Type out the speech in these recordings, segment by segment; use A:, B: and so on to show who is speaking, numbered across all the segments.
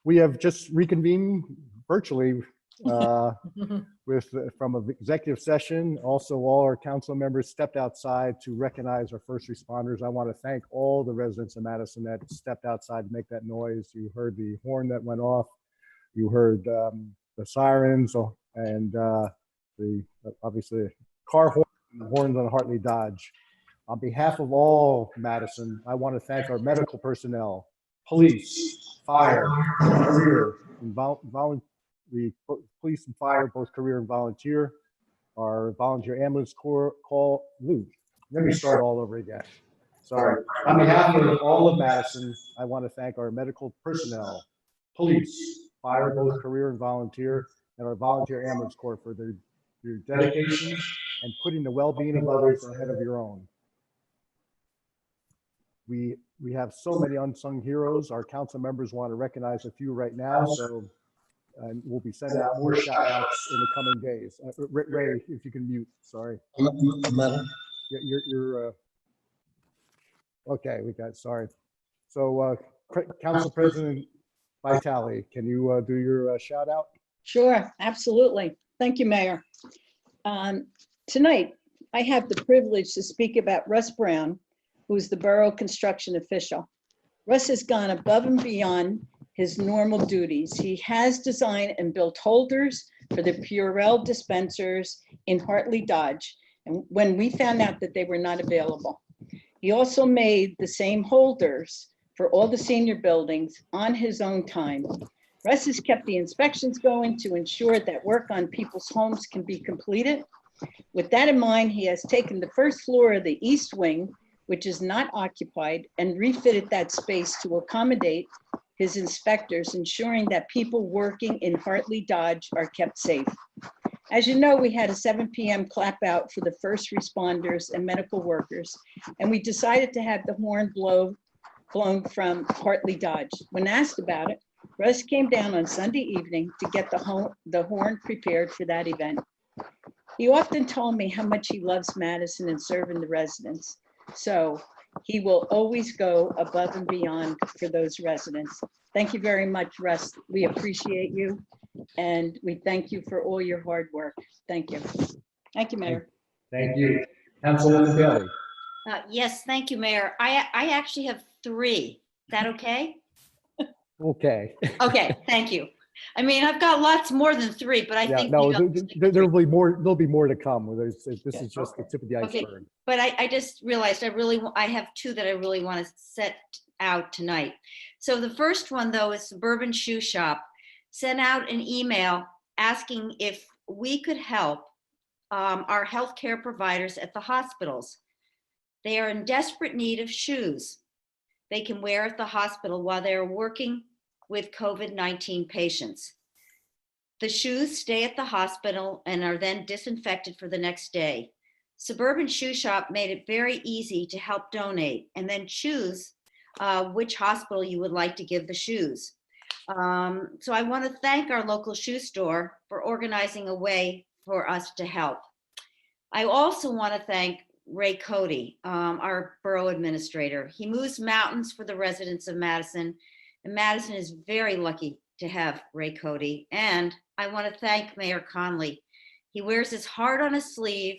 A: We have just reconvened virtually from an executive session. Also, all our council members stepped outside to recognize our first responders. I want to thank all the residents of Madison that stepped outside to make that noise. You heard the horn that went off. You heard the sirens and obviously car horn and the horns on Hartley Dodge. On behalf of all Madison, I want to thank our medical personnel, police, fire, career, and the police and fire, both career and volunteer, our volunteer ambulance corps call. Let me start all over again. Sorry. On behalf of all of Madison, I want to thank our medical personnel, police, fire, both career and volunteer, and our volunteer ambulance corps for their dedication and putting the well-being of others ahead of your own. We have so many unsung heroes. Our council members want to recognize a few right now, so we'll be sending out more shout outs in the coming days. Ray, if you can mute, sorry. You're okay, we got, sorry. So Council President Vitale, can you do your shout out?
B: Sure, absolutely. Thank you, Mayor. Tonight, I have the privilege to speak about Russ Brown, who's the borough construction official. Russ has gone above and beyond his normal duties. He has designed and built holders for the Purell dispensers in Hartley Dodge, and when we found out that they were not available. He also made the same holders for all the senior buildings on his own time. Russ has kept the inspections going to ensure that work on people's homes can be completed. With that in mind, he has taken the first floor of the East Wing, which is not occupied, and refitted that space to accommodate his inspectors, ensuring that people working in Hartley Dodge are kept safe. As you know, we had a 7 p.m. clap out for the first responders and medical workers, and we decided to have the horn blown from Hartley Dodge. When asked about it, Russ came down on Sunday evening to get the horn prepared for that event. He often told me how much he loves Madison and serving the residents. So he will always go above and beyond for those residents. Thank you very much, Russ. We appreciate you, and we thank you for all your hard work. Thank you. Thank you, Mayor.
A: Thank you. Councilwoman Bailey.
C: Yes, thank you, Mayor. I actually have 3. Is that okay?
A: Okay.
C: Okay, thank you. I mean, I've got lots more than 3, but I think
A: no, there'll be more. There'll be more to come. This is just the tip of the iceberg.
C: Okay, but I just realized I have 2 that I really want to set out tonight. So the first one, though, is Suburban Shoe Shop sent out an email asking if we could help our healthcare providers at the hospitals. They are in desperate need of shoes they can wear at the hospital while they're working with COVID-19 patients. The shoes stay at the hospital and are then disinfected for the next day. Suburban Shoe Shop made it very easy to help donate and then choose which hospital you would like to give the shoes. So I want to thank our local shoe store for organizing a way for us to help. I also want to thank Ray Cody, our borough administrator. He moves mountains for the residents of Madison, and Madison is very lucky to have Ray Cody. And I want to thank Mayor Conley. He wears his heart on his sleeve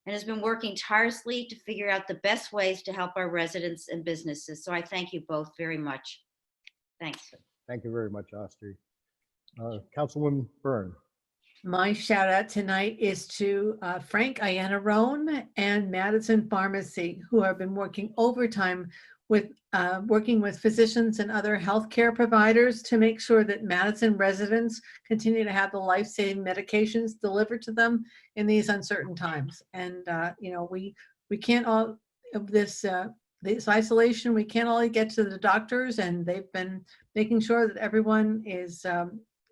C: and has been working tirelessly to figure out the best ways to help our residents and businesses. So I thank you both very much. Thanks.
A: Thank you very much, Austri. Councilwoman Byrne.
D: My shout out tonight is to Frank Iannarone and Madison Pharmacy, who have been working overtime with working with physicians and other healthcare providers to make sure that Madison residents continue to have the life-saving medications delivered to them in these uncertain times. And you know, we can't all of this isolation. We can't all get to the doctors, and they've been making sure that everyone is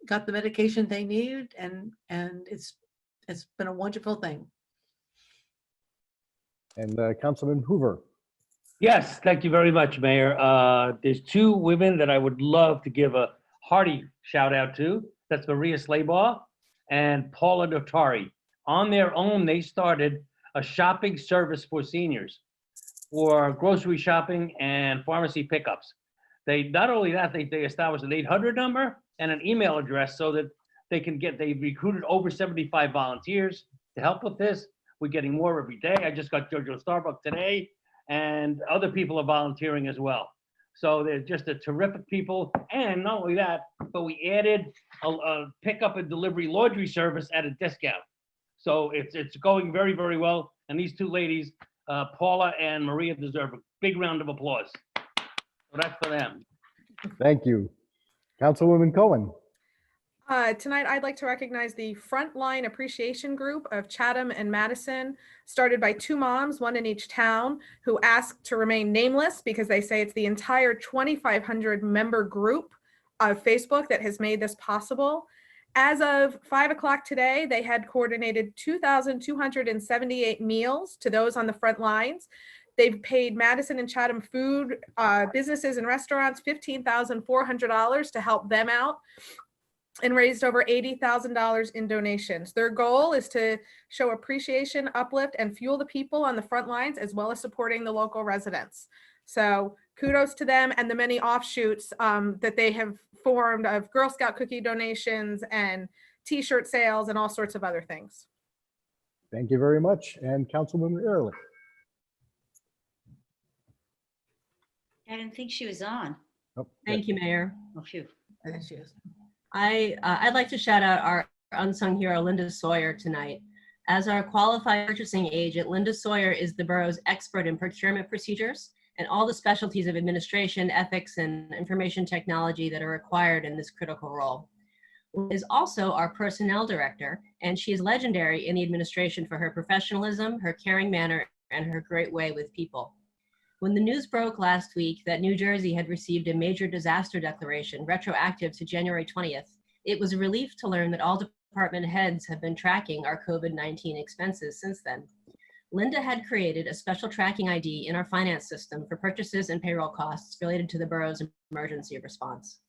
D: got the medication they need, and it's been a wonderful thing.
A: And Councilman Hoover.
E: Yes, thank you very much, Mayor. There's 2 women that I would love to give a hearty shout out to. That's Maria Slaybaugh and Paula Notari. On their own, they started a shopping service for seniors for grocery shopping and pharmacy pickups. They, not only that, they established an 800 number and an email address so that they recruited over 75 volunteers to help with this. We're getting more every day. I just got Jojo Starbuck today, and other people are volunteering as well. So they're just a terrific people. And not only that, but we added a pickup and delivery laundry service at a discount. So it's going very, very well. And these two ladies, Paula and Maria, deserve a big round of applause. So that's for them.
A: Thank you. Councilwoman Cohen.
F: Tonight, I'd like to recognize the Frontline Appreciation Group of Chatham and Madison, started by two moms, one in each town, who asked to remain nameless because they say it's the entire 2,500 member group of Facebook that has made this possible. As of 5 o'clock today, they had coordinated 2,278 meals to those on the front lines. They've paid Madison and Chatham food businesses and restaurants $15,400 to help them out, and raised over $80,000 in donations. Their goal is to show appreciation, uplift, and fuel the people on the front lines, as well as supporting the local residents. So kudos to them and the many offshoots that they have formed of Girl Scout cookie donations and T-shirt sales and all sorts of other things.
A: Thank you very much. And Councilwoman Ehrlich.
C: I didn't think she was on.
A: Oh,
G: Thank you, Mayor.
C: Oh, phew.
D: There she is.
G: I'd like to shout out our unsung hero, Linda Sawyer, tonight. As our qualified purchasing agent, Linda Sawyer is the borough's expert in procurement procedures and all the specialties of administration, ethics, and information technology that are required in this critical role. Linda is also our personnel director, and she is legendary in the administration for her professionalism, her caring manner, and her great way with people. When the news broke last week that New Jersey had received a major disaster declaration retroactive to January 20th, it was a relief to learn that all department heads have been tracking our COVID-19 expenses since then. Linda had created a special tracking ID in our finance system for purchases and payroll costs related to the borough's emergency response.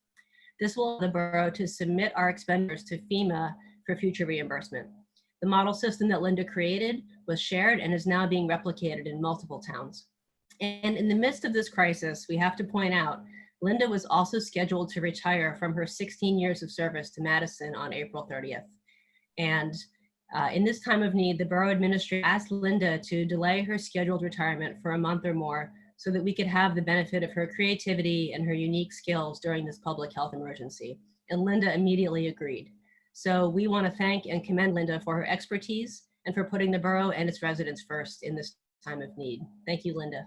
G: This will allow the borough to submit our expenditures to FEMA for future reimbursement. The model system that Linda created was shared and is now being replicated in multiple towns. And in the midst of this crisis, we have to point out, Linda was also scheduled to retire from her 16 years of service to Madison on April 30th. And in this time of need, the borough administrator asked Linda to delay her scheduled retirement for a month or more so that we could have the benefit of her creativity and her unique skills during this public health emergency. And Linda immediately agreed. So we want to thank and commend Linda for her expertise and for putting the borough and its residents first in this time of need. Thank you, Linda.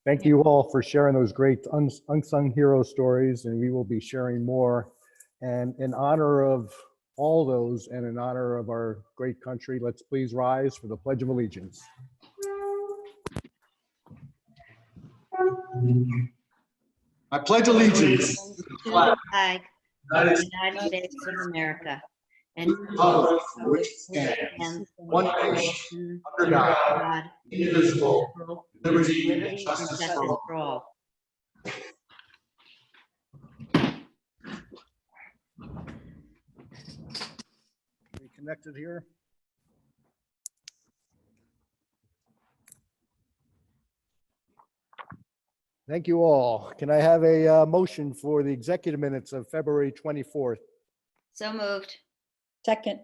A: Thank you all for sharing those great unsung hero stories, and we will be sharing more. And in honor of all those and in honor of our great country, let's please rise for the Pledge of Allegiance.
H: I pledge allegiance
C: To the flag of the United States of America and to the
H: republic for which it
C: republic
H: stands,
C: and
H: one nation, under God, indivisible, liberty and justice for all.
A: We connected here. Thank you all. Can I have a motion for the executive minutes of February 24th?
C: So moved.
B: Second.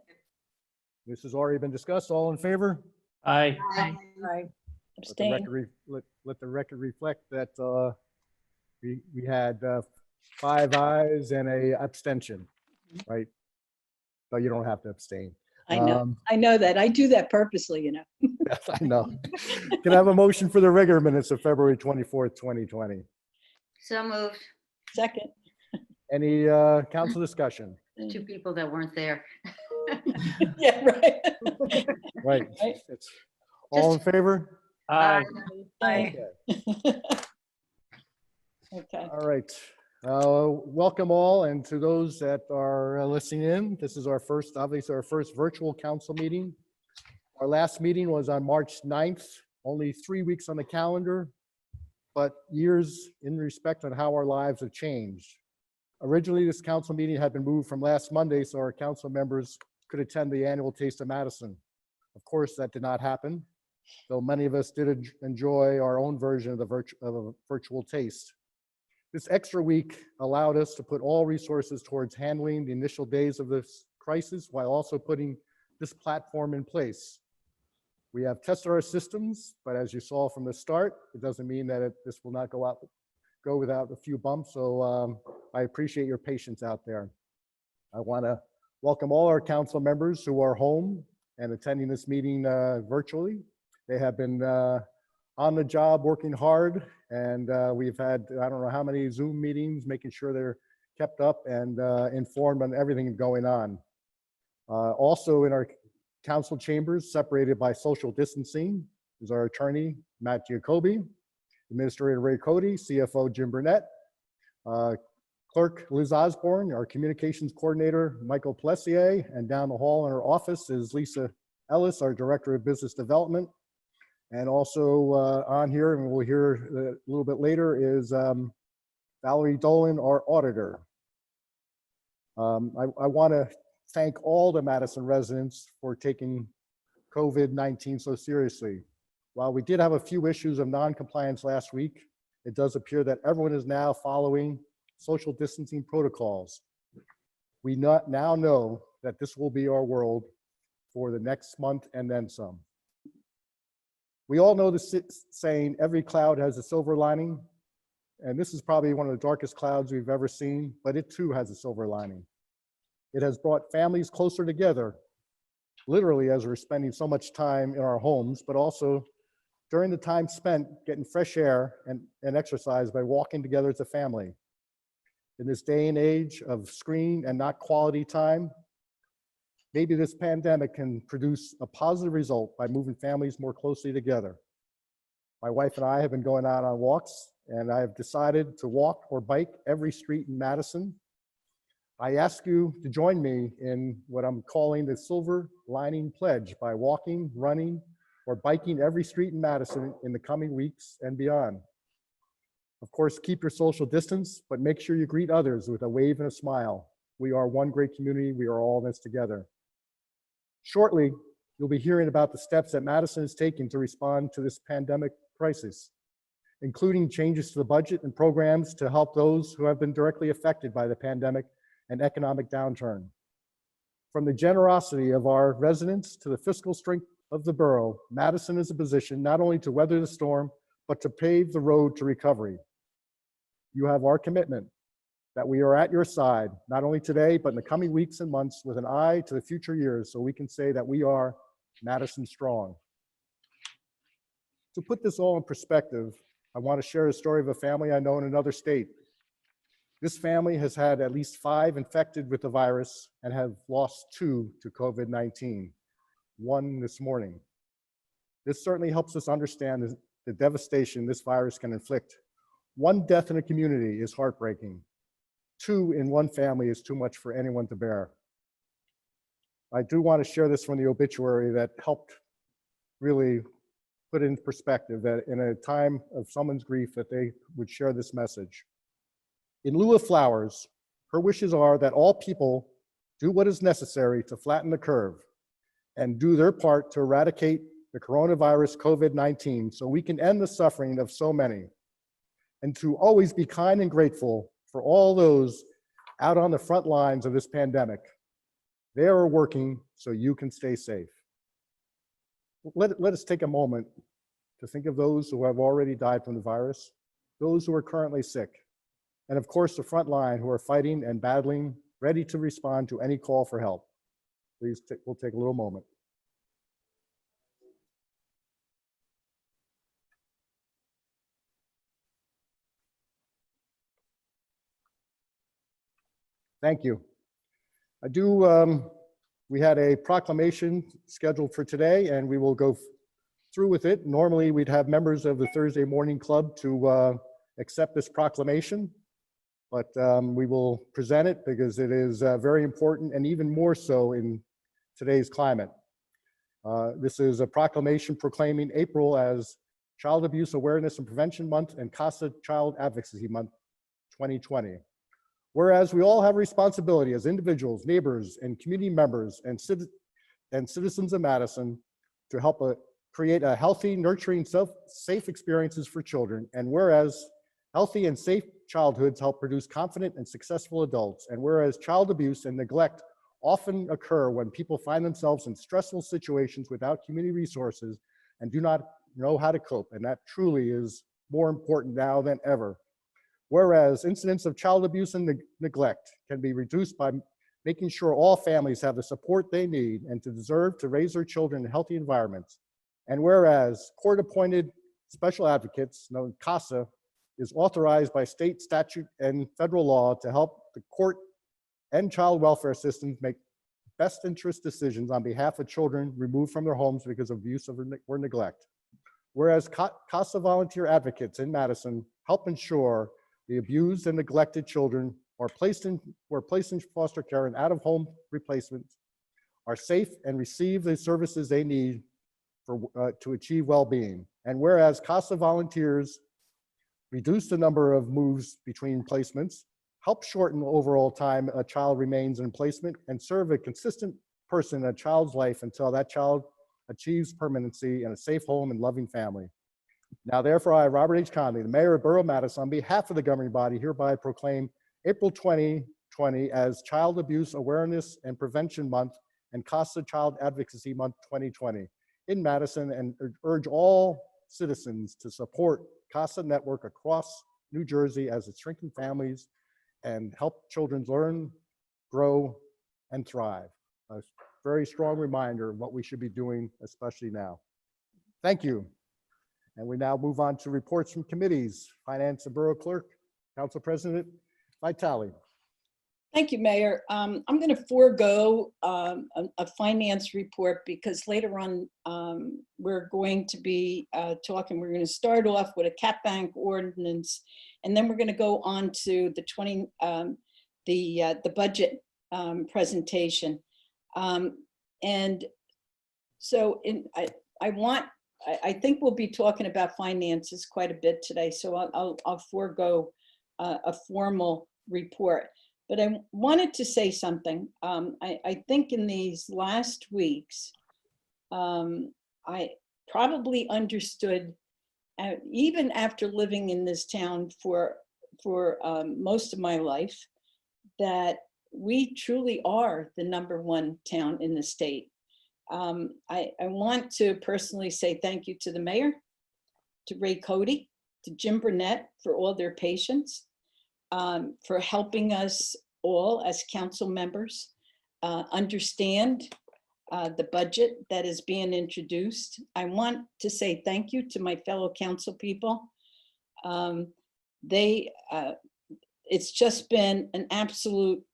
A: This has already been discussed. All in favor?
E: Aye.
C: Aye.
B: Abstain.
A: Let the record reflect that we had 5 ayes and a abstention, right? But you don't have to abstain.
B: I know that. I do that purposely, you know.
A: Yes, I know. Can I have a motion for the regular minutes of February 24th, 2020?
C: So moved.
B: Second.
A: Any council discussion?
C: Two people that weren't there.
B: Yeah, right.
A: Right.
B: Right.
A: It's all in favor?
E: Aye.
B: Aye.
A: Okay.
B: Okay.
A: All right. Welcome all, and to those that are listening in, this is obviously our first virtual council meeting. Our last meeting was on March 9th, only 3 weeks on the calendar, but years in respect on how our lives have changed. Originally, this council meeting had been moved from last Monday so our council members could attend the annual Taste of Madison. Of course, that did not happen, though many of us did enjoy our own version of a virtual taste. This extra week allowed us to put all resources towards handling the initial days of this crisis while also putting this platform in place. We have tested our systems, but as you saw from the start, it doesn't mean that this will not go without a few bumps. So I appreciate your patience out there. I want to welcome all our council members who are home and attending this meeting virtually. They have been on the job working hard, and we've had, I don't know how many Zoom meetings, making sure they're kept up and informed on everything going on. Also in our council chambers, separated by social distancing, is our attorney, Matt Giacobbe, Administrator Ray Cody, CFO Jim Burnett, Clerk Liz Osborne, our communications coordinator, Michael Plessier, and down the hall in our office is Lisa Ellis, our Director of Business Development. And also on here, and we'll hear a little bit later, is Valerie Dolan, our auditor. I want to thank all the Madison residents for taking COVID-19 so seriously. While we did have a few issues of non-compliance last week, it does appear that everyone is now following social distancing protocols. We now know that this will be our world for the next month and then some. We all know the saying, every cloud has a silver lining, and this is probably one of the darkest clouds we've ever seen, but it too has a silver lining. It has brought families closer together, literally as we're spending so much time in our homes, but also during the time spent getting fresh air and exercise by walking together as a family. In this day and age of screen and not quality time, maybe this pandemic can produce a positive result by moving families more closely together. My wife and I have been going out on walks, and I have decided to walk or bike every street in Madison. I ask you to join me in what I'm calling the Silver Lining Pledge by walking, running, or biking every street in Madison in the coming weeks and beyond. Of course, keep your social distance, but make sure you greet others with a wave and a smile. We are one great community. We are all in this together. Shortly, you'll be hearing about the steps that Madison is taking to respond to this pandemic crisis, including changes to the budget and programs to help those who have been directly affected by the pandemic and economic downturn. From the generosity of our residents to the fiscal strength of the borough, Madison is in a position not only to weather the storm, but to pave the road to recovery. You have our commitment that we are at your side, not only today, but in the coming weeks and months with an eye to the future years, so we can say that we are Madison strong. To put this all in perspective, I want to share a story of a family I know in another state. This family has had at least 5 infected with the virus and have lost 2 to COVID-19, 1 this morning. This certainly helps us understand the devastation this virus can inflict. 1 death in a community is heartbreaking. 2 in one family is too much for anyone to bear. I do want to share this from the obituary that helped really put in perspective that in a time of someone's grief that they would share this message. In lieu of flowers, her wishes are that all people do what is necessary to flatten the curve and do their part to eradicate the coronavirus COVID-19 so we can end the suffering of so many, and to always be kind and grateful for all those out on the front lines of this pandemic. They are working so you can stay safe. Let us take a moment to think of those who have already died from the virus, those who are currently sick, and of course the front line who are fighting and battling, ready to respond to any call for help. Please, we'll take a little moment. Thank you. We had a proclamation scheduled for today, and we will go through with it. Normally, we'd have members of the Thursday Morning Club to accept this proclamation, but we will present it because it is very important, and even more so in today's climate. This is a proclamation proclaiming April as Child Abuse Awareness and Prevention Month and CASA Child Advocacy Month 2020. Whereas we all have a responsibility as individuals, neighbors, and community members and citizens of Madison to help create a healthy, nurturing, safe experiences for children. And whereas Healthy and safe childhoods help produce confident and successful adults. And whereas child abuse and neglect often occur when people find themselves in stressful situations without community resources and do not know how to cope, and that truly is more important now than ever. Whereas incidents of child abuse and neglect can be reduced by making sure all families have the support they need and to deserve to raise their children in healthy environments. And whereas court-appointed special advocates, known as CASA, is authorized by state statute and federal law to help the court and child welfare systems make best interest decisions on behalf of children removed from their homes because of abuse or neglect. Whereas CASA volunteer advocates in Madison help ensure the abused and neglected children are placed in foster care and out-of-home replacements are safe and receive the services they need to achieve well-being. And whereas CASA volunteers reduce the number of moves between placements, help shorten the overall time a child remains in placement, and serve a consistent person in a child's life until that child achieves permanency in a safe home and loving family. Now, therefore, I, Robert H. Conley, the mayor of Borough of Madison, on behalf of the governing body, hereby proclaim April 2020 as Child Abuse Awareness and Prevention Month and CASA Child Advocacy Month 2020 in Madison, and urge all citizens to support CASA network across New Jersey as it strengthens families and help children learn, grow, and thrive. A very strong reminder of what we should be doing, especially now. Thank you. And we now move on to reports from committees. Finance and Borough Clerk, Council President Vitale.
B: Thank you, Mayor. I'm going to forego a finance report because later on we're going to be talking. We're going to start off with a cap bank ordinance, and then we're going to go on to the budget presentation. And so I think we'll be talking about finances quite a bit today. So I'll forego a formal report. But I wanted to say something. I think in these last weeks, I probably understood, even after living in this town for most of my life, that we truly are the #1 town in the state. I want to personally say thank you to the mayor, to Ray Cody, to Jim Burnett for all their patience, for helping us all as council members understand the budget that is being introduced. I want to say thank you to my fellow council people. It's just been an absolute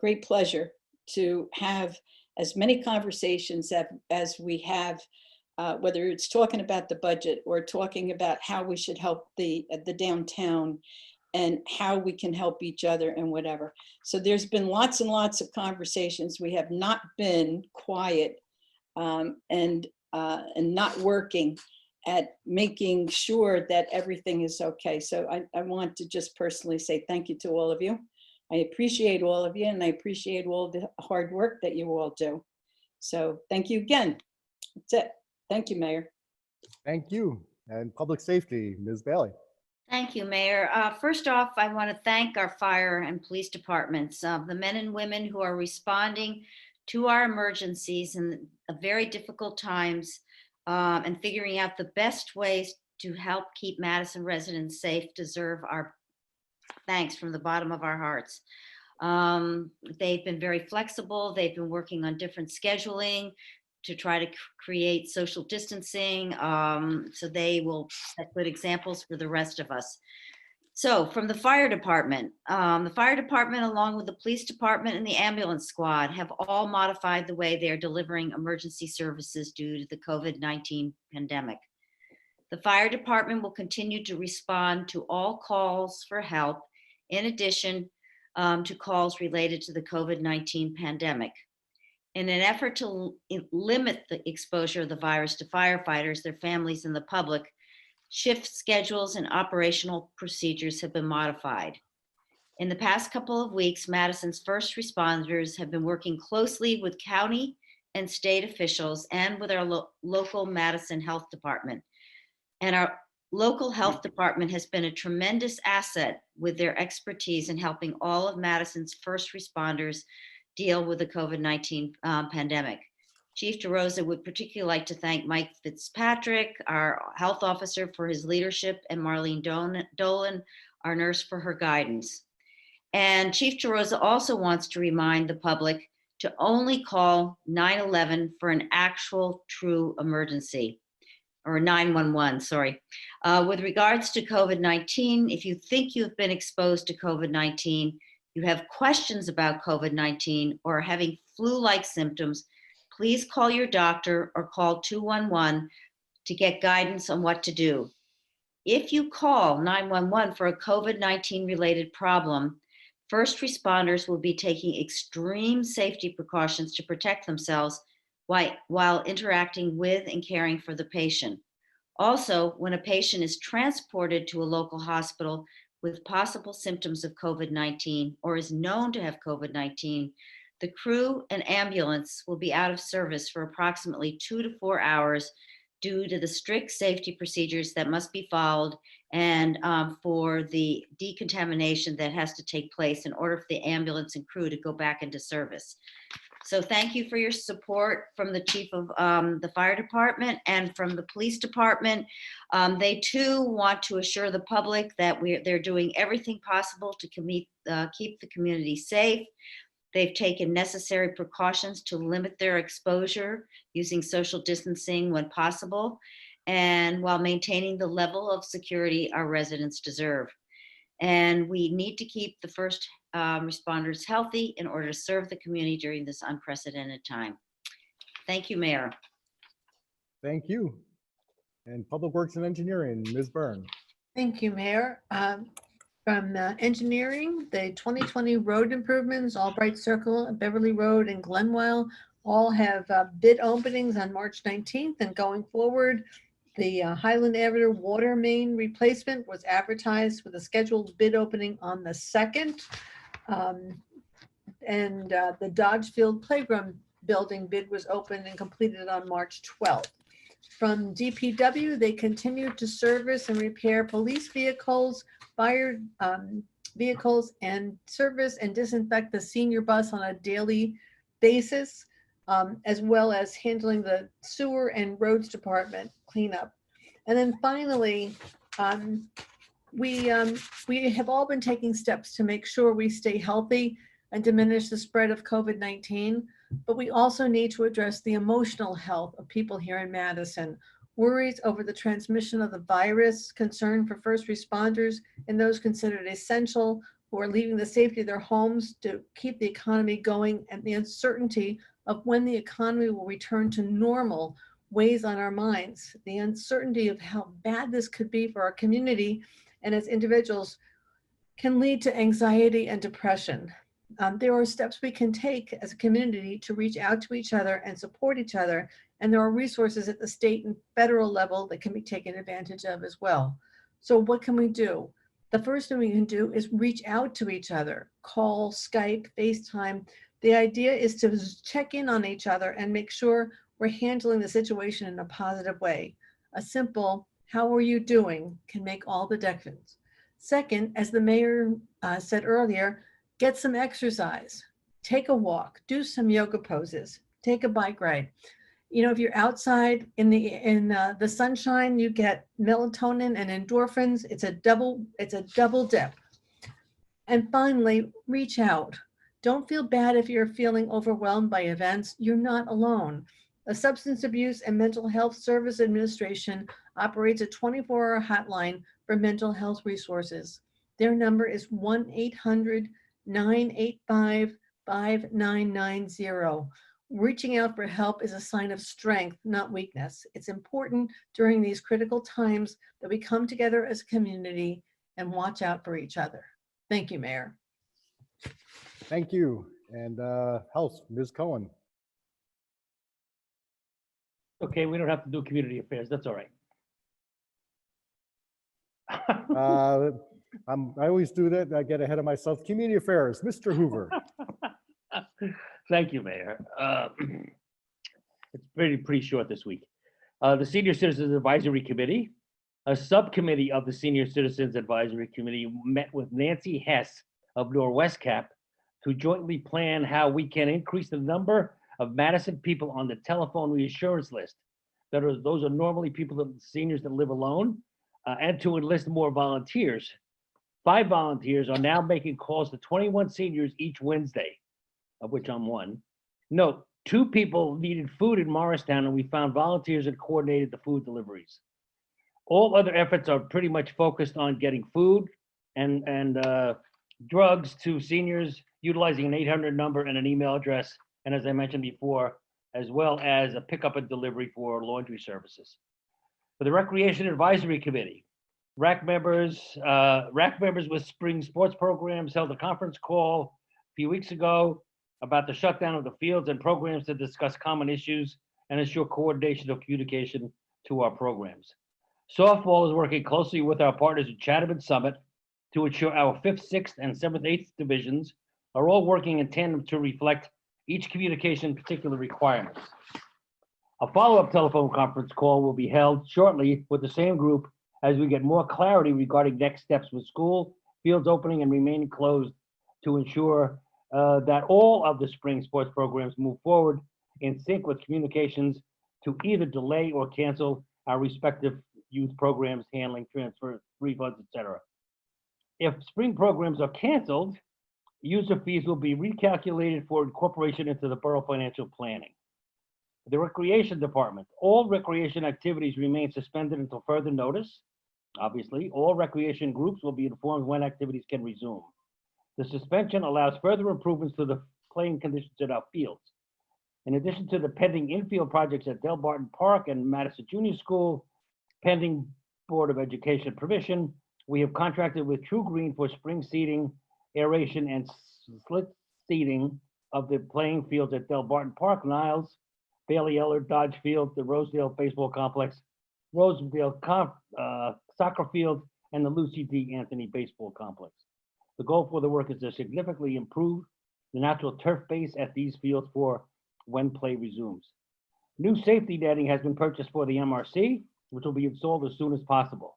B: great pleasure to have as many conversations as we have, whether it's talking about the budget or talking about how we should help the downtown and how we can help each other and whatever. So there's been lots and lots of conversations. We have not been quiet and not working at making sure that everything is okay. So I want to just personally say thank you to all of you. I appreciate all of you, and I appreciate all the hard work that you all do. So thank you again. That's it. Thank you, Mayor.
A: Thank you. And Public Safety, Ms. Bailey.
C: Thank you, Mayor. First off, I want to thank our fire and police departments, the men and women who are responding to our emergencies in very difficult times and figuring out the best ways to help keep Madison residents safe deserve our thanks from the bottom of our hearts. They've been very flexible. They've been working on different scheduling to try to create social distancing. So they will set good examples for the rest of us. So from the fire department along with the police department and the ambulance squad have all modified the way they're delivering emergency services due to the COVID-19 pandemic. The fire department will continue to respond to all calls for help, in addition to calls related to the COVID-19 pandemic. In an effort to limit the exposure of the virus to firefighters, their families, and the public, shift schedules and operational procedures have been modified. In the past couple of weeks, Madison's first responders have been working closely with county and state officials and with our local Madison Health Department, and local health department has been a tremendous asset with their expertise in helping all of Madison's first responders deal with the COVID-19 pandemic. Chief DeRosa would particularly like to thank Mike Fitzpatrick, our health officer, for his leadership, and Marlene Dolan, our nurse, for her guidance. And Chief DeRosa also wants to remind the public to only call 911 for an actual true emergency, or 911, sorry. With regards to COVID-19, if you think you've been exposed to COVID-19, you have questions about COVID-19, or are having flu-like symptoms, please call your doctor or call 211 to get guidance on what to do. If you call 911 for a COVID-19 related problem, first responders will be taking extreme safety precautions to protect themselves while interacting with and caring for the patient. Also, when a patient is transported to a local hospital with possible symptoms of COVID-19 or is known to have COVID-19, the crew and ambulance will be out of service for approximately 2 to 4 hours due to the strict safety procedures that must be followed and for the decontamination that has to take place in order for the ambulance and crew to go back into service. So thank you for your support from the chief of the fire department and from the police department. They too want to assure the public that they're doing everything possible to keep the community safe. They've taken necessary precautions to limit their exposure using social distancing when possible, and while maintaining the level of security our residents deserve. And we need to keep the first responders healthy in order to serve the community during this unprecedented time. Thank you, Mayor.
A: Thank you. And Public Works and Engineering, Ms. Byrne.
D: Thank you, Mayor. From engineering, the 2020 road improvements, Albright Circle, Beverly Road, and Glenwell all have bid openings on March 19th. And going forward, the Highland Avenue water main replacement was advertised with a scheduled bid opening on the 2nd. The Dodge Field Playground building bid was opened and completed on March 12th. From DPW, they continue to service and repair police vehicles, fire vehicles, and service and disinfect the senior bus on a daily basis, as well as handling the sewer and roads department cleanup. And then finally, we have all been taking steps to make sure we stay healthy and diminish the spread of COVID-19, but we also need to address the emotional health of people here in Madison. Worries over the transmission of the virus, concern for first responders and those considered essential who are leaving the safety of their homes to keep the economy going, and the uncertainty of when the economy will return to normal weighs on our minds. The uncertainty of how bad this could be for our community and as individuals can lead to anxiety and depression. There are steps we can take as a community to reach out to each other and support each other. And there are resources at the state and federal level that can be taken advantage of as well. So what can we do? The first thing we can do is reach out to each other, call, Skype, FaceTime. The idea is to check in on each other and make sure we're handling the situation in a positive way. A simple, how are you doing, can make all the difference. Second, as the mayor said earlier, get some exercise, take a walk, do some yoga poses, take a bike ride. You know, if you're outside in the sunshine, you get melatonin and endorphins. It's a double dip. And finally, reach out. Don't feel bad if you're feeling overwhelmed by events. You're not alone. The Substance Abuse and Mental Health Service Administration operates a 24-hour hotline for mental health resources. Their number is 1-800-985-5990. Reaching out for help is a sign of strength, not weakness. It's important during these critical times that we come together as a community and watch out for each other. Thank you, Mayor.
A: Thank you. And Health, Ms. Cohen.
E: Okay, we don't have to do community affairs. That's all right.
A: I always do that. I get ahead of myself. Community Affairs, Mr. Hoover.
E: Thank you, Mayor. It's pretty short this week. The Senior Citizens Advisory Committee A subcommittee of the Senior Citizens Advisory Committee met with Nancy Hess of Norwest Cap to jointly plan how we can increase the number of Madison people on the telephone reassurance list. Those are normally seniors that live alone, and to enlist more volunteers. 5 volunteers are now making calls to 21 seniors each Wednesday, of which I'm one. Note, 2 people needed food in Morristown, and we found volunteers that coordinated the food deliveries. All other efforts are pretty much focused on getting food and drugs to seniors, utilizing an 800 number and an email address, and as I mentioned before, as well as a pickup and delivery for laundry services. For the Recreation Advisory Committee, RAC members with spring sports programs held a conference call a few weeks ago about the shutdown of the fields and programs to discuss common issues and ensure coordination of communication to our programs. Softball is working closely with our partners at Chatham and Summit to ensure our 5th, 6th, and 7th, 8th divisions are all working in tandem to reflect each communication particular requirements. A follow-up telephone conference call will be held shortly with the same group as we get more clarity regarding next steps with school, fields opening and remaining closed to ensure that all of the spring sports programs move forward in sync with communications to either delay or cancel our respective youth programs, handling, transfer, refunds, etc. If spring programs are canceled, user fees will be recalculated for incorporation into the borough financial planning. The Recreation Department, all recreation activities remain suspended until further notice. Obviously, all recreation groups will be informed when activities can resume. The suspension allows further improvements to the playing conditions at our fields. In addition to the pending infield projects at Del Barton Park and Madison Junior School, pending Board of Education permission, we have contracted with True Green for spring seeding, aeration, and slit seeding of the playing fields at Del Barton Park, Niles, Bailey Eller, Dodge Field, the Rosedale Baseball Complex, Rosedale Soccer Field, and the Lucy D. Anthony Baseball Complex. The goal for the work is to significantly improve the natural turf base at these fields for when play resumes. New safety netting has been purchased for the MRC, which will be installed as soon as possible.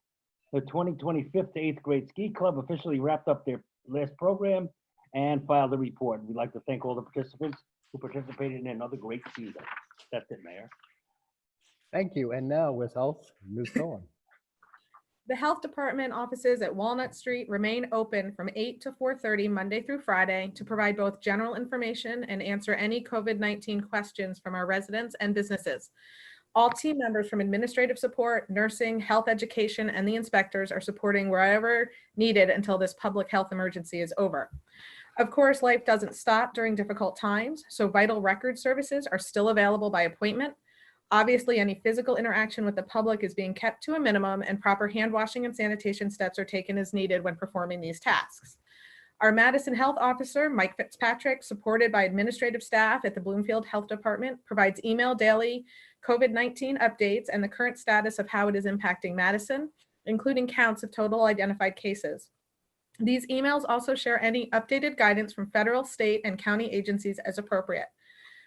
E: The 2020 5th to 8th grade ski club officially wrapped up their last program and filed a report. We'd like to thank all the participants who participated in another great season. That's it, Mayor.
A: Thank you. And now with health, Ms. Cohen.
F: The Health Department offices at Walnut Street remain open from 8 to 4:30 Monday through Friday to provide both general information and answer any COVID-19 questions from our residents and businesses. All team members from administrative support, nursing, health education, and the inspectors are supporting wherever needed until this public health emergency is over. Of course, life doesn't stop during difficult times, so vital record services are still available by appointment. Obviously, any physical interaction with the public is being kept to a minimum, and proper hand washing and sanitation steps are taken as needed when performing these tasks. Our Madison Health Officer, Mike Fitzpatrick, supported by administrative staff at the Bloomfield Health Department, provides email daily COVID-19 updates and the current status of how it is impacting Madison, including counts of total identified cases. These emails also share any updated guidance from federal, state, and county agencies as appropriate.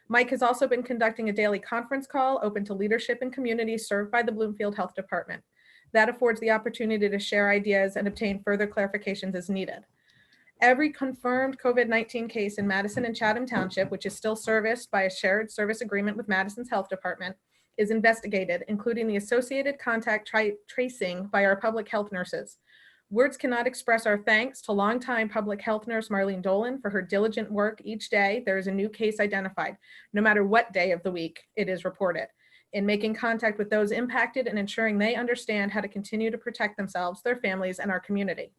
F: Mike has also been conducting a daily conference call open to leadership and communities served by the Bloomfield Health Department. That affords the opportunity to share ideas and obtain further clarifications as needed. Every confirmed COVID-19 case in Madison and Chatham Township, which is still serviced by a shared service agreement with Madison's Health Department, is investigated, including the associated contact tracing by our public health nurses. Words cannot express our thanks to longtime public health nurse Marlene Dolan for her diligent work. Each day there is a new case identified, no matter what day of the week it is reported, in making contact with those impacted and ensuring they understand how to continue to protect themselves, their families, and our community.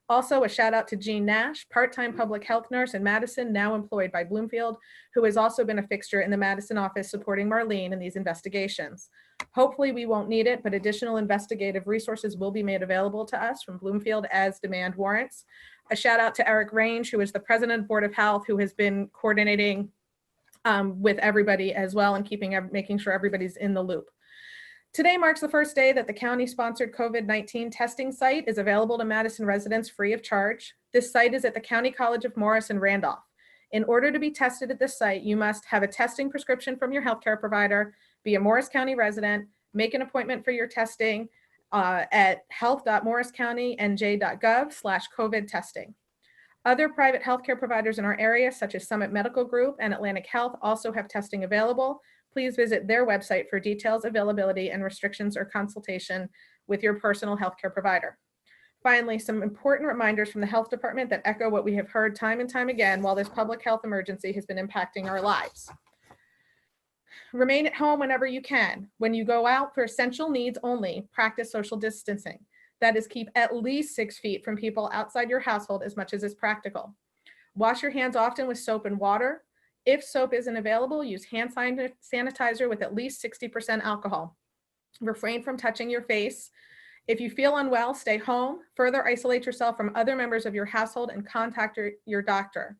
F: Also, a shout out to Jean Nash, part-time public health nurse in Madison, now employed by Bloomfield, who has also been a fixture in the Madison office supporting Marlene in these investigations. Hopefully we won't need it, but additional investigative resources will be made available to us from Bloomfield as demand warrants. A shout out to Eric Range, who is the president of Board of Health, who has been coordinating with everybody as well and making sure everybody's in the loop. Today marks the first day that the county-sponsored COVID-19 testing site is available to Madison residents free of charge. This site is at the County College of Morris in Randolph. In order to be tested at this site, you must have a testing prescription from your healthcare provider, be a Morris County resident, make an appointment for your testing, at health.morriscountynj.gov/COVID testing. Other private healthcare providers in our area, such as Summit Medical Group and Atlantic Health, also have testing available. Please visit their website for details, availability, and restrictions or consultation with your personal healthcare provider. Finally, some important reminders from the health department that echo what we have heard time and time again while this public health emergency has been impacting our lives. Remain at home whenever you can. When you go out for essential needs only, practice social distancing. That is, keep at least 6 feet from people outside your household as much as is practical. Wash your hands often with soap and water. If soap isn't available, use hand sanitizer with at least 60% alcohol. Refrain from touching your face. If you feel unwell, stay home. Further isolate yourself from other members of your household and contact your doctor.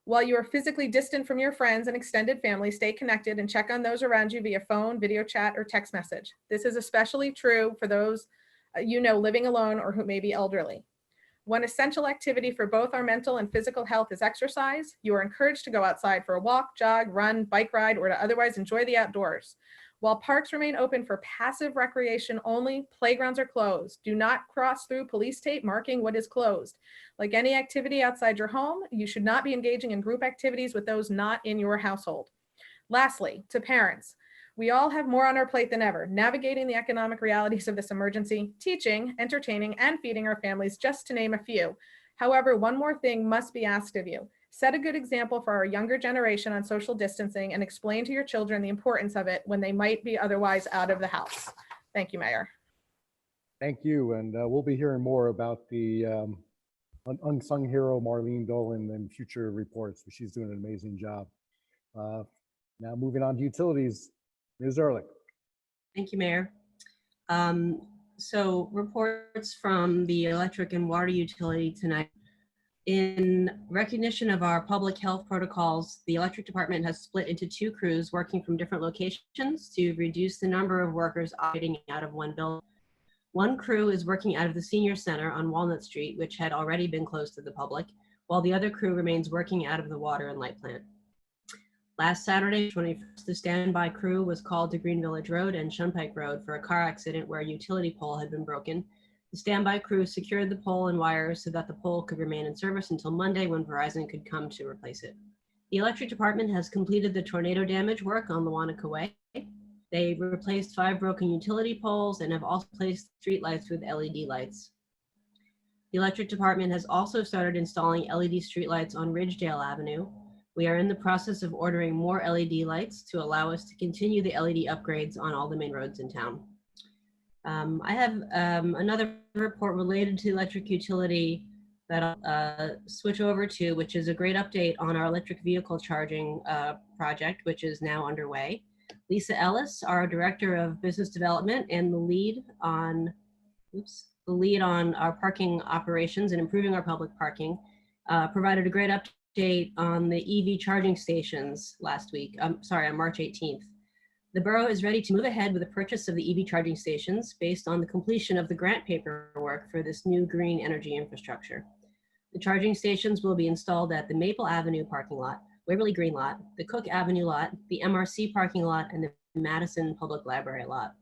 F: While you are physically distant from your friends and extended family, stay connected and check on those around you via phone, video chat, or text message. This is especially true for those you know living alone or who may be elderly. One essential activity for both our mental and physical health is exercise. You are encouraged to go outside for a walk, jog, run, bike ride, or to otherwise enjoy the outdoors. While parks remain open for passive recreation only, playgrounds are closed. Do not cross through police tape marking what is closed. Like any activity outside your home, you should not be engaging in group activities with those not in your household. Lastly, to parents, we all have more on our plate than ever, navigating the economic realities of this emergency, teaching, entertaining, and feeding our families, just to name a few. However, one more thing must be asked of you. Set a good example for our younger generation on social distancing and explain to your children the importance of it when they might be otherwise out of the house. Thank you, Mayor.
A: Thank you. And we'll be hearing more about the unsung hero, Marlene Dolan, in future reports. She's doing an amazing job. Now moving on to utilities, Ms. Ehrlich.
G: Thank you, Mayor. So reports from the electric and water utility tonight. In recognition of our public health protocols, the electric department has split into 2 crews working from different locations to reduce the number of workers operating out of one building. One crew is working out of the senior center on Walnut Street, which had already been closed to the public, while the other crew remains working out of the water and light plant. Last Saturday, 21st, the standby crew was called to Green Village Road and Shunpike Road for a car accident where a utility pole had been broken. The standby crew secured the pole and wires so that the pole could remain in service until Monday when Verizon could come to replace it. The electric department has completed the tornado damage work on Lawanaca Way. They replaced 5 broken utility poles and have also placed streetlights with LED lights. The electric department has also started installing LED streetlights on Ridgedale Avenue. We are in the process of ordering more LED lights to allow us to continue the LED upgrades on all the main roads in town. I have another report related to electric utility that I'll switch over to, which is a great update on our electric vehicle charging project, which is now underway. Lisa Ellis, our Director of Business Development and the lead on our parking operations and improving our public parking, provided a great update on the EV charging stations last week, on March 18th. The borough is ready to move ahead with the purchase of the EV charging stations based on the completion of the grant paperwork for this new green energy infrastructure. The charging stations will be installed at the Maple Avenue parking lot, Waverly Green lot, the Cook Avenue lot, the MRC parking lot, and the Madison Public Library lot.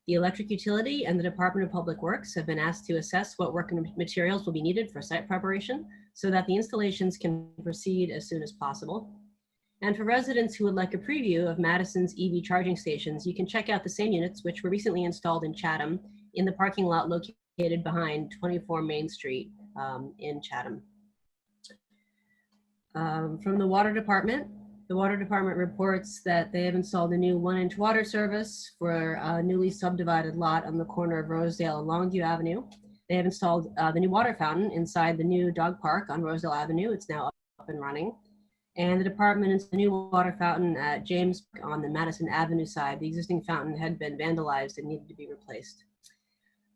G: The electric utility and the Department of Public Works have been asked to assess what work and materials will be needed for site preparation so that the installations can proceed as soon as possible. And for residents who would like a preview of Madison's EV charging stations, you can check out the same units which were recently installed in Chatham in the parking lot located behind 24 Main Street in Chatham. From the Water Department reports that they have installed a new 1-inch water service for a newly subdivided lot on the corner of Rosedale and Longview Avenue. They have installed the new water fountain inside the new dog park on Rosedale Avenue. It's now up and running. And the department is the new water fountain at James on the Madison Avenue side. The existing fountain had been vandalized and needed to be replaced.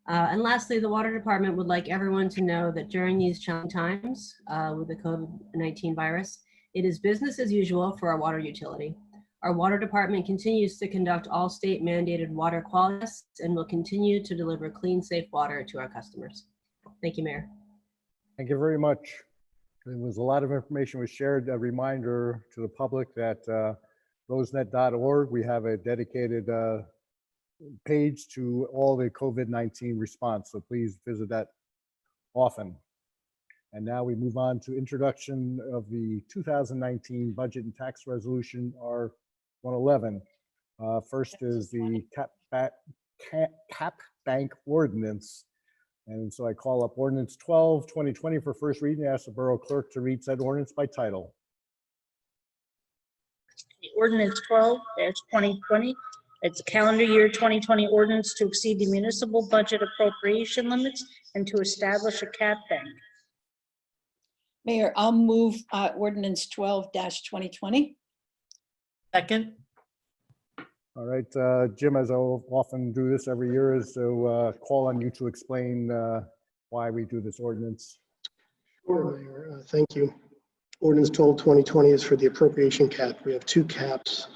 G: And lastly, the water department would like everyone to know that during these challenging times with the COVID-19 virus, it is business as usual for our water utility. Our water department continues to conduct all state mandated water quality tests and will continue to deliver clean, safe water to our customers. Thank you, Mayor.
A: Thank you very much. There was a lot of information was shared. A reminder to the public that rosenet.org, we have a dedicated page to all the COVID-19 response. So please visit that often. And now we move on to introduction of the 2019 budget and tax resolution R111. First is the cap bank ordinance. And so I call up ordinance 12, 2020 for first reading. I ask the borough clerk to read said ordinance by title.
I: Ordinance 12-2020. It's calendar year 2020 ordinance to exceed the municipal budget appropriation limits and to establish a cap bank.
B: Mayor, I'll move ordinance 12-2020.
D: Second,
A: All right, Jim, as I often do this every year, is to call on you to explain why we do this ordinance.
J: Sure, Mayor. Thank you. Ordinance 12-2020 is for the appropriation cap. We have two caps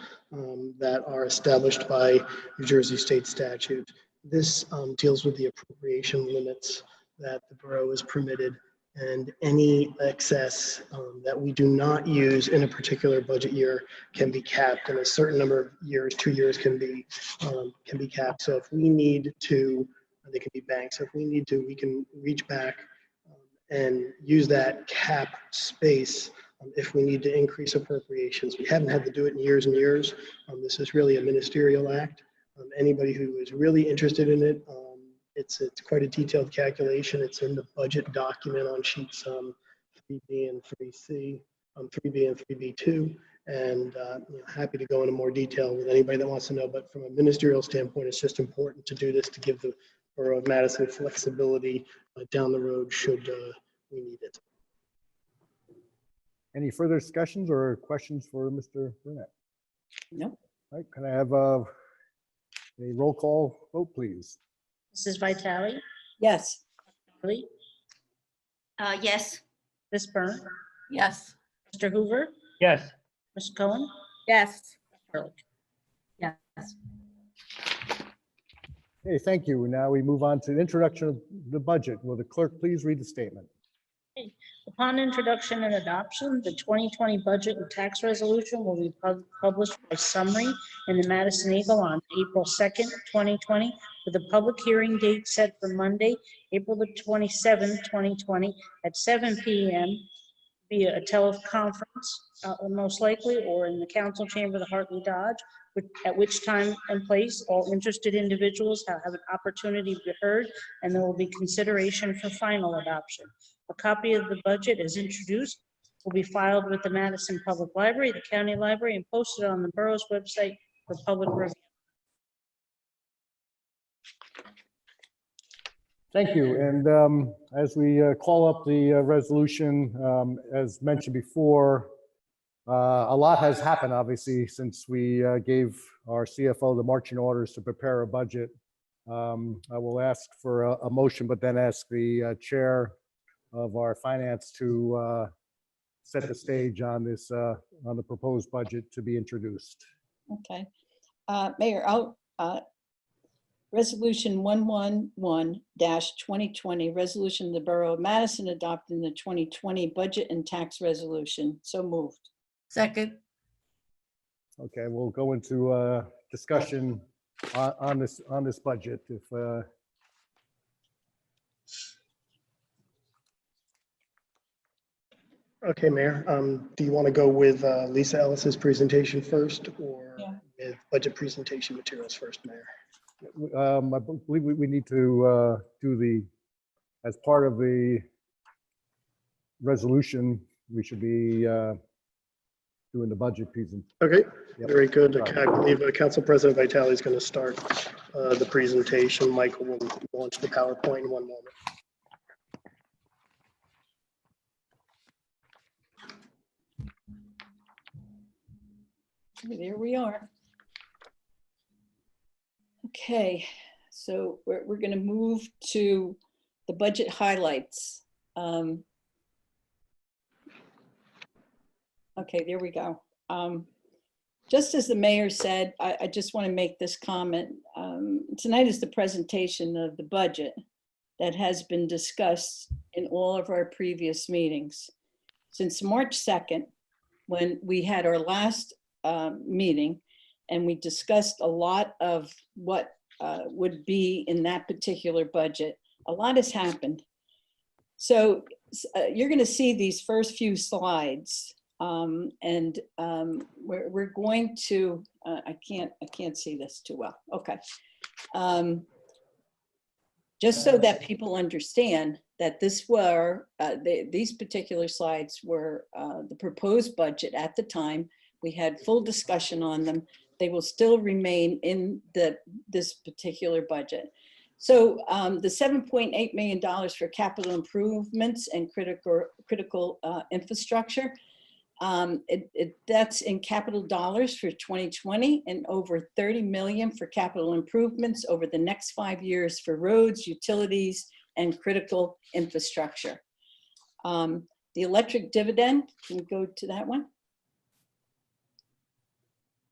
J: that are established by New Jersey state statute. This deals with the appropriation limits that the borough is permitted, and any excess that we do not use in a particular budget year can be capped, and a certain number of years, 2 years, can be capped. So if we need to, they can be banked. So if we need to, we can reach back and use that cap space if we need to increase appropriations. We haven't had to do it in years and years. This is really a ministerial act. Anybody who is really interested in it, it's quite a detailed calculation. It's in the budget document on sheets 3B and 3C, 3B and 3B2, and happy to go into more detail with anybody that wants to know. But from a ministerial standpoint, it's just important to do this to give the Borough of Madison flexibility down the road should we need it.
A: Any further discussions or questions for Mr. Burnett?
B: Nope.
A: All right, can I have a roll call vote, please?
I: Mrs. Vitale,
B: Yes.
I: Lee,
C: Yes.
I: Ms. Byrne,
D: yes.
I: Mr. Hoover,
E: Yes.
I: Ms. Cohen,
F: Yes.
I: Ehrlich.
G: Yes.
A: Okay, thank you. Now we move on to the introduction of the budget. Will the clerk please read the statement?
I: Upon introduction and adoption, the 2020 budget and tax resolution will be published by summary in the Madison Eagle on April 2nd, 2020, with a public hearing date set for Monday, April the 27th, 2020 at 7 p.m. via a teleconference, most likely, or in the council chamber of the Hartley Dodge, at which time and place all interested individuals have an opportunity to be heard, and there will be consideration for final adoption. A copy of the budget as introduced will be filed with the Madison Public Library, the County Library, and posted on the borough's website for public review.
A: Thank you. And as we call up the resolution, as mentioned before, a lot has happened, obviously, since we gave our CFO the marching orders to prepare a budget. I will ask for a motion, but then ask the chair of our finance to set the stage on this, on the proposed budget to be introduced.
B: Okay. Mayor, Resolution 111-2020, resolution of the Borough of Madison adopting the 2020 budget and tax resolution. So moved.
D: Second,
A: Okay, we'll go into discussion on this budget. If
J: Okay, Mayor, do you want to go with Lisa Ellis's presentation first, or with budget presentation materials first, Mayor?
A: I believe we need to do the, as part of the resolution, we should be doing the budget presentation.
J: Okay,
A: Yep.
J: very good. I believe Council President Vitale is going to start the presentation. Michael will launch the PowerPoint in one moment.
B: There we are. Okay, so we're going to move to the budget highlights. Okay, there we go. Just as the mayor said, I just want to make this comment. Tonight is the presentation of the budget that has been discussed in all of our previous meetings. Since March 2nd, when we had our last meeting, and we discussed a lot of what would be in that particular budget. A lot has happened. So you're going to see these first few slides, and we're going to. I can't see this too well. Okay, just so that people understand that this were these particular slides were the proposed budget at the time. We had full discussion on them. They will still remain in this particular budget. So the $7.8 million for capital improvements and critical infrastructure, that's in capital dollars for 2020, and over 30 million for capital improvements over the next 5 years for roads, utilities, and critical infrastructure. The electric dividend, can we go to that one?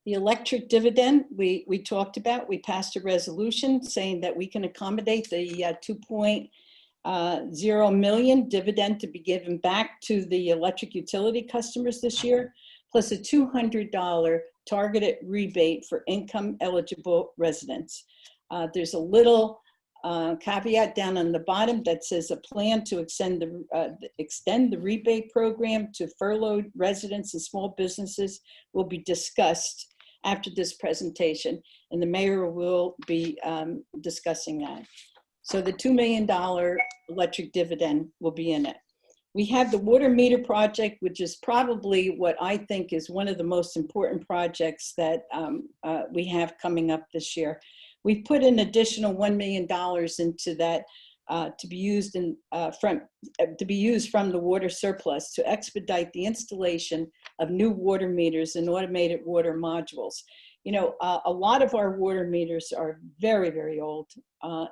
B: The electric dividend, we talked about, we passed a resolution saying that we can accommodate the 2.0 million dividend to be given back to the electric utility customers this year, plus a $200 targeted rebate for income eligible residents. There's a little caveat down on the bottom that says a plan to extend the rebate program to furloughed residents and small businesses will be discussed after this presentation, and the mayor will be discussing that. So the $2 million electric dividend will be in it. We have the water meter project, which is probably what I think is one of the most important projects that we have coming up this year. We put an additional $1 million into that to be used from the water surplus to expedite the installation of new water meters and automated water modules. You know, a lot of our water meters are very, very old,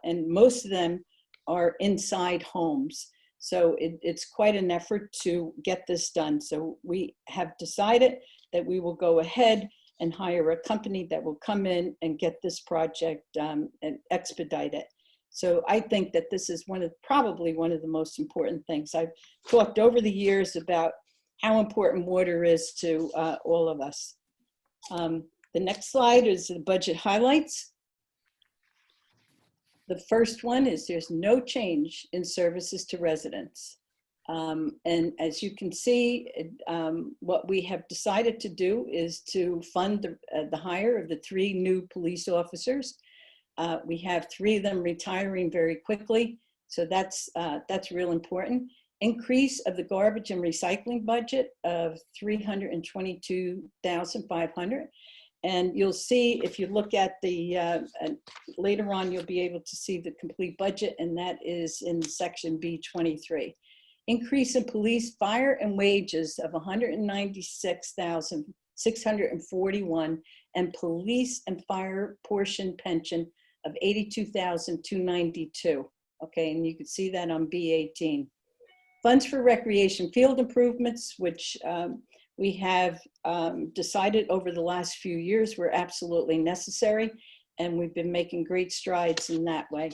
B: and most of them are inside homes. So it's quite an effort to get this done. So we have decided that we will go ahead and hire a company that will come in and get this project and expedite it. So I think that this is probably one of the most important things. I've talked over the years about how important water is to all of us. The next slide is the budget highlights. The first one is there's no change in services to residents. And as you can see, what we have decided to do is to fund the hire of the 3 new police officers. We have 3 of them retiring very quickly, so that's real important. Increase of the garbage and recycling budget of $322,500. And you'll see, if you look at the, later on, you'll be able to see the complete budget, and that is in section B23. Increase in police, fire, and wages of $196,641, and police and fire portion pension of $82,292. Okay, and you can see that on B18. Funds for recreation field improvements, which we have decided over the last few years were absolutely necessary, and we've been making great strides in that way.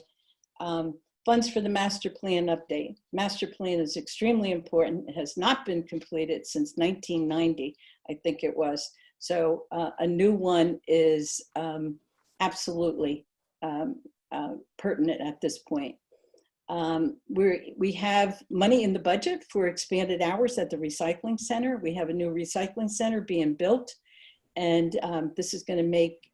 B: Funds for the master plan update. Master plan is extremely important. It has not been completed since 1990, I think it was. So a new one is absolutely pertinent at this point. We have money in the budget for expanded hours at the recycling center. We have a new recycling center being built, and this is going to make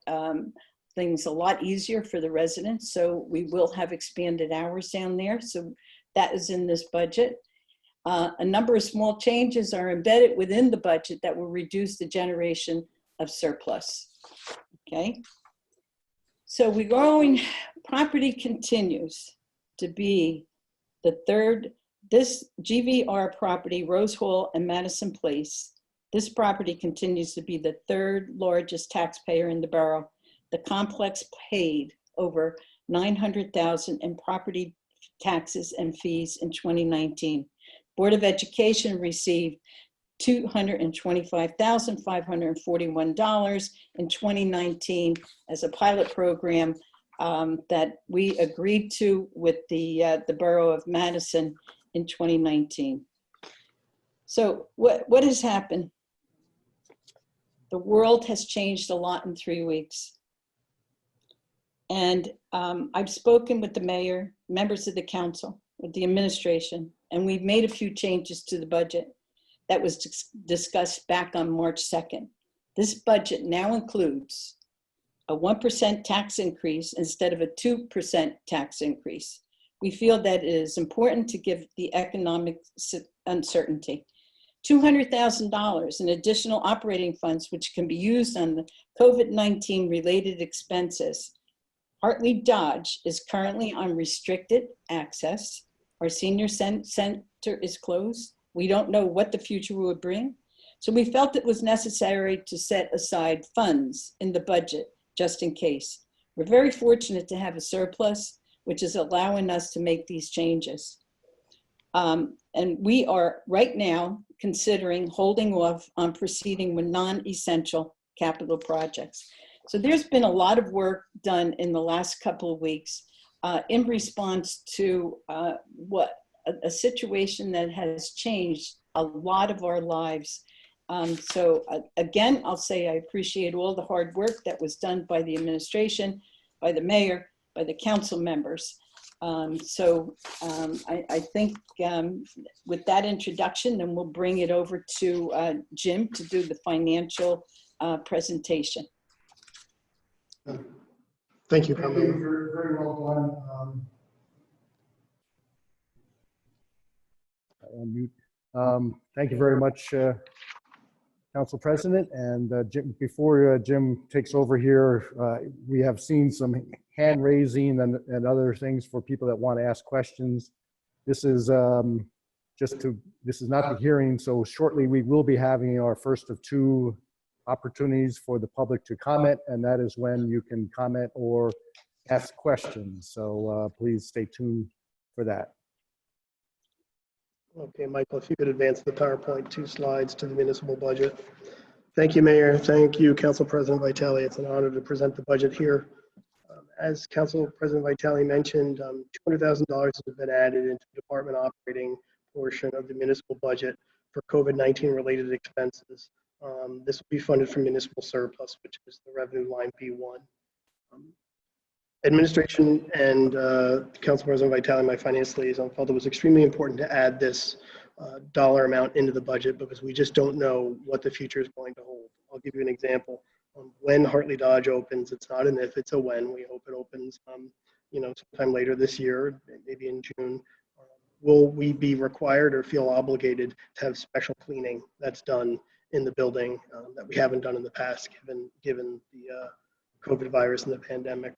B: things a lot easier for the residents. So we will have expanded hours down there. So that is in this budget. A number of small changes are embedded within the budget that will reduce the generation of surplus. Okay. So we're going, property continues to be the third, this GVR property, Rose Hall and Madison Place. This property continues to be the 3rd largest taxpayer in the borough. The complex paid over $900,000 in property taxes and fees in 2019. Board of Education received $225,541 in 2019 as a pilot program that we agreed to with the Borough of Madison in 2019. So what has happened? The world has changed a lot in 3 weeks. And I've spoken with the mayor, members of the council, with the administration, and we've made a few changes to the budget that was discussed back on March 2nd. This budget now includes a 1% tax increase instead of a 2% tax increase. We feel that it is important to give the economic uncertainty. $200,000 in additional operating funds, which can be used on the COVID-19 related expenses. Hartley Dodge is currently on restricted access. Our senior center is closed. We don't know what the future will bring. So we felt it was necessary to set aside funds in the budget just in case. We're very fortunate to have a surplus, which is allowing us to make these changes. And we are right now considering holding off on proceeding with non-essential capital projects. So there's been a lot of work done in the last couple of weeks in response to a situation that has changed a lot of our lives. So again, I'll say I appreciate all the hard work that was done by the administration, by the mayor, by the council members. I think with that introduction, then we'll bring it over to Jim to do the financial presentation.
J: Thank you,
A: Thank you. Very well done. Thank you very much, Council President. And Jim, before Jim takes over here, we have seen some hand raising and other things for people that want to ask questions. This is this is not the hearing, so shortly we will be having our first of two opportunities for the public to comment, and that is when you can comment or ask questions. So please stay tuned for that.
J: Okay, Michael, if you could advance the PowerPoint 2 slides to the municipal budget. Thank you, Mayor. Thank you, Council President Vitale. It's an honor to present the budget here. As Council President Vitale mentioned, $200,000 has been added into the department operating portion of the municipal budget for COVID-19 related expenses. This will be funded from municipal surplus, which is the revenue line B1. Administration and Council President Vitale, my finance liaison, felt it was extremely important to add this dollar amount into the budget because we just don't know what the future is going to hold. I'll give you an example. When Hartley Dodge opens, it's not an if, it's a when. We hope it opens, sometime later this year, maybe in June. Will we be required or feel obligated to have special cleaning that's done in the building that we haven't done in the past, given the COVID virus and the pandemic?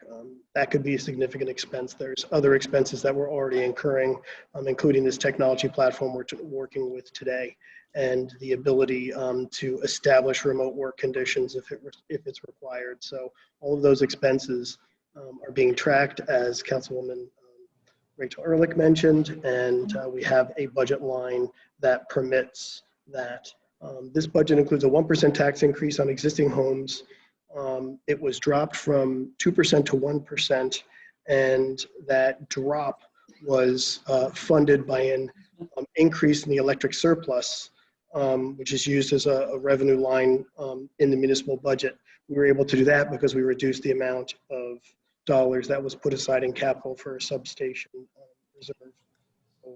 J: That could be a significant expense. There's other expenses that we're already incurring, including this technology platform we're working with today, and the ability to establish remote work conditions if it's required. So all of those expenses are being tracked, as Councilwoman Rachel Ehrlich mentioned, and we have a budget line that permits that. This budget includes a 1% tax increase on existing homes. It was dropped from 2% to 1%, and that drop was funded by an increase in the electric surplus, which is used as a revenue line in the municipal budget. We were able to do that because we reduced the amount of dollars that was put aside in capital for a substation reserve. So,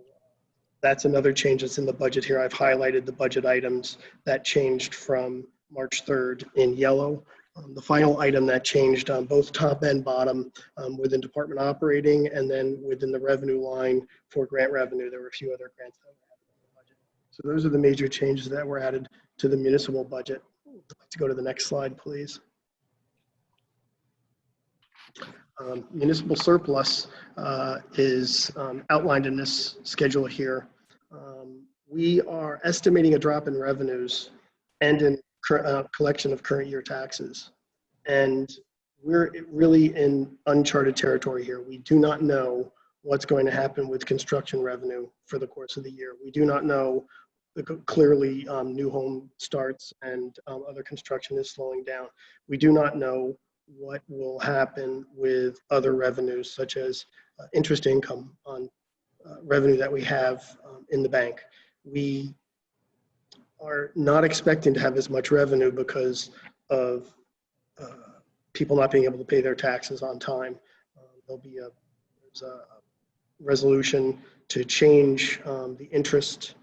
J: that's another change that's in the budget here. I've highlighted the budget items that changed from March 3rd in yellow. The final item that changed on both top and bottom within department operating and then within the revenue line for grant revenue, there were a few other grants that were added to the budget. So those are the major changes that were added to the municipal budget. Let's go to the next slide, please. Municipal surplus is outlined in this schedule here. We are estimating a drop in revenues and in collection of current year taxes. And we're really in uncharted territory here. We do not know what's going to happen with construction revenue for the course of the year. We do not know. Clearly, new home starts and other construction is slowing down. We do not know what will happen with other revenues, such as interest income on revenue that we have in the bank. We are not expecting to have as much revenue because of people not being able to pay their taxes on time. There's a resolution to change the interest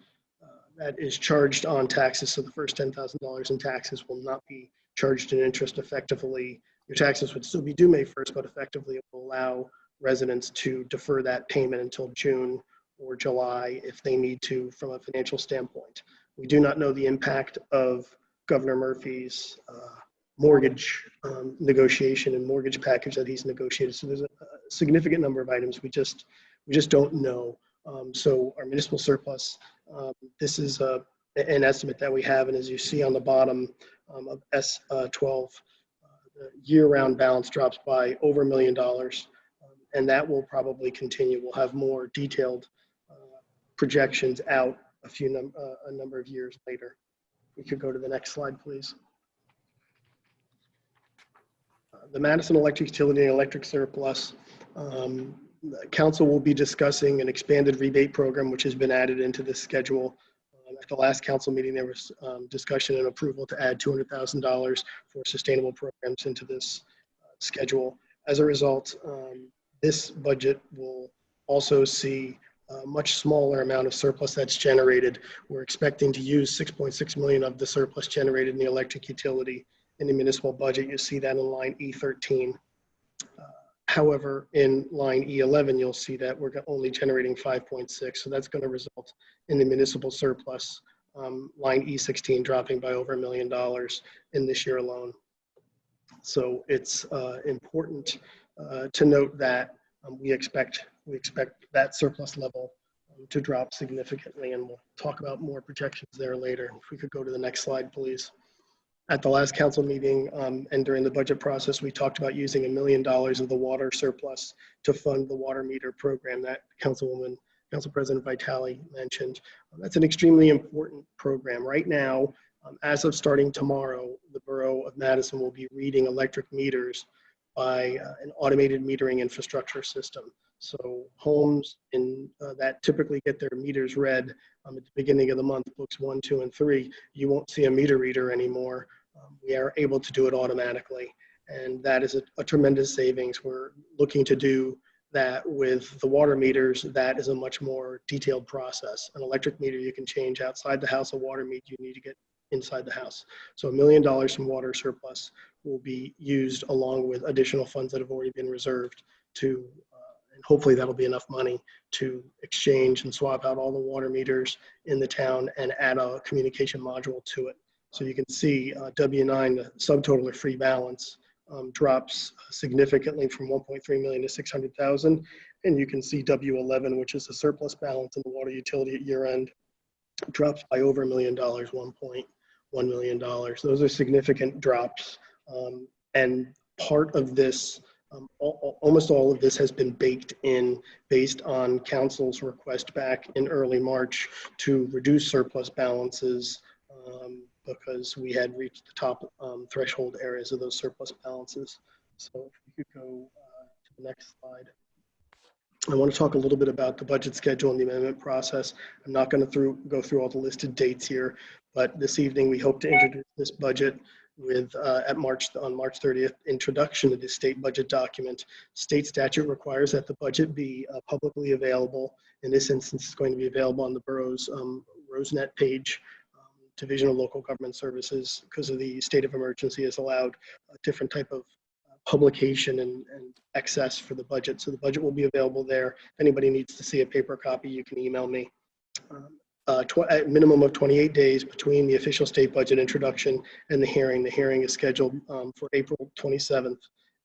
J: that is charged on taxes. So the first $10,000 in taxes will not be charged in interest effectively. Your taxes would still be due May 1st, but effectively it will allow residents to defer that payment until June or July if they need to from a financial standpoint. We do not know the impact of Governor Murphy's mortgage negotiation and mortgage package that he's negotiated. So there's a significant number of items we just don't know. So our municipal surplus, this is an estimate that we have, and as you see on the bottom of S12, the year-round balance drops by over $1 million, and that will probably continue. We'll have more detailed projections out a number of years later. We could go to the next slide, please. The Madison Electric Utility and Electric Surplus. The council will be discussing an expanded rebate program, which has been added into this schedule. At the last council meeting, there was discussion and approval to add $200,000 for sustainable programs into this schedule. As a result, this budget will also see a much smaller amount of surplus that's generated. We're expecting to use $6.6 million of the surplus generated in the electric utility in the municipal budget. You see that in line E13. However, in line E11, you'll see that we're only generating 5.6. So that's going to result in the municipal surplus, line E16 dropping by over $1 million in this year alone. So it's important to note that we expect that surplus level to drop significantly, and we'll talk about more projections there later. If we could go to the next slide, please. At the last council meeting and during the budget process, we talked about using $1 million of the water surplus to fund the water meter program that Council President Vitale mentioned. That's an extremely important program. Right now, as of starting tomorrow, the Borough of Madison will be reading electric meters by an automated metering infrastructure system. So homes that typically get their meters read at the beginning of the month, books 1, 2, and 3, you won't see a meter reader anymore. We are able to do it automatically, and that is a tremendous savings. We're looking to do that with the water meters. That is a much more detailed process. An electric meter you can change outside the house. A water meter you need to get inside the house. So $1 million from water surplus will be used along with additional funds that have already been reserved to and hopefully that'll be enough money to exchange and swap out all the water meters in the town and add a communication module to it. So you can see W9, the subtotal of free balance, drops significantly from 1.3 million to 600,000. And you can see W11, which is the surplus balance in the water utility at year end, drops by over $1 million, $1.1 million. Those are significant drops. And part of this, almost all of this has been baked in based on council's request back in early March to reduce surplus balances because we had reached the top threshold areas of those surplus balances. So if we could go to the next slide. I want to talk a little bit about the budget schedule and the amendment process. I'm not going to go through all the listed dates here, but this evening we hope to introduce this budget with on March 30th, introduction of the state budget document. State statute requires that the budget be publicly available. In this instance, it's going to be available on the borough's Rosenet page. Division of Local Government Services, because of the state of emergency, has allowed a different type of publication and access for the budget. So the budget will be available there. If anybody needs to see a paper copy, you can email me. At minimum of 28 days between the official state budget introduction and the hearing. The hearing is scheduled for April 27th.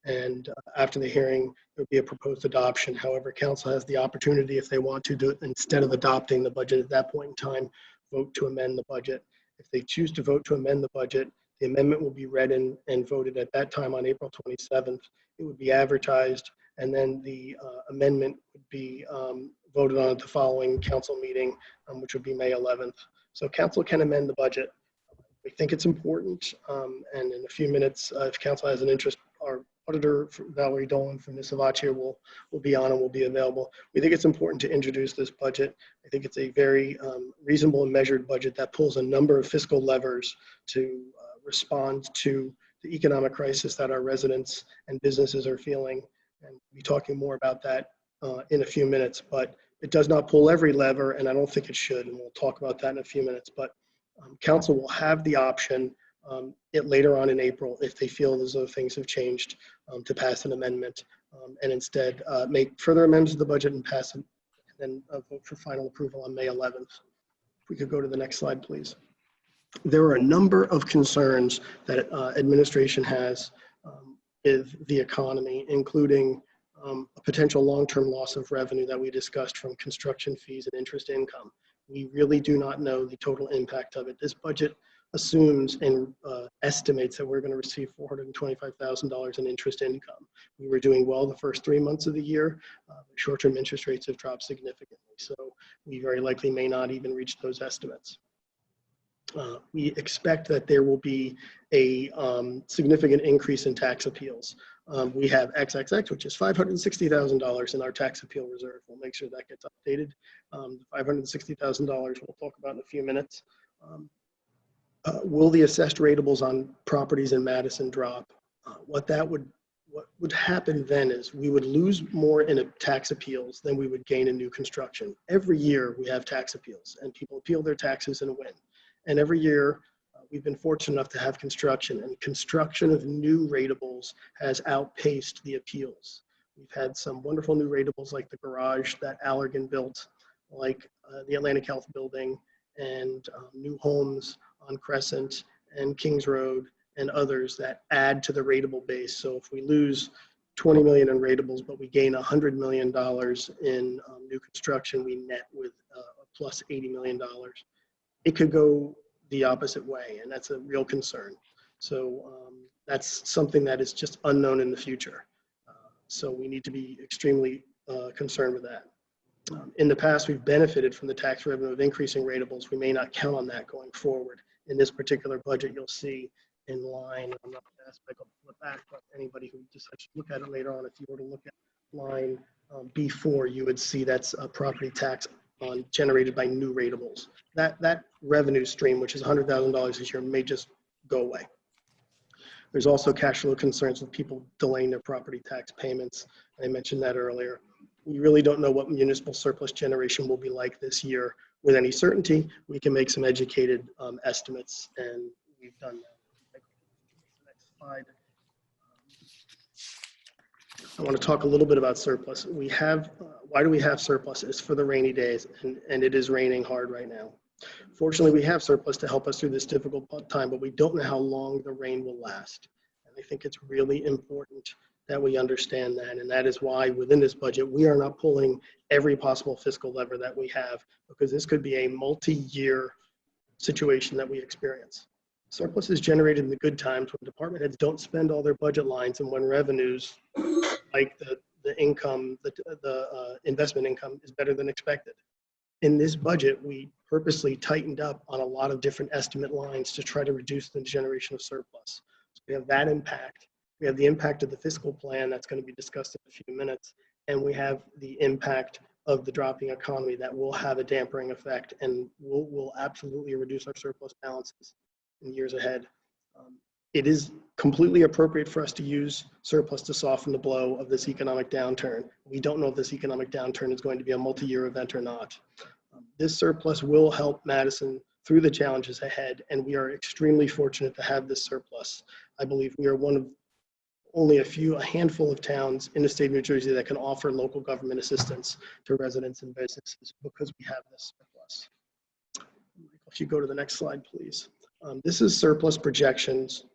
J: And after the hearing, there will be a proposed adoption. However, council has the opportunity, if they want to do it, instead of adopting the budget at that point in time, vote to amend the budget. If they choose to vote to amend the budget, the amendment will be read and voted at that time on April 27th. It would be advertised, and then the amendment would be voted on at the following council meeting, which would be May 11th. So council can amend the budget. We think it's important, and in a few minutes, if council has an interest, our auditor, Valerie Dolan from Ms. Savaccia will be on and will be available. We think it's important to introduce this budget. I think it's a very reasonable and measured budget that pulls a number of fiscal levers to respond to the economic crisis that our residents and businesses are feeling. And we'll be talking more about that in a few minutes, but it does not pull every lever, and I don't think it should, and we'll talk about that in a few minutes. But council will have the option later on in April, if they feel as though things have changed, to pass an amendment and instead make further amendments to the budget and pass it, and then vote for final approval on May 11th. If we could go to the next slide, please. There are a number of concerns that administration has with the economy, including a potential long-term loss of revenue that we discussed from construction fees and interest income. We really do not know the total impact of it. This budget assumes and estimates that we're going to receive $425,000 in interest income. We were doing well the first 3 months of the year. Short-term interest rates have dropped significantly, so we very likely may not even reach those estimates. We expect that there will be a significant increase in tax appeals. We have XXX, which is $560,000 in our tax appeal reserve. We'll make sure that gets updated. The $560,000 we'll talk about in a few minutes. Will the assessed rateables on properties in Madison drop? What would happen then is we would lose more in tax appeals than we would gain in new construction. Every year we have tax appeals, and people appeal their taxes and win. And every year we've been fortunate enough to have construction, and construction of new rateables has outpaced the appeals. We've had some wonderful new rateables like the garage that Allergan built, like the Atlantic Health building, and new homes on Crescent and Kings Road and others that add to the rateable base. So if we lose 20 million in rateables, but we gain $100 million in new construction, we net with plus $80 million. It could go the opposite way, and that's a real concern. So that's something that is just unknown in the future. So we need to be extremely concerned with that. In the past, we've benefited from the tax revenue of increasing rateables. We may not count on that going forward. In this particular budget, you'll see in line, I'm not going to ask Michael to flip back, but anybody who decides to look at it later on, if you were to look at line B4, you would see that's a property tax generated by new rateables. That revenue stream, which is $100,000 this year, may just go away. There's also cash flow concerns with people delaying their property tax payments. I mentioned that earlier. We really don't know what municipal surplus generation will be like this year with any certainty. We can make some educated estimates, and we've done that. Next slide. I want to talk a little bit about surplus. We have, why do we have surplus? It's for the rainy days, and it is raining hard right now. Fortunately, we have surplus to help us through this difficult time, but we don't know how long the rain will last. And I think it's really important that we understand that, and that is why within this budget, we are not pulling every possible fiscal lever that we have, because this could be a multi-year situation that we experience. Surplus is generated in the good times when department heads don't spend all their budget lines, and when revenues like the income, the investment income is better than expected. In this budget, we purposely tightened up on a lot of different estimate lines to try to reduce the generation of surplus. So we have that impact. We have the impact of the fiscal plan that's going to be discussed in a few minutes, and we have the impact of the dropping economy that will have a dampering effect and will absolutely reduce our surplus balances in years ahead. It is completely appropriate for us to use surplus to soften the blow of this economic downturn. We don't know if this economic downturn is going to be a multi-year event or not. This surplus will help Madison through the challenges ahead, and we are extremely fortunate to have this surplus. I believe we are one of only a handful of towns in the state of New Jersey that can offer local government assistance to residents and businesses because we have this surplus. If you go to the next slide, please. This is surplus projections.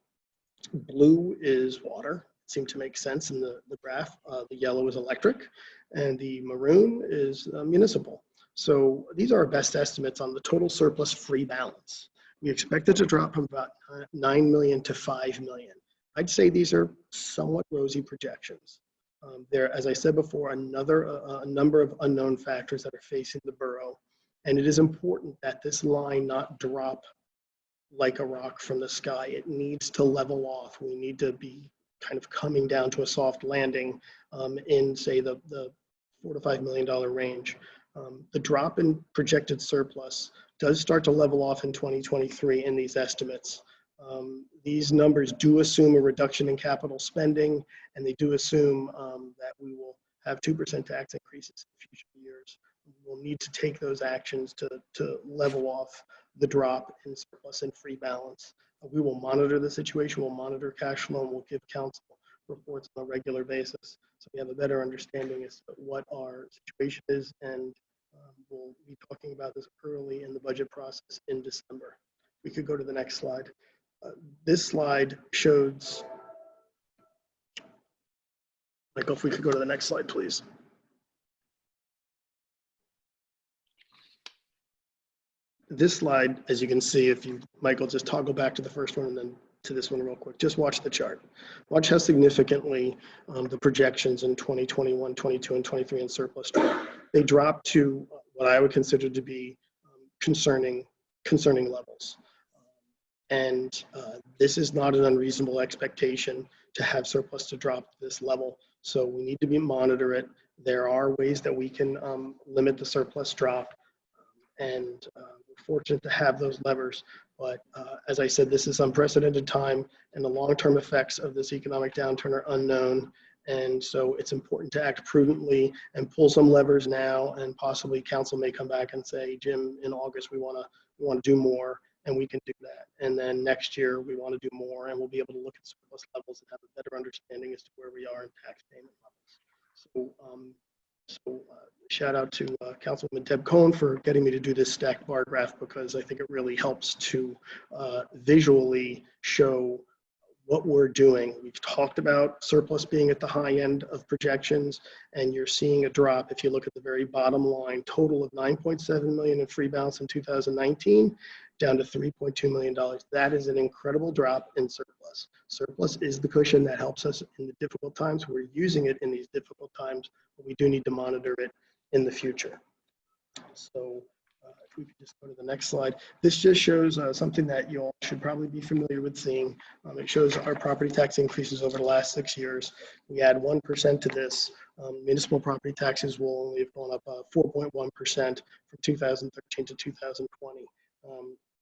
J: Blue is water. It seemed to make sense in the graph. The yellow is electric, and the maroon is municipal. So these are our best estimates on the total surplus free balance. We expect it to drop from about 9 million to 5 million. I'd say these are somewhat rosy projections. There, as I said before, a number of unknown factors that are facing the borough, and it is important that this line not drop like a rock from the sky. It needs to level off. We need to be kind of coming down to a soft landing in, say, the $4 to $5 million range. The drop in projected surplus does start to level off in 2023 in these estimates. These numbers do assume a reduction in capital spending, and they do assume that we will have 2% tax increases in future years. We'll need to take those actions to level off the drop in surplus and free balance. We will monitor the situation, we'll monitor cash flow, and we'll give council reports on a regular basis, so we have a better understanding as to what our situation is, and we'll be talking about this early in the budget process in December. We could go to the next slide. This slide shows, Michael, if we could go to the next slide, please. This slide, as you can see, if you, Michael, just toggle back to the first one and then to this one real quick. Just watch the chart. Watch how significantly the projections in 2021, 22, and 23 in surplus drop. They drop to what I would consider to be concerning levels. And this is not an unreasonable expectation to have surplus to drop to this level. So we need to monitor it. There are ways that we can limit the surplus drop, and we're fortunate to have those levers. But as I said, this is unprecedented time, and the long-term effects of this economic downturn are unknown. And so it's important to act prudently and pull some levers now, and possibly council may come back and say, Jim, in August, we want to do more, and we can do that. And then next year we want to do more, and we'll be able to look at surplus levels and have a better understanding as to where we are in tax payment levels. So shout out to Councilwoman Deb Cohen for getting me to do this stacked bar graph, because I think it really helps to visually show what we're doing. We've talked about surplus being at the high end of projections, and you're seeing a drop. If you look at the very bottom line, total of $9.7 million in free balance in 2019, down to $3.2 million. That is an incredible drop in surplus. Surplus is the cushion that helps us in the difficult times. We're using it in these difficult times, but we do need to monitor it in the future. So if we could just go to the next slide. This just shows something that you all should probably be familiar with seeing. It shows our property tax increases over the last 6 years. We add 1% to this. Municipal property taxes will only have gone up 4.1% from 2013 to 2020.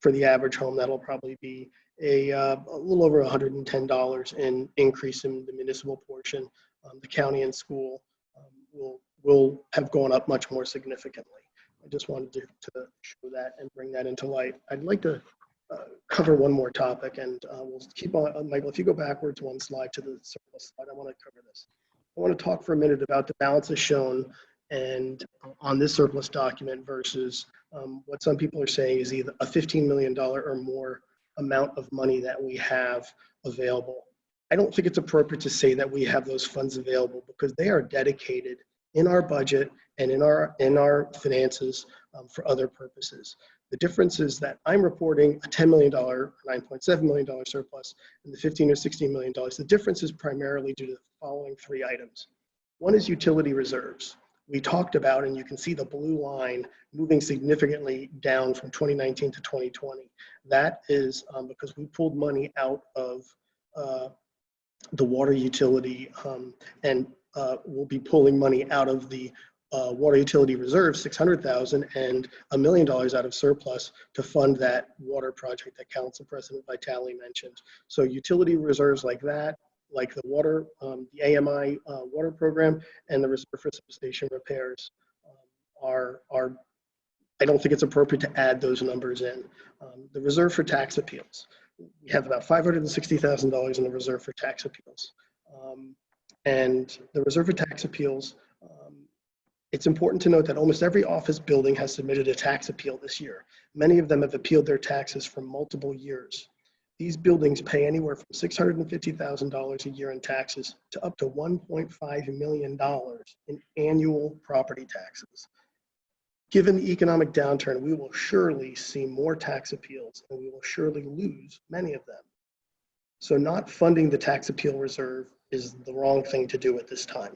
J: For the average home, that'll probably be a little over $110 in increase in the municipal portion. The county and school will have gone up much more significantly. I just wanted to show that and bring that into light. I'd like to cover one more topic, and we'll keep on, Michael, if you go backwards one slide to the surplus slide, I want to cover this. I want to talk for a minute about the balances shown and on this surplus document versus what some people are saying is either a $15 million or more amount of money that we have available. I don't think it's appropriate to say that we have those funds available, because they are dedicated in our budget and in our finances for other purposes. The difference is that I'm reporting a $10 million, $9.7 million surplus, and the $15 or $16 million. The difference is primarily due to the following three items. One is utility reserves. We talked about, and you can see the blue line moving significantly down from 2019 to 2020. That is because we pulled money out of the water utility, and we'll be pulling money out of the water utility reserve, $600,000, and $1 million out of surplus to fund that water project that Council President Vitale mentioned. So utility reserves like that, like the water, the AMI water program, and the reserve for substation repairs are I don't think it's appropriate to add those numbers in. The reserve for tax appeals, we have about $560,000 in the reserve for tax appeals. And the reserve for tax appeals, it's important to note that almost every office building has submitted a tax appeal this year. Many of them have appealed their taxes for multiple years. These buildings pay anywhere from $650,000 a year in taxes to up to $1.5 million in annual property taxes. Given the economic downturn, we will surely see more tax appeals, and we will surely lose many of them. So not funding the tax appeal reserve is the wrong thing to do at this time.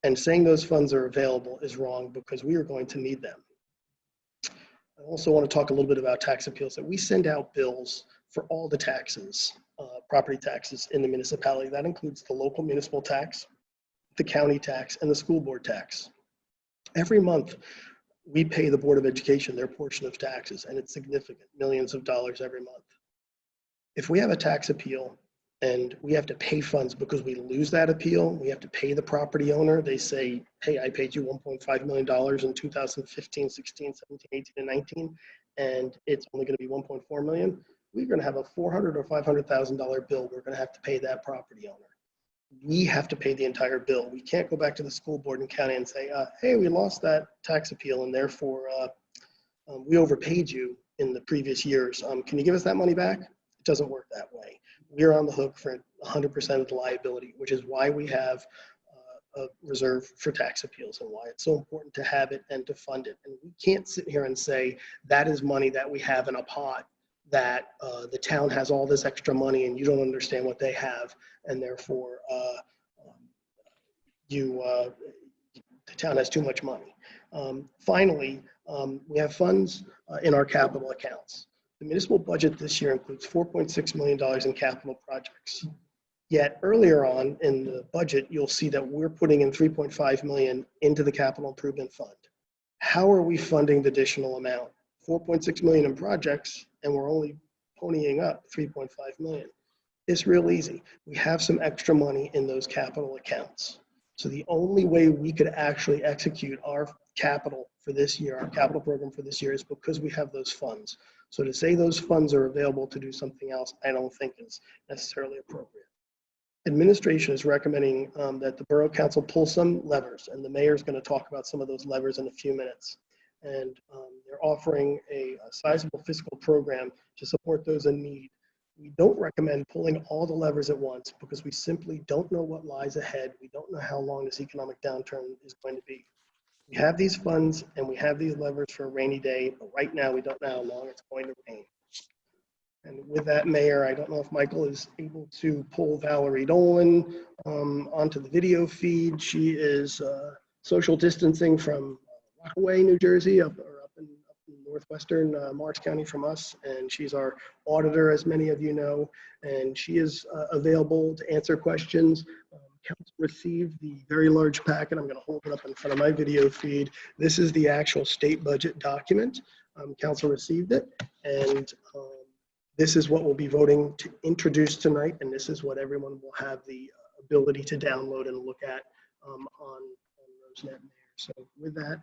J: And saying those funds are available is wrong, because we are going to need them. I also want to talk a little bit about tax appeals. That we send out bills for all the taxes, property taxes in the municipality. That includes the local municipal tax, the county tax, and the school board tax. Every month, we pay the Board of Education their portion of taxes, and it's significant, millions of dollars every month. If we have a tax appeal and we have to pay funds because we lose that appeal, we have to pay the property owner. They say, hey, I paid you $1.5 million in 2015, 16, 17, 18, and 19, and it's only going to be 1.4 million. We're going to have a $400,000 or $500,000 bill. We're going to have to pay that property owner. We have to pay the entire bill. We can't go back to the school board and county and say, hey, we lost that tax appeal and therefore we overpaid you in the previous years. Can you give us that money back? It doesn't work that way. We're on the hook for 100% of the liability, which is why we have a reserve for tax appeals and why it's so important to have it and to fund it. And we can't sit here and say that is money that we have in a pot, that the town has all this extra money and you don't understand what they have, and therefore the town has too much money. Finally, we have funds in our capital accounts. The municipal budget this year includes $4.6 million in capital projects. Yet earlier on in the budget, you'll see that we're putting in $3.5 million into the capital improvement fund. How are we funding the additional amount? $4.6 million in projects, and we're only ponying up $3.5 million. It's real easy. We have some extra money in those capital accounts. So the only way we could actually execute our capital for this year, our capital program for this year, is because we have those funds. So to say those funds are available to do something else, I don't think is necessarily appropriate. Administration is recommending that the Borough Council pull some levers, and the mayor is going to talk about some of those levers in a few minutes. And they're offering a sizable fiscal program to support those in need. We don't recommend pulling all the levers at once because we simply don't know what lies ahead. We don't know how long this economic downturn is going to be. We have these funds and we have these levers for a rainy day, but right now we don't know how long it's going to rain. And with that, Mayor, I don't know if Michael is able to pull Valerie Dolan onto the video feed. She is social distancing from Rockaway, New Jersey, up in northwestern Morris County from us. And she's our auditor, as many of you know, and she is available to answer questions. Council received the very large packet. I'm going to hold it up in front of my video feed. This is the actual state budget document. Council received it, and this is what we'll be voting to introduce tonight, and this is what everyone will have the ability to download and look at on RoseNet Mayor. So with that,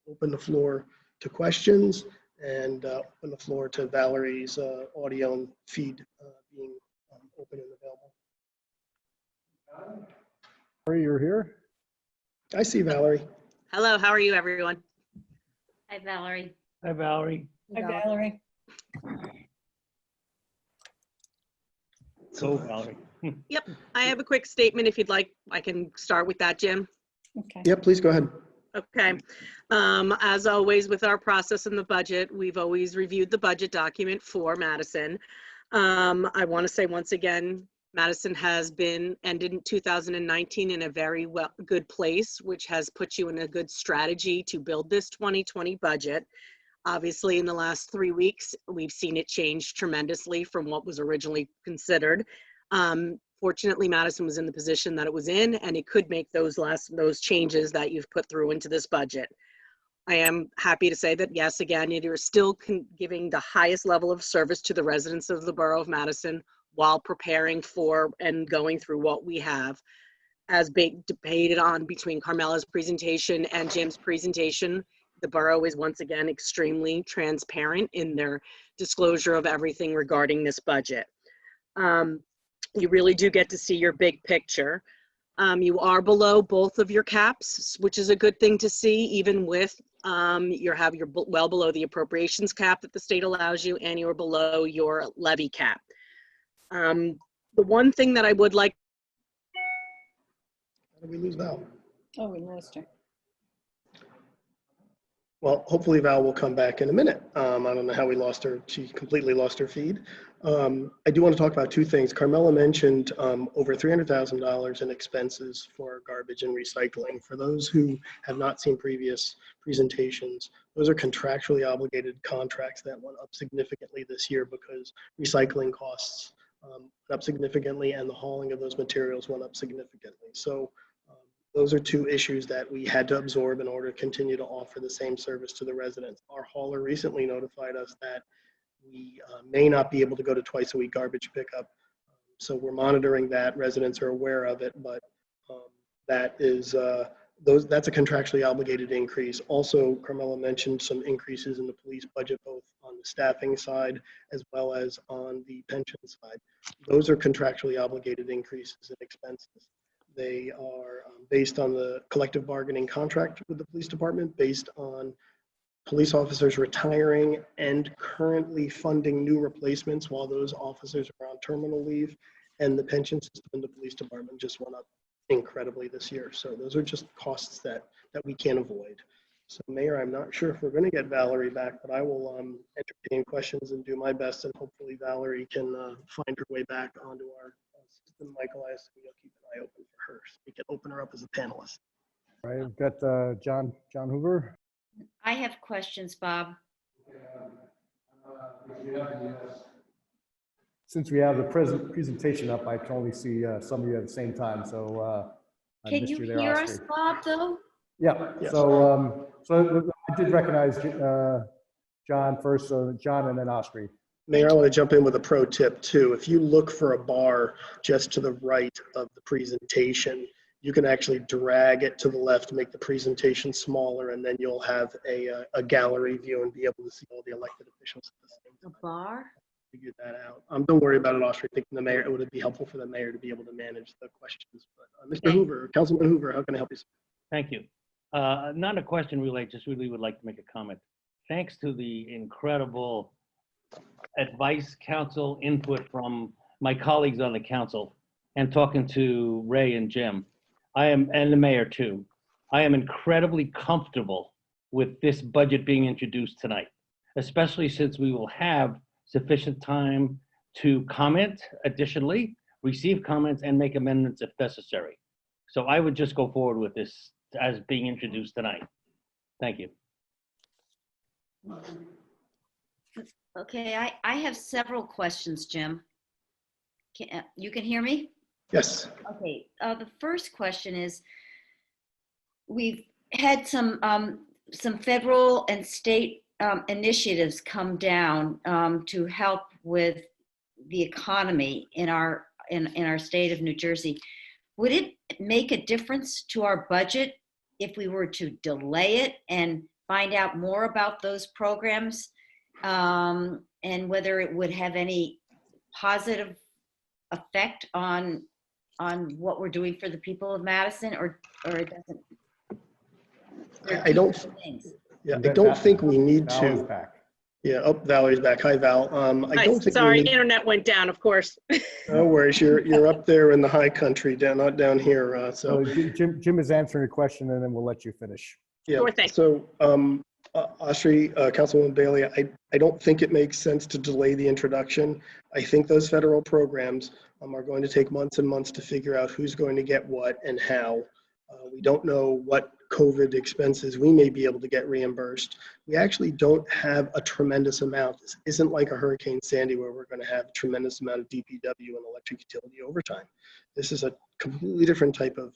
J: open the floor to questions and open the floor to Valerie's audio and feed being open and available.
A: Valerie, you're here?
J: I see Valerie.
K: Hello, how are you, everyone?
C: Hi, Valerie.
E: Hi, Valerie.
B: Hi, Valerie.
E: Go, Valerie.
K: Yep, I have a quick statement if you'd like. I can start with that, Jim.
B: Okay.
J: Yep, please go ahead.
K: Okay. As always with our process in the budget, we've always reviewed the budget document for Madison. I want to say once again, Madison has been ended in 2019 in a very good place, which has put you in a good strategy to build this 2020 budget. Obviously, in the last 3 weeks, we've seen it change tremendously from what was originally considered. Fortunately, Madison was in the position that it was in, and it could make those changes that you've put through into this budget. I am happy to say that, yes, again, you're still giving the highest level of service to the residents of the Borough of Madison while preparing for and going through what we have. As debated on between Carmela's presentation and Jim's presentation, the borough is once again extremely transparent in their disclosure of everything regarding this budget. You really do get to see your big picture. You are below both of your caps, which is a good thing to see, even with you're well below the appropriations cap that the state allows you, and you're below your levy cap. The one thing that I would like.
J: How did we lose Val?
B: Oh, we lost her.
J: Well, hopefully Val will come back in a minute. I don't know how we lost her. She completely lost her feed. I do want to talk about two things. Carmela mentioned over $300,000 in expenses for garbage and recycling. For those who have not seen previous presentations, those are contractually obligated contracts that went up significantly this year because recycling costs went up significantly and the hauling of those materials went up significantly. So those are two issues that we had to absorb in order to continue to offer the same service to the residents. Our hauler recently notified us that We may not be able to go to twice a week garbage pickup. So we're monitoring that. Residents are aware of it, but that is that's a contractually obligated increase. Also, Carmela mentioned some increases in the police budget, both on the staffing side as well as on the pension side. Those are contractually obligated increases in expenses. They are based on the collective bargaining contract with the police department, based on police officers retiring and currently funding new replacements while those officers are on terminal leave. And the pension system in the police department just went up incredibly this year. So those are just costs that we can't avoid. So Mayor, I'm not sure if we're going to get Valerie back, but I will entertain questions and do my best, and hopefully Valerie can find her way back onto our system. Michael, I assume you'll keep an eye open for her so we can open her up as a panelist.
A: All right, we've got John Hoover.
C: I have questions, Bob.
A: Since we have the presentation up, I can only see some of you at the same time, so I
C: Can
A: missed
C: you
A: there,
C: hear
A: Oscar.
C: us, Bob, though?
A: Yeah,
J: Yes.
A: so I did recognize John first, so John and then Oscar.
J: Mayor, I want to jump in with a pro tip too. If you look for a bar just to the right of the presentation, you can actually drag it to the left, make the presentation smaller, and then you'll have a gallery view and be able to see all the elected officials at the same time.
C: A bar?
J: Figure that out. Don't worry about it, Oscar. I think the mayor, it would be helpful for the mayor to be able to manage the questions. But Mr. Hoover, Councilman Hoover, how can I help you?
E: Thank you. Not a question really, just really would like to make a comment. Thanks to the incredible advice, counsel, input from my colleagues on the council and talking to Ray and Jim, and the mayor too, I am incredibly comfortable with this budget being introduced tonight, especially since we will have sufficient time to comment additionally, receive comments, and make amendments if necessary. So I would just go forward with this as being introduced tonight. Thank you.
C: Okay, I have several questions, Jim. You can hear me?
J: Yes.
C: Okay, the first question is, we've had some federal and state initiatives come down to help with the economy in our state of New Jersey. Would it make a difference to our budget if we were to delay it and find out more about those programs, and whether it would have any positive effect on what we're doing for the people of Madison, or it doesn't?
J: I don't think we need
A: Val's
J: to.
A: back.
J: Yeah, oh, Valerie's back. Hi, Val. I don't think
K: Sorry,
J: we need,
K: internet went down, of course.
J: no worries. You're up there in the high country, not down here.
A: So Jim is answering a question, and then we'll let you finish.
J: Yeah.
K: Sure thing.
J: So, Oshri, Councilwoman Bailey, I don't think it makes sense to delay the introduction. I think those federal programs are going to take months and months to figure out who's going to get what and how. We don't know what COVID expenses we may be able to get reimbursed. We actually don't have a tremendous amount. This isn't like a Hurricane Sandy where we're going to have a tremendous amount of DPW and electric utility overtime. This is a completely different type of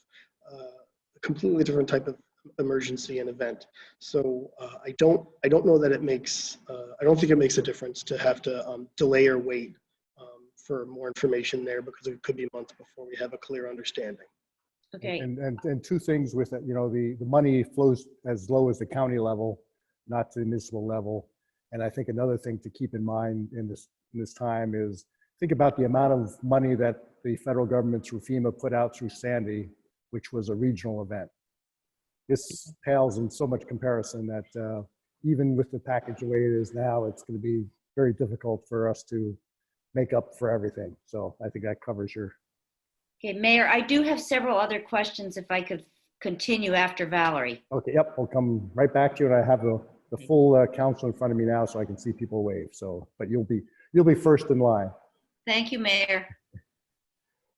J: emergency and event. So I don't know that it makes, I don't think it makes a difference to have to delay or wait for more information there, because it could be months before we have a clear understanding.
C: Okay.
A: And two things with it, the money flows as low as the county level, not to the municipal level. And I think another thing to keep in mind in this time is think about the amount of money that the federal government through FEMA put out through Sandy, which was a regional event. This pales in so much comparison that even with the package the way it is now, it's going to be very difficult for us to make up for everything. So I think that covers your.
C: Okay, Mayor, I do have several other questions if I could continue after Valerie.
A: Okay, yep, we'll come right back to you, and I have the full council in front of me now so I can see people wave. So, but you'll be first in line.
C: Thank you, Mayor.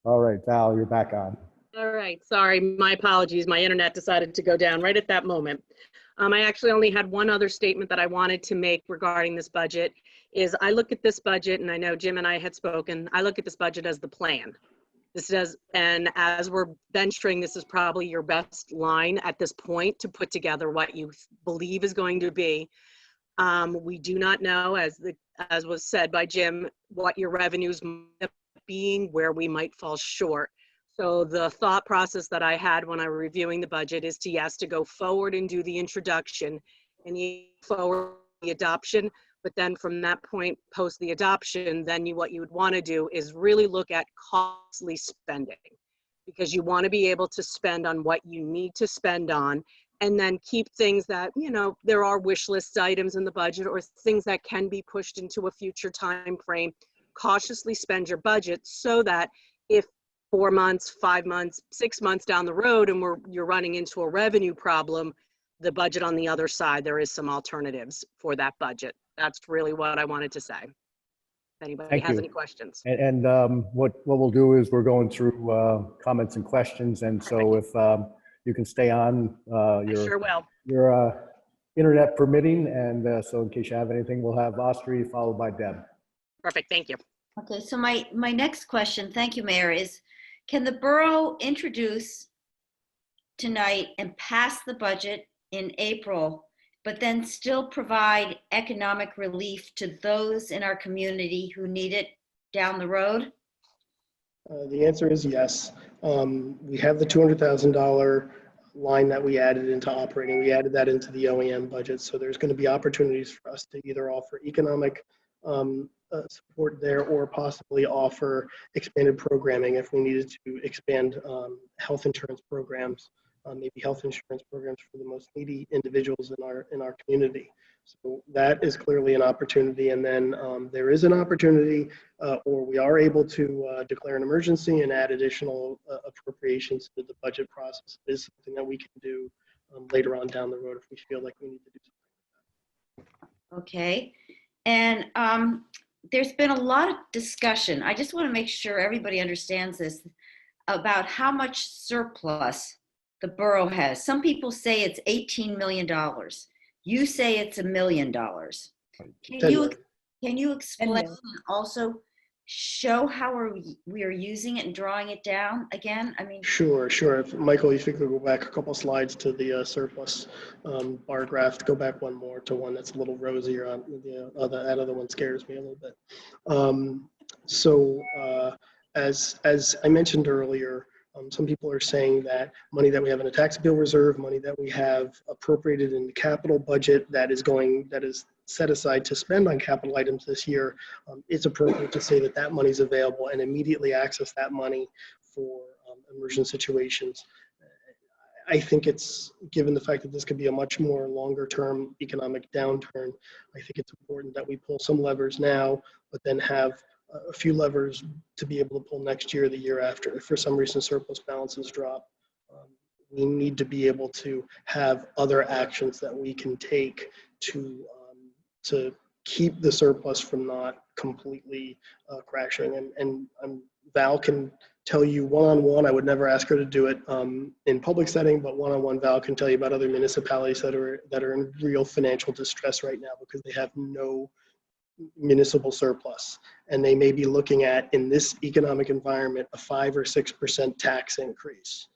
A: All right, Val, you're back on.
K: All right, sorry, my apologies. My internet decided to go down right at that moment. I actually only had one other statement that I wanted to make regarding this budget is I look at this budget, and I know Jim and I had spoken, I look at this budget as the plan. And as we're venturing, this is probably your best line at this point to put together what you believe is going to be We do not know, as was said by Jim, what your revenues might end up being, where we might fall short. So the thought process that I had when I was reviewing the budget is to, yes, to go forward and do the introduction and forward the adoption. But then from that point, post the adoption, then what you would want to do is really look at costly spending, because you want to be able to spend on what you need to spend on, and then keep things that, you know, there are wish list items in the budget or things that can be pushed into a future time frame. Cautiously spend your budget so that if 4 months, 5 months, 6 months down the road and you're running into a revenue problem, the budget on the other side, there is some alternatives for that budget. That's really what I wanted to say. If anybody
A: Thank
K: has
A: you.
K: any questions.
A: And what we'll do is we're going through comments and questions. And so if you can stay on
K: I sure will.
A: your internet permitting. And so in case you have anything, we'll have Ostry followed by Deb.
K: Perfect, thank you.
C: Okay, so my next question, thank you, Mayor, is can the borough introduce tonight and pass the budget in April, but then still provide economic relief to those in our community who need it down the road?
J: The answer is yes. We have the $200,000 line that we added into operating. We added that into the OEM budget. So there's going to be opportunities for us to either offer economic support there or possibly offer expanded programming if we needed to expand health insurance programs, maybe health insurance programs for the most needy individuals in our community. So that is clearly an opportunity. And then there is an opportunity, or we are able to declare an emergency and add additional appropriations to the budget process. It is something that we can do later on down the road if we feel like we need to do something.
C: Okay, and there's been a lot of discussion. I just want to make sure everybody understands this about how much surplus the borough has. Some people say it's $18 million. You say it's $1 million. Can you explain and also show how we are using it and drawing it down again? I mean,
J: Sure. If, Michael, you think we'll go back a couple slides to the surplus bar graph. Go back one more to one that's a little rosier. On that other one scares me a little bit. As I mentioned earlier, some people are saying that money that we have in a tax appeal reserve, money that we have appropriated in the capital budget that is set aside to spend on capital items this year, it's appropriate to say that that money is available and immediately access that money for emergent situations. I think it's, given the fact that this could be a much more longer term economic downturn, I think it's important that we pull some levers now, but then have a few levers to be able to pull next year, the year after. If for some reason surplus balances drop, we need to be able to have other actions that we can take to keep the surplus from not completely crashing. And Val can tell you one-on-one, I would never ask her to do it in public setting, but one-on-one Val can tell you about other municipalities that are in real financial distress right now because they have no municipal surplus, and they may be looking at, in this economic environment, a 5 or 6% tax increase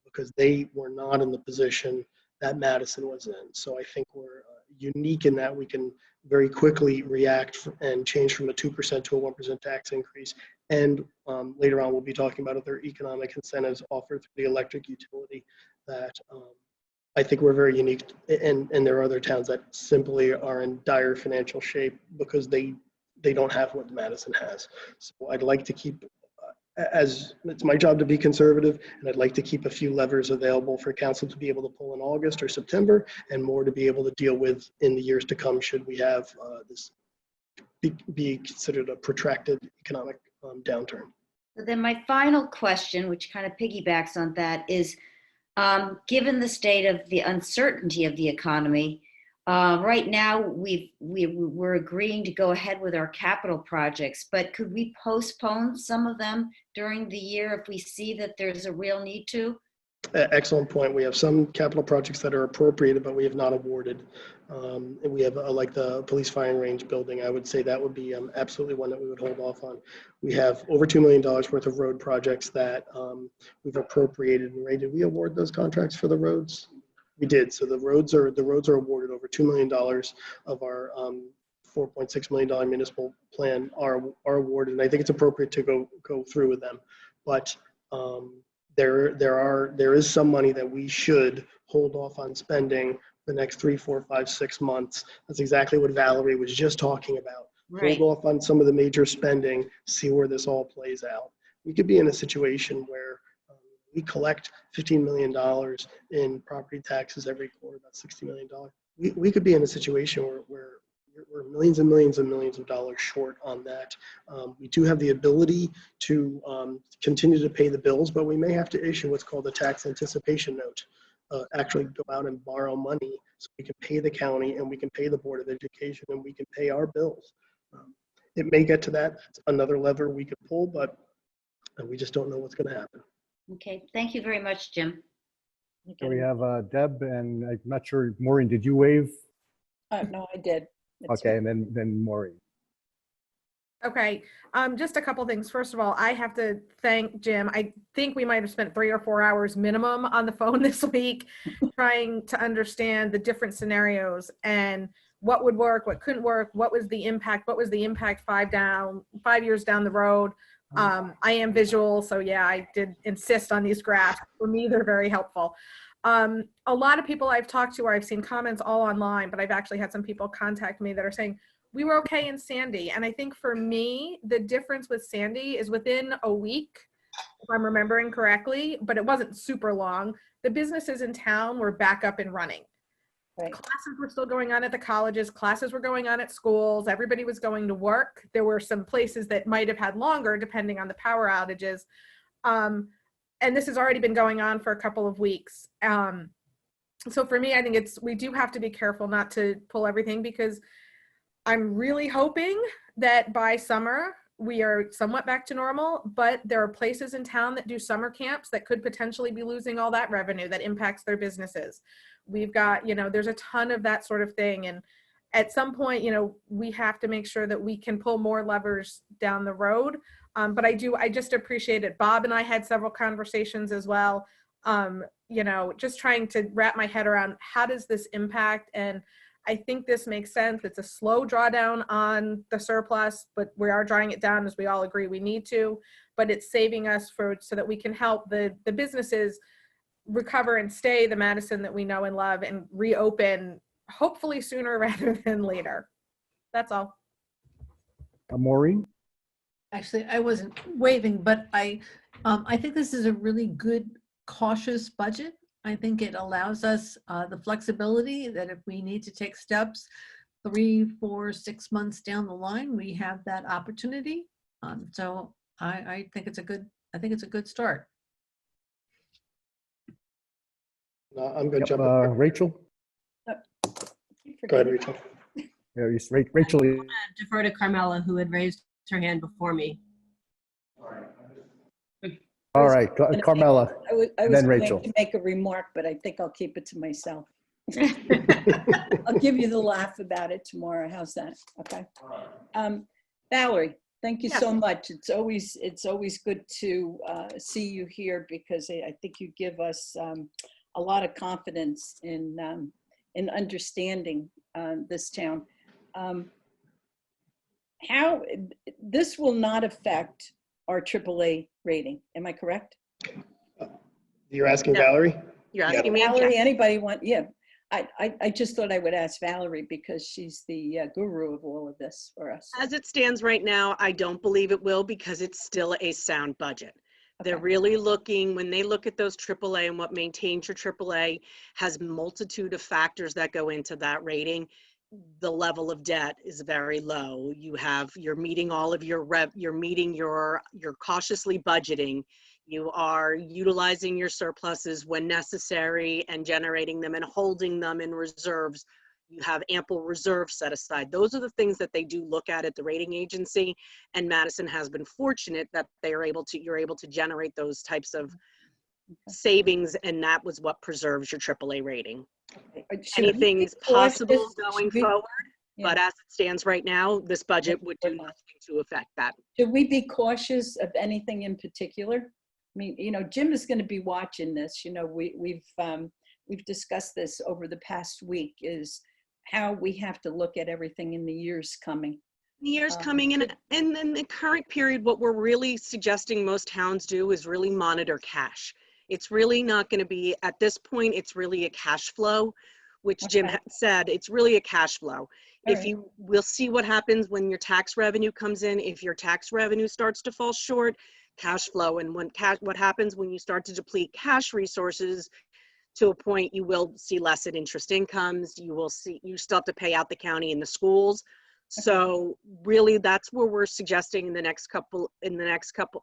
J: because they were not in the position that Madison was in. So I think we're unique in that we can very quickly react and change from a 2% to a 1% tax increase. And later on, we'll be talking about other economic incentives offered through the electric utility that I think we're very unique, and there are other towns that simply are in dire financial shape because they don't have what Madison has. So I'd like to keep, as it's my job to be conservative, and I'd like to keep a few levers available for council to be able to pull in August or September, and more to be able to deal with in the years to come should we have this be considered a protracted economic downturn.
C: So then my final question, which kind of piggybacks on that, is given the state of the uncertainty of the economy, right now we're agreeing to go ahead with our capital projects, but could we postpone some of them during the year if we see that there's a real need to?
J: Excellent point. We have some capital projects that are appropriated, but we have not awarded. And we have like the police firing range building. I would say that would be absolutely one that we would hold off on. We have over $2 million worth of road projects that we've appropriated. And Ray, did we award those contracts for the roads? We did. So the roads are awarded. Over $2 million of our $4.6 million municipal plan are awarded, and I think it's appropriate to go through with them. But there is some money that we should hold off on spending the next 3, 4, 5, 6 months. That's exactly what Valerie was just talking about.
C: Right.
J: Hold off on some of the major spending, see where this all plays out. We could be in a situation where we collect $15 million in property taxes every quarter, about $60 million. We could be in a situation where we're millions and millions and millions of dollars short on that. We do have the ability to continue to pay the bills, but we may have to issue what's called a tax anticipation note. Actually go out and borrow money so we can pay the county and we can pay the Board of Education and we can pay our bills. It may get to that. It's another lever we could pull, but we just don't know what's going to happen.
C: Okay, thank you very much, Jim.
A: So we have Deb, and I'm not sure, Maureen, did you waive?
B: No, I did. It's
A: Okay, and then Maureen.
F: Okay, just a couple things. First of all, I have to thank Jim. I think we might have spent 3 or 4 hours minimum on the phone this week trying to understand the different scenarios and what would work, what couldn't work, what was the impact 5 years down the road. I am visual, so yeah, I did insist on these graphs. For me, they're very helpful. A lot of people I've talked to, or I've seen comments all online, but I've actually had some people contact me that are saying, we were okay in Sandy. And I think for me, the difference with Sandy is within a week, if I'm remembering correctly, but it wasn't super long, the businesses in town were back up and running.
B: Right.
F: Classes were still going on at the colleges, classes were going on at schools, everybody was going to work. There were some places that might have had longer depending on the power outages. And this has already been going on for a couple of weeks. So for me, I think we do have to be careful not to pull everything, because I'm really hoping that by summer we are somewhat back to normal, but there are places in town that do summer camps that could potentially be losing all that revenue that impacts their businesses. We've got, there's a ton of that sort of thing. And at some point, we have to make sure that we can pull more levers down the road. But I just appreciate it. Bob and I had several conversations as well, just trying to wrap my head around how does this impact? And I think this makes sense. It's a slow drawdown on the surplus, but we are drawing it down as we all agree we need to, but it's saving us so that we can help the businesses recover and stay the Madison that we know and love and reopen hopefully sooner rather than later. That's all.
A: Maureen?
D: Actually, I wasn't waiving, but I think this is a really good, cautious budget. I think it allows us the flexibility that if we need to take steps 3, 4, 6 months down the line, we have that opportunity. So I think it's a good start.
J: I'm going to jump in.
A: Rachel?
J: Go ahead, Rachel.
A: Yeah, Rachel.
G: I'm gonna defer to Carmela, who had raised her hand before me.
A: All right, Carmela,
B: I was
A: then
B: going
A: Rachel.
B: to make a remark, but I think I'll keep it to myself. I'll give you the laugh about it tomorrow. How's that? Okay. Valerie, thank you so much. It's always good to see you here, because I think you give us a lot of confidence in understanding this town. How this will not affect our AAA rating. Am I correct?
J: You're asking Valerie?
K: You're asking me?
B: Valerie,
K: Yeah.
B: anybody want? Yeah. I just thought I would ask Valerie, because she's the guru of all of this for us.
K: As it stands right now, I don't believe it will, because it's still a sound budget. They're really looking, when they look at those AAA and what maintains your AAA has multitude of factors that go into that rating. The level of debt is very low. You're meeting all of your you're cautiously budgeting. You are utilizing your surpluses when necessary and generating them and holding them in reserves. You have ample reserves set aside. Those are the things that they do look at the rating agency. And Madison has been fortunate that you're able to generate those types of savings, and that was what preserves your AAA rating. Anything's possible going forward, but as it stands right now, this budget would do nothing to affect that.
B: Should we be cautious of anything in particular? I mean, Jim is going to be watching this. We've we've discussed this over the past week, is how we have to look at everything in the years coming.
K: The years coming in, and in the current period, what we're really suggesting most towns do is really monitor cash. It's really not going to be, at this point, it's really a cash flow, which Jim said, it's really a cash flow. We'll see what happens when your tax revenue comes in. If your tax revenue starts to fall short, cash flow, and what happens when you start to deplete cash resources to a point, you will see less in interest incomes. You still have to pay out the county and the schools. So really, that's where we're suggesting in the next couple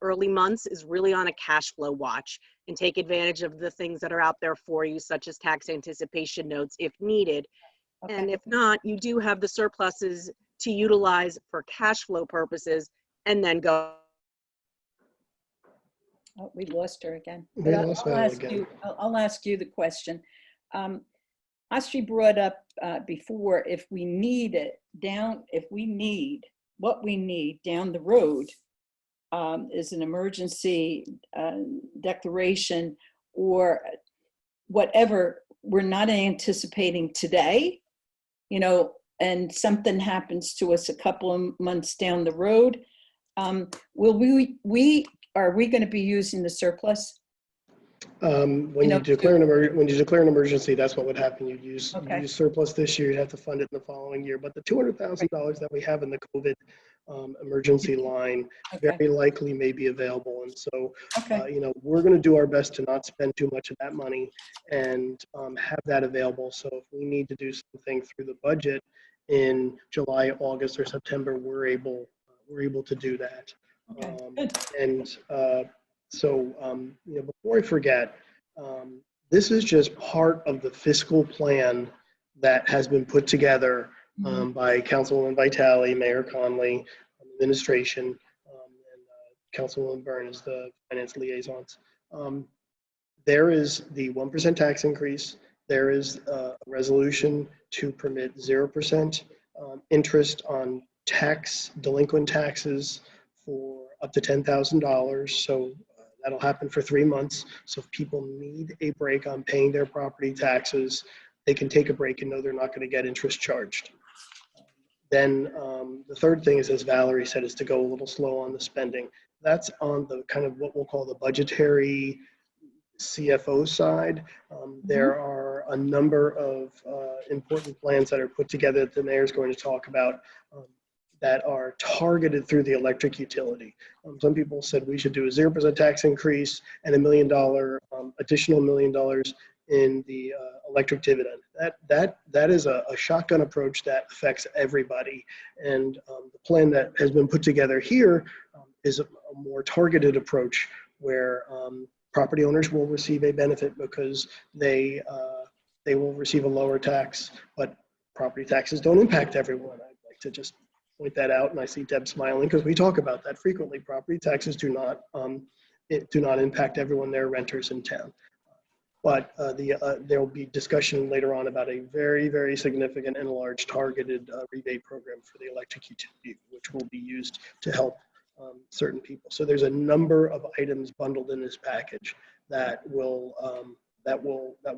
K: early months is really on a cash flow watch and take advantage of the things that are out there for you, such as tax anticipation notes if needed. And if not, you do have the surpluses to utilize for cash flow purposes and then go.
B: Oh, we lost her again.
J: We
B: But
J: lost Val again.
B: I'll ask you the question. Astrid brought up before, if we need what we need down the road is an emergency declaration or whatever we're not anticipating today, you know, and something happens to us a couple of months down the road, are we going to be using the surplus?
J: When you declare an emergency, that's what would happen. You'd use surplus this year. You'd have to fund it in the following year. But the $200,000 that we have in the COVID emergency line very likely may be available. And so, you know, we're going to do our best to not spend too much of that money and have that available. So if we need to do something through the budget in July, August, or September, we're able to do that. So, you know, before I forget, this is just part of the fiscal plan that has been put together by Councilwoman Vitale, Mayor Conley, administration, and Councilwoman Byrne as the finance liaisons. There is the 1% tax increase. There is a resolution to permit 0% interest on delinquent taxes for up to $10,000. So that'll happen for 3 months. So if people need a break on paying their property taxes, they can take a break and know they're not going to get interest charged. Then the third thing is, as Valerie said, is to go a little slow on the spending. That's on the kind of what we'll call the budgetary CFO side. There are a number of important plans that are put together that the mayor's going to talk about that are targeted through the electric utility. Some people said we should do a 0% tax increase and $1 million, additional $1 million in the electric dividend. That is a shotgun approach that affects everybody. And the plan that has been put together here is a more targeted approach where property owners will receive a benefit because they will receive a lower tax, but property taxes don't impact everyone. I'd like to just point that out, and I see Deb smiling because we talk about that frequently. Property taxes do not impact everyone. They're renters in town. But there will be discussion later on about a very, very significant and large targeted rebate program for the electric utility, which will be used to help certain people. So there's a number of items bundled in this package that will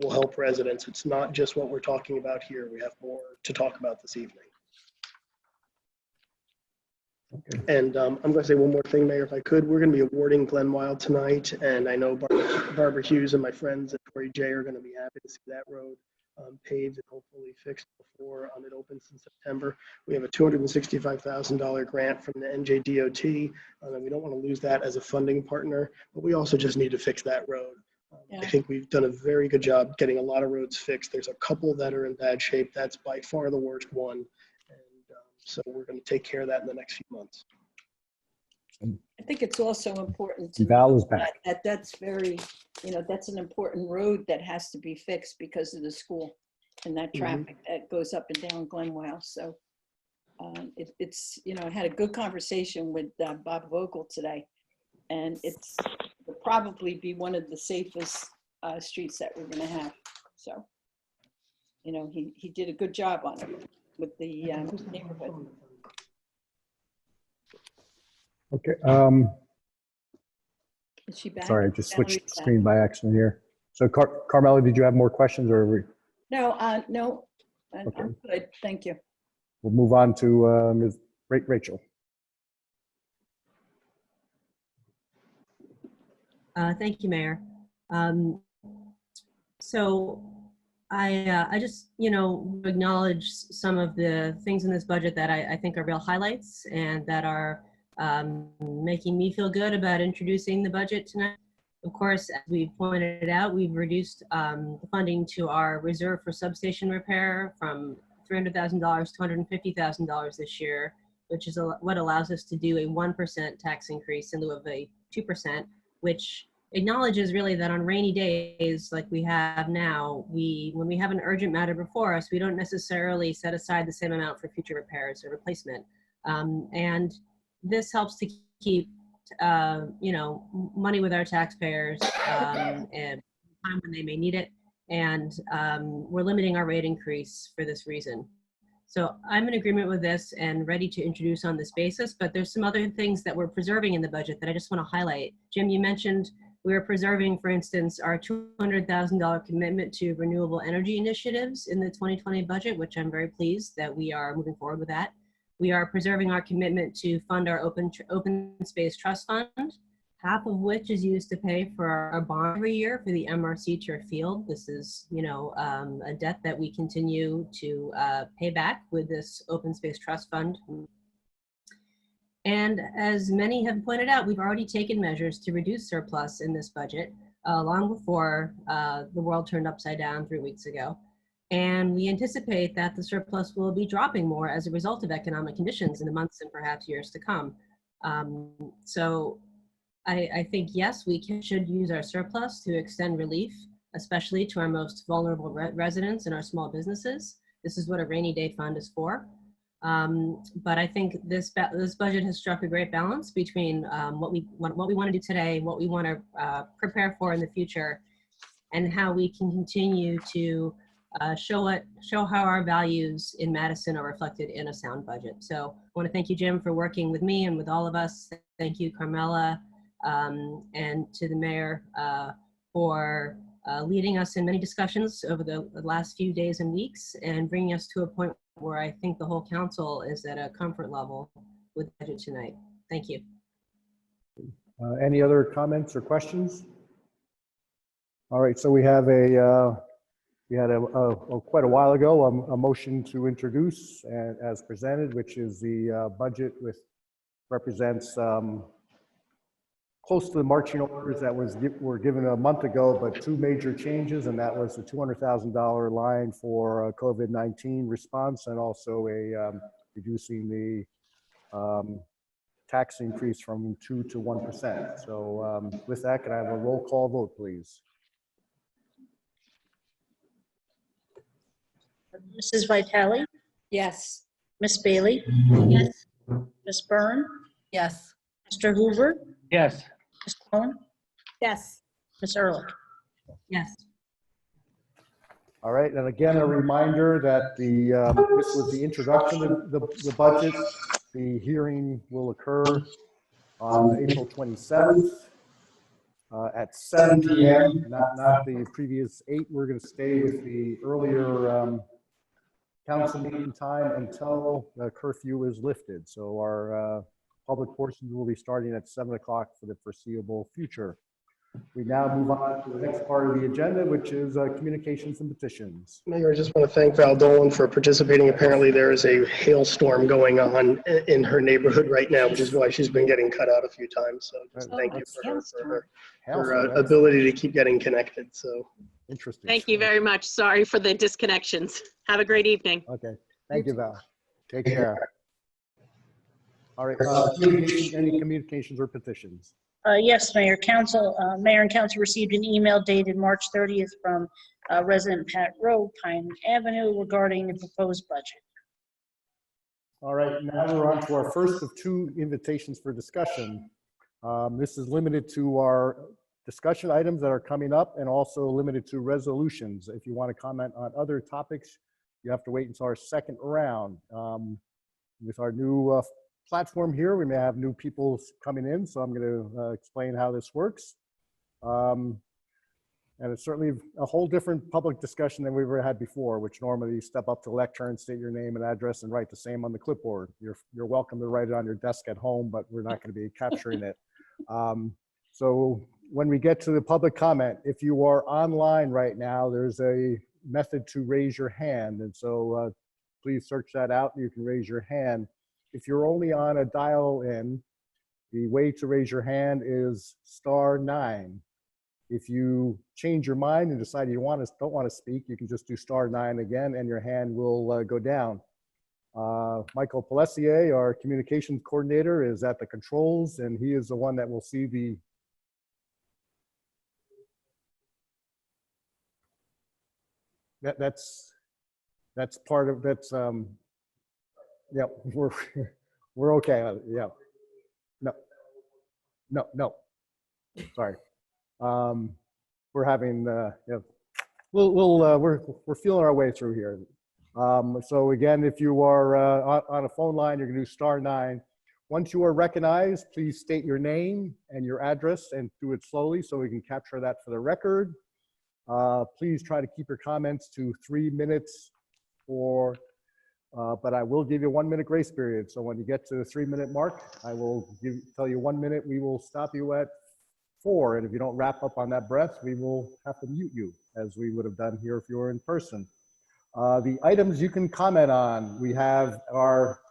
J: help residents. It's not just what we're talking about here. We have more to talk about this evening. And I'm going to say one more thing, Mayor, if I could. We're going to be awarding Glen Wild tonight, and I know Barbara Hughes and my friends at Torrey J are going to be happy to see that road paved and hopefully fixed before it opens in September. We have a $265,000 grant from the NJDOT, and we don't want to lose that as a funding partner, but we also just need to fix that road. I think we've done a very good job getting a lot of roads fixed. There's a couple that are in bad shape. That's by far the worst one. So we're going to take care of that in the next few months.
B: I think it's also important to
A: Val is
B: know
A: back.
B: that's very, that's an important road that has to be fixed because of the school and that traffic that goes up and down Glenwell. So it's, I had a good conversation with Bob Vogel today, and will probably be one of the safest streets that we're going to have. So, he did a good job on it with the neighborhood.
A: Okay.
B: Is she back?
A: Sorry, I just switched the screen by accident here. So Carmela, did you have more questions or
B: No, no,
A: Okay.
B: I'm good. Thank you.
A: we'll move on to Ms. Rachel?
G: Thank you, Mayor. So I just, acknowledge some of the things in this budget that I think are real highlights and that are making me feel good about introducing the budget tonight. Of course, as we pointed out, we've reduced the funding to our reserve for substation repair from $300,000 to $150,000 this year, which is what allows us to do a 1% tax increase in lieu of a 2%, which acknowledges really that on rainy days like we have now, when we have an urgent matter before us, we don't necessarily set aside the same amount for future repairs or replacement. And this helps to keep money with our taxpayers and time when they may need it. And we're limiting our rate increase for this reason. So I'm in agreement with this and ready to introduce on this basis, but there's some other things that we're preserving in the budget that I just want to highlight. Jim, you mentioned we are preserving, for instance, our $200,000 commitment to renewable energy initiatives in the 2020 budget, which I'm very pleased that we are moving forward with that. We are preserving our commitment to fund our open space trust fund, half of which is used to pay for our bond every year for the MRC turf field. This is, a debt that we continue to pay back with this open space trust fund. And as many have pointed out, we've already taken measures to reduce surplus in this budget long before the world turned upside down 3 weeks ago. And we anticipate that the surplus will be dropping more as a result of economic conditions in the months and perhaps years to come. So I think, yes, we should use our surplus to extend relief, especially to our most vulnerable residents and our small businesses. This is what a rainy day fund is for. But I think this budget has struck a great balance between what we want to do today, what we want to prepare for in the future, and how we can continue to show how our values in Madison are reflected in a sound budget. So I want to thank you, Jim, for working with me and with all of us. Thank you, Carmela, and to the mayor for leading us in many discussions over the last few days and weeks and bringing us to a point where I think the whole council is at a comfort level with the budget tonight. Thank you.
A: Any other comments or questions? All right, so we have we had quite a while ago a motion to introduce and as presented, which is the budget represents close to the marching orders that were given a month ago, but two major changes, and that was the $200,000 line for COVID-19 response, and also reducing the tax increase from 2% to 1%. So with that, can I have a roll call vote, please?
I: Mrs. Vitale,
B: Yes.
I: Miss Bailey,
C: Yes.
I: Miss Byrne,
D: Yes.
I: Mr. Hoover,
E: Yes.
I: Ms. Cohen,
F: Yes.
I: Ms. Ehrlich.
G: Yes.
A: All right, and again, a reminder that this was the introduction of the budget. The hearing will occur on April 27th at 7 p.m., not the previous 8. We're going to stay with the earlier council meeting time until the curfew is lifted. So our public portions will be starting at 7 o'clock for the foreseeable future. We now move on to the next part of the agenda, which is communications and petitions.
J: Mayor, I just want to thank Val Dolan for participating. Apparently there is a hailstorm going on in her neighborhood right now, which is why she's been getting cut out a few times. So just thank you for her ability to keep getting connected. So
A: interesting.
K: Thank you very much. Sorry for the disconnections. Have a great evening.
A: Okay. Thank you, Val. Take care. All right. Any communications or petitions?
I: Yes, Mayor. Mayor and Council received an email dated March 30th from resident Pat Rowe, Pine Avenue, regarding the proposed budget.
A: All right. Now we're on to our first of two invitations for discussion. This is limited to our discussion items that are coming up and also limited to resolutions. If you want to comment on other topics, you have to wait until our second round. With our new platform here, we may have new people coming in, so I'm going to explain how this works. And it's certainly a whole different public discussion than we've ever had before, which normally you step up to the lectern, state your name and address, and write the same on the clipboard. You're welcome to write it on your desk at home, but we're not going to be capturing it. So when we get to the public comment, if you are online right now, there's a method to raise your hand. And so please search that out. You can raise your hand. If you're only on a dial-in, the way to raise your hand is *9. If you change your mind and decide you don't want to speak, you can just do *9 again, and your hand will go down. Michael Pelessier, our communications coordinator, is at the controls, and he is the one that will see the that's part of yeah, we're okay. Yeah, no, sorry. We're having yeah, we're feeling our way through here. So again, if you are on a phone line, you're going to do *9. Once you are recognized, please state your name and your address, and do it slowly so we can capture that for the record. Please try to keep your comments to 3 minutes, but I will give you a 1 minute grace period. So when you get to the 3 minute mark, I will tell you 1 minute. We will stop you at 4. And if you don't wrap up on that breath, we will have to mute you, as we would have done here if you were in person. The items you can comment on, we have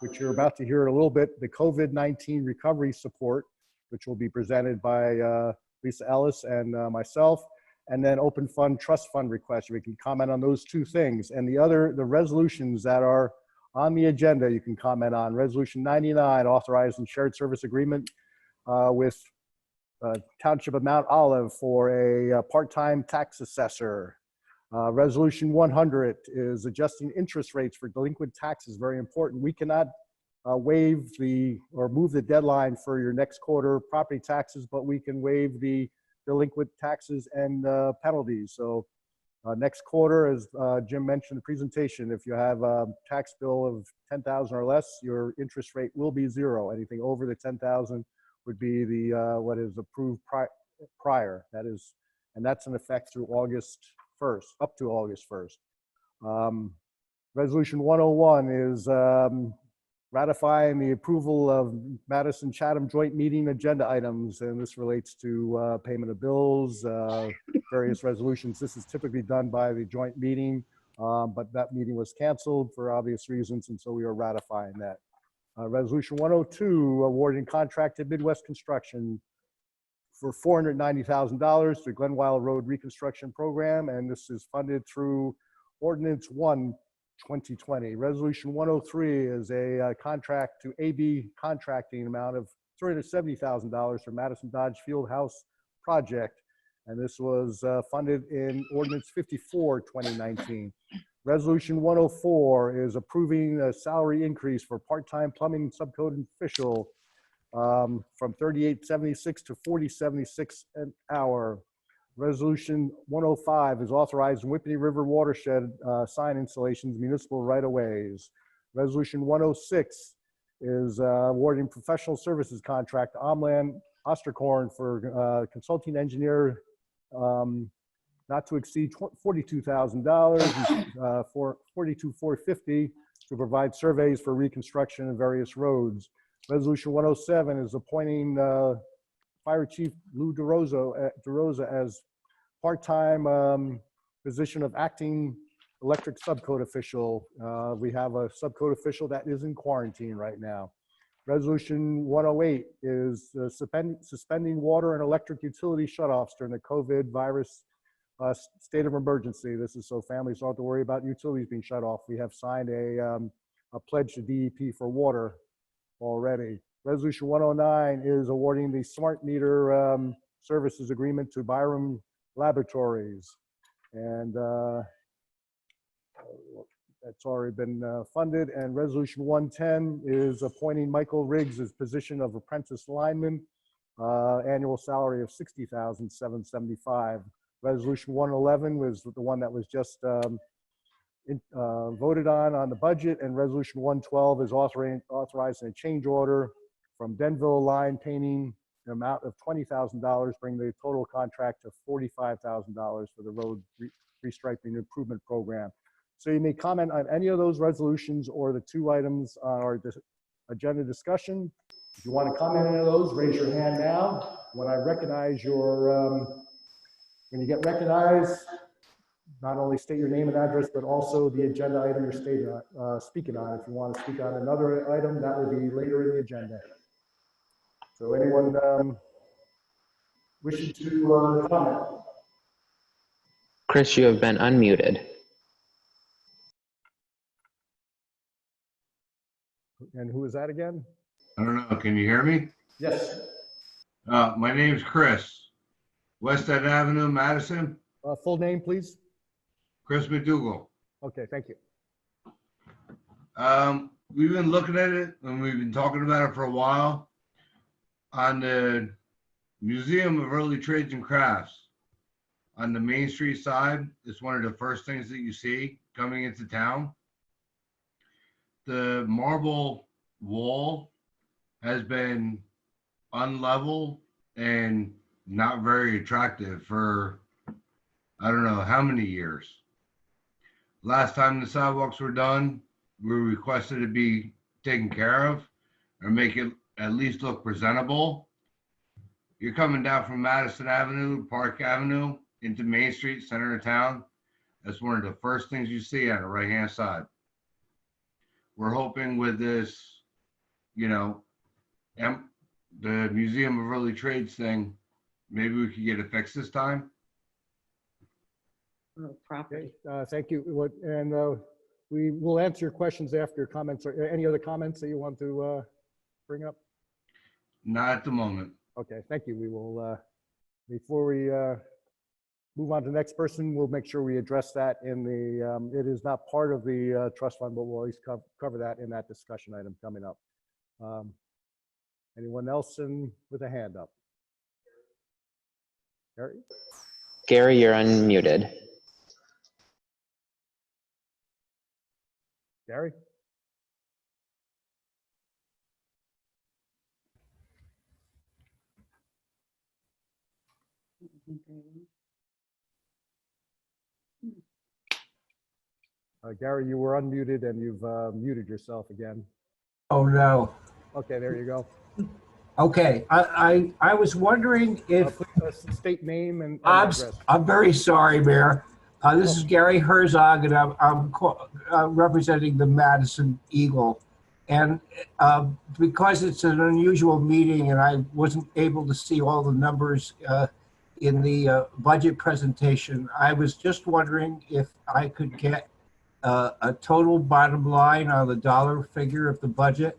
A: which you're about to hear in a little bit, the COVID-19 recovery support, which will be presented by Lisa Ellis and myself, and then open fund trust fund requests. We can comment on those two things. And the resolutions that are on the agenda, you can comment on. Resolution 99, authorizing shared service agreement with Township of Mount Olive for a part-time tax assessor. Resolution 100 is adjusting interest rates for delinquent taxes, very important. We cannot waive or move the deadline for your next quarter property taxes, but we can waive the delinquent taxes and penalties. So next quarter, as Jim mentioned in the presentation, if you have a tax bill of $10,000 or less, your interest rate will be 0. Anything over the $10,000 would be the what is approved prior. And that's in effect through August 1st, up to August 1st. Resolution 101 is ratifying the approval of Madison Chatham joint meeting agenda items, and this relates to payment of bills, various resolutions. This is typically done by the joint meeting, but that meeting was canceled for obvious reasons, and so we are ratifying that. Resolution 102, awarding contract to Midwest Construction for $490,000 to Glenwild Road Reconstruction Program, and this is funded through Ordinance 1/2020. Resolution 103 is a contract to AB Contracting amount of $370,000 for Madison Dodge Fieldhouse project, and this was funded in Ordinance 54/2019. Resolution 104 is approving a salary increase for part-time plumbing subcode official from $38.76 to $40.76 an hour. Resolution 105 is authorizing Whippany River watershed sign installations, municipal right-of-ways. Resolution 106 is awarding professional services contract to Omland Osterkorn for consulting engineer not to exceed $42,000 for $42,450 to provide surveys for reconstruction of various roads. Resolution 107 is appointing Fire Chief Lou DeRosa as part-time position of acting electric subcode official. We have a subcode official that is in quarantine right now. Resolution 108 is suspending water and electric utility shutoffs during the COVID virus state of emergency. This is so families don't have to worry about utilities being shut off. We have signed a pledge to DEP for water already. Resolution 109 is awarding the smart meter services agreement to Byram Laboratories. And that's already been funded. And Resolution 110 is appointing Michael Riggs as position of apprentice lineman, annual salary of $60,775. Resolution 111 was the one that was just voted on the budget, and Resolution 112 is authorizing a change order from Denville Line Painting the amount of $20,000, bring the total contract to $45,000 for the road restriping improvement program. So you may comment on any of those resolutions or the two items on our agenda discussion. If you want to comment on any of those, raise your hand now. When I recognize your, when you get recognized, not only state your name and address, but also the agenda item you're speaking on. If you want to speak on another item, that will be later in the agenda. So anyone wishing to comment?
L: Chris, you have been unmuted.
A: And who is that again?
H: I don't know. Can you hear me?
A: Yes.
H: My name's Chris. West End Avenue, Madison.
A: Full name, please.
H: Chris McDougal.
A: Okay, thank you.
H: We've been looking at it and we've been talking about it for a while. On the Museum of Early Trades and Crafts, on the Main Street side, it's one of the first things that you see coming into town. The marble wall has been unlevel and not very attractive for I don't know how many years. Last time the sidewalks were done, we requested it be taken care of or make it at least look presentable. You're coming down from Madison Avenue, Park Avenue into Main Street, center of town. That's one of the first things you see on the right-hand side. We're hoping with this, you know, the Museum of Early Trades thing, maybe we could get it fixed this time.
C: Property.
A: Okay, thank you. And we will answer your questions after your comments. Or any other comments that you want to bring up?
H: Not at the moment.
A: Okay, thank you. We will, before we move on to the next person, we'll make sure we address that in the, it is not part of the trust fund, but we'll always cover that in that discussion item coming up. Anyone else with a hand up? Gary?
L: Gary, you're unmuted.
A: Gary? Gary, you were unmuted and you've muted yourself again.
M: Oh, no.
A: Okay, there you go.
M: Okay, I was wondering if,
A: Please state name and address.
M: I'm very sorry, Mayor. This is Gary Herzog, and I'm representing the Madison Eagle. And because it's an unusual meeting and I wasn't able to see all the numbers in the budget presentation, I was just wondering if I could get a total bottom line on the dollar figure of the budget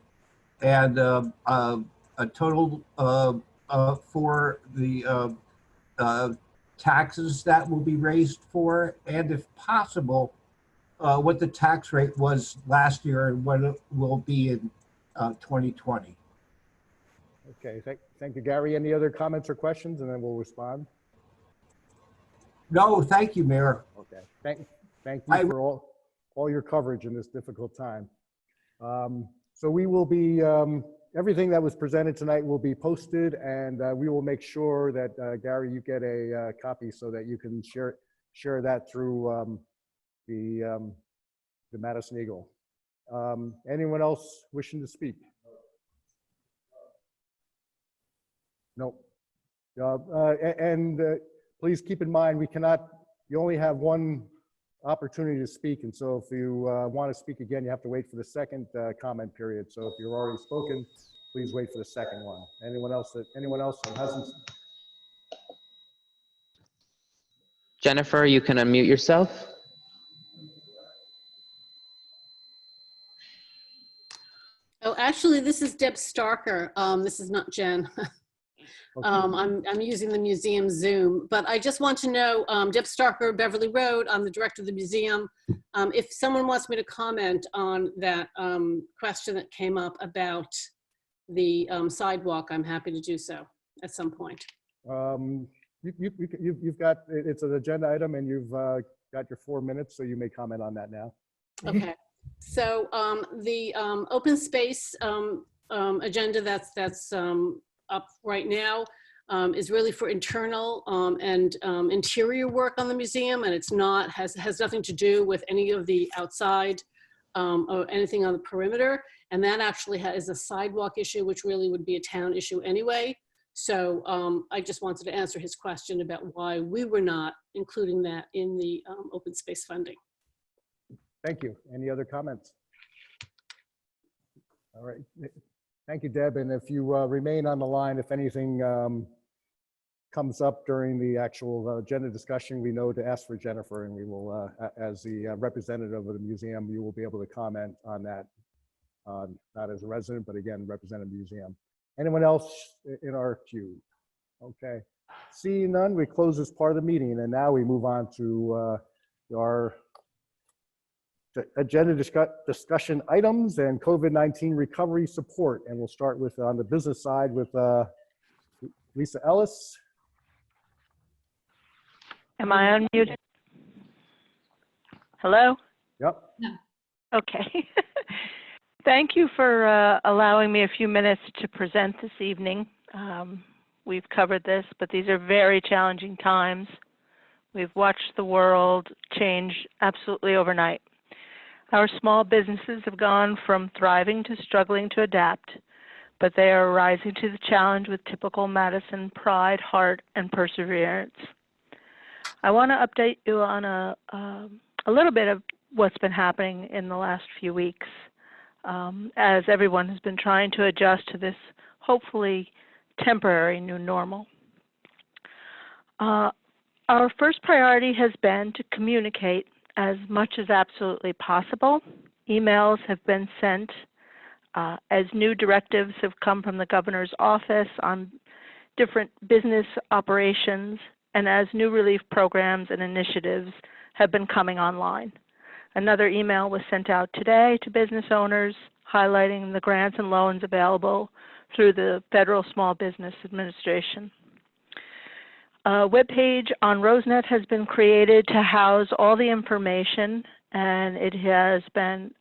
M: and a total for the taxes that will be raised for, and if possible, what the tax rate was last year and what it will be in 2020.
A: Okay, thank you, Gary. Any other comments or questions, and then we'll respond.
M: No, thank you, Mayor.
A: Okay, thank you for all your coverage in this difficult time. So we will be, everything that was presented tonight will be posted, and we will make sure that, Gary, you get a copy so that you can share that through the Madison Eagle. Anyone else wishing to speak? No. Please keep in mind, you only have one opportunity to speak, and so if you want to speak again, you have to wait for the second comment period. So if you've already spoken, please wait for the second one. Anyone else that hasn't?
L: Jennifer, you can unmute yourself.
N: Oh, actually, this is Deb Starker. This is not Jen.
A: Okay.
N: I'm using the museum Zoom, but I just want to know, Deb Starker, Beverly Road, I'm the director of the museum. If someone wants me to comment on that question that came up about the sidewalk, I'm happy to do so at some point.
A: You've got, it's an agenda item and you've got your 4 minutes, so you may comment on that now.
N: Okay, so the open space agenda that's up right now is really for internal and interior work on the museum, and it's not, has nothing to do with any of the outside or anything on the perimeter. And that actually is a sidewalk issue, which really would be a town issue anyway. So I just wanted to answer his question about why we were not including that in the open space funding.
A: Thank you. Any other comments? All right. Thank you, Deb. And if you remain on the line, if anything comes up during the actual agenda discussion, we know to ask for Jennifer, and we will, as the representative of the museum, you will be able to comment on that, not as a resident, but again, represent the museum. Anyone else in our queue? Okay. Seeing none, we close this part of the meeting, and now we move on to our agenda discussion items and COVID-19 recovery support. And we'll start with on the business side with Lisa Ellis.
O: Am I unmuted? Hello?
A: Yep.
O: Okay. Thank you for allowing me a few minutes to present this evening. We've covered this, but these are very challenging times. We've watched the world change absolutely overnight. Our small businesses have gone from thriving to struggling to adapt, but they are rising to the challenge with typical Madison pride, heart, and perseverance. I want to update you on a little bit of what's been happening in the last few weeks, as everyone has been trying to adjust to this hopefully temporary new normal. Our first priority has been to communicate as much as absolutely possible. Emails have been sent as new directives have come from the governor's office on different business operations, and as new relief programs and initiatives have been coming online. Another email was sent out today to business owners highlighting the grants and loans available through the Federal Small Business Administration. A webpage on RoseNet has been created to house all the information, and it has been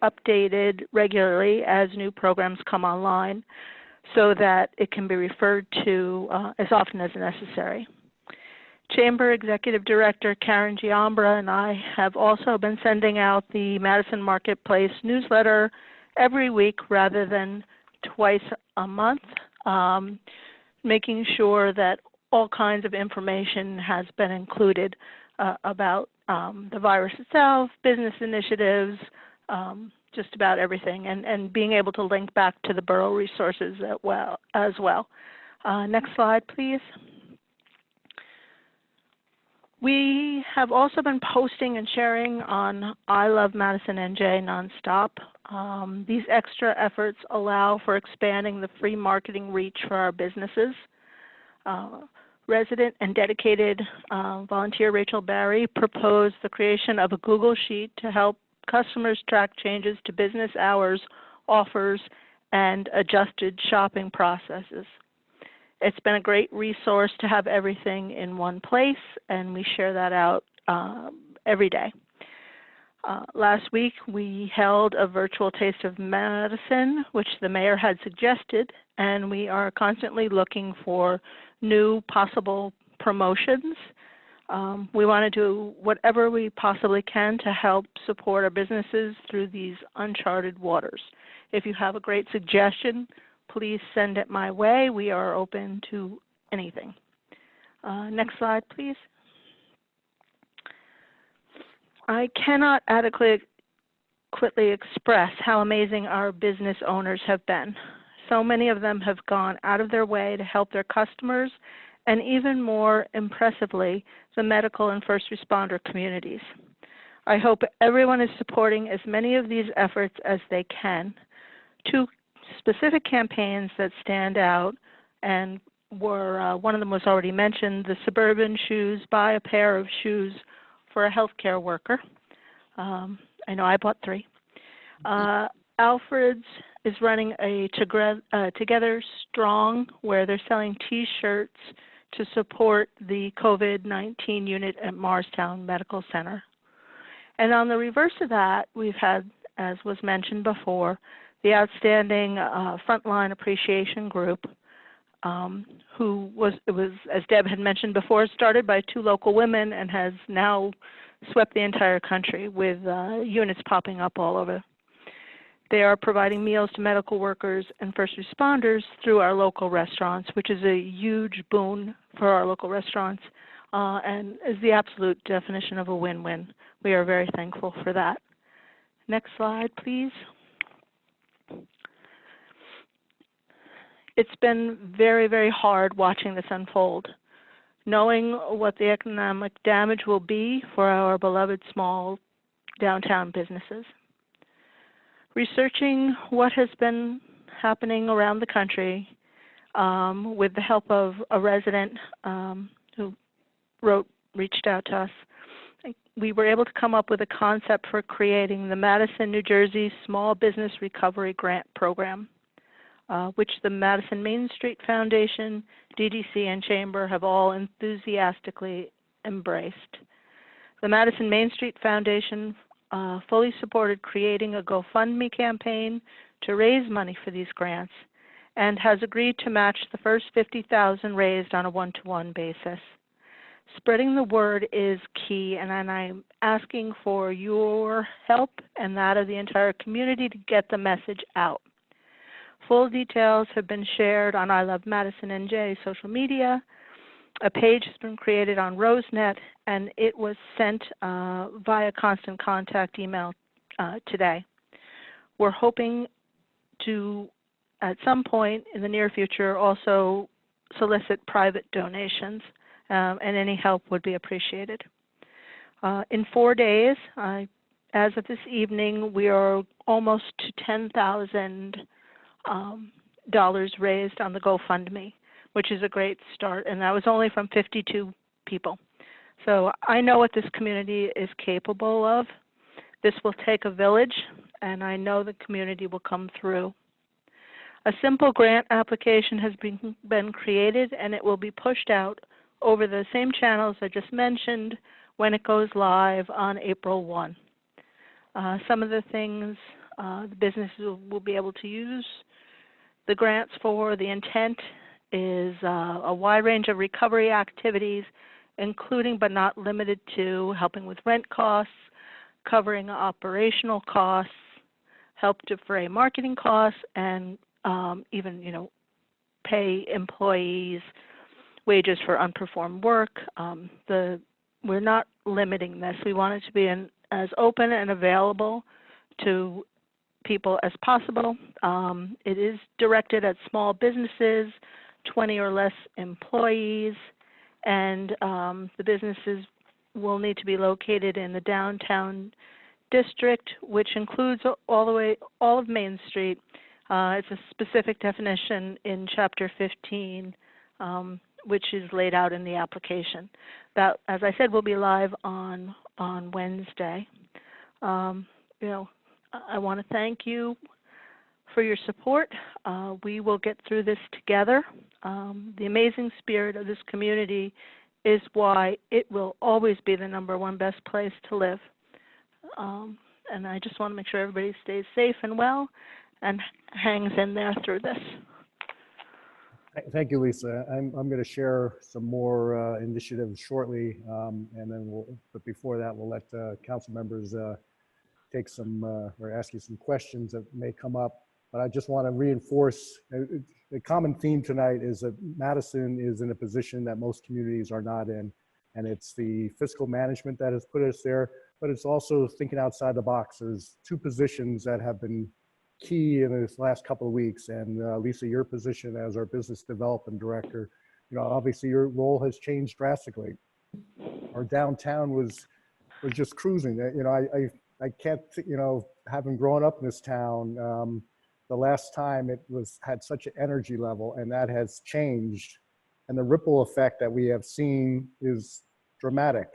O: updated regularly as new programs come online so that it can be referred to as often as necessary. Chamber Executive Director Karen Giambra and I have also been sending out the Madison Marketplace newsletter every week rather than twice a month, making sure that all kinds of information has been included about the virus itself, business initiatives, just about everything, and being able to link back to the borough resources as well. Next slide, please. We have also been posting and sharing on I Love Madison NJ nonstop. These extra efforts allow for expanding the free marketing reach for our businesses. Resident and dedicated volunteer Rachel Barry proposed the creation of a Google Sheet to help customers track changes to business hours, offers, and adjusted shopping processes. It's been a great resource to have everything in one place, and we share that out every day. Last week, we held a virtual Taste of Madison, which the mayor had suggested, and we are constantly looking for new possible promotions. We want to do whatever we possibly can to help support our businesses through these uncharted waters. If you have a great suggestion, please send it my way. We are open to anything. Next slide, please. I cannot adequately express how amazing our business owners have been. So many of them have gone out of their way to help their customers, and even more impressively, the medical and first responder communities. I hope everyone is supporting as many of these efforts as they can. Two specific campaigns that stand out and were, one of them was already mentioned, the Suburban Shoes, Buy a Pair of Shoes for a Healthcare Worker. I know I bought 3. Alfred's is running a Together Strong, where they're selling T-shirts to support the COVID-19 unit at Morristown Medical Center. And on the reverse of that, we've had, as was mentioned before, the outstanding Frontline Appreciation Group it was, as Deb had mentioned before, started by 2 local women and has now swept the entire country with units popping up all over. They are providing meals to medical workers and first responders through our local restaurants, which is a huge boon for our local restaurants and is the absolute definition of a win-win. We are very thankful for that. Next slide, please. It's been very, very hard watching this unfold, knowing what the economic damage will be for our beloved small downtown businesses. Researching what has been happening around the country with the help of a resident who reached out to us, we were able to come up with a concept for creating the Madison, New Jersey Small Business Recovery Grant Program, which the Madison Main Street Foundation, DDC, and Chamber have all enthusiastically embraced. The Madison Main Street Foundation fully supported creating a GoFundMe campaign to raise money for these grants and has agreed to match the first $50,000 raised on a one-to-one basis. Spreading the word is key, and I'm asking for your help and that of the entire community to get the message out. Full details have been shared on I Love Madison NJ social media. A page has been created on RoseNet, and it was sent via constant contact email today. We're hoping to, at some point in the near future, also solicit private donations, and any help would be appreciated. In 4 days, as of this evening, we are almost to $10,000 raised on the GoFundMe, which is a great start, and that was only from 52 people. So I know what this community is capable of. This will take a village, and I know the community will come through. A simple grant application has been created, and it will be pushed out over the same channels I just mentioned when it goes live on April 1. Some of the things the businesses will be able to use the grants for, the intent is a wide range of recovery activities, including but not limited to helping with rent costs, covering operational costs, help defray marketing costs, and even, pay employees wages for unperformed work. We're not limiting this. We want it to be as open and available to people as possible. It is directed at small businesses, 20 or less employees, and the businesses will need to be located in the downtown district, which includes all of Main Street. It's a specific definition in Chapter 15, which is laid out in the application. That, as I said, will be live on Wednesday. I want to thank you for your support. We will get through this together. The amazing spirit of this community is why it will always be the #1 best place to live. And I just want to make sure everybody stays safe and well and hangs in there through this.
A: Thank you, Lisa. I'm going to share some more initiatives shortly, and then but before that, we'll let council members take some or ask you some questions that may come up. But I just want to reinforce the common theme tonight is that Madison is in a position that most communities are not in, and it's the fiscal management that has put us there, but it's also thinking outside the box. There's 2 positions that have been key in this last couple of weeks, and Lisa, your position as our business development director, obviously your role has changed drastically. Our downtown was just cruising. I can't, having grown up in this town, the last time it had such an energy level, and that has changed, and the ripple effect that we have seen is dramatic.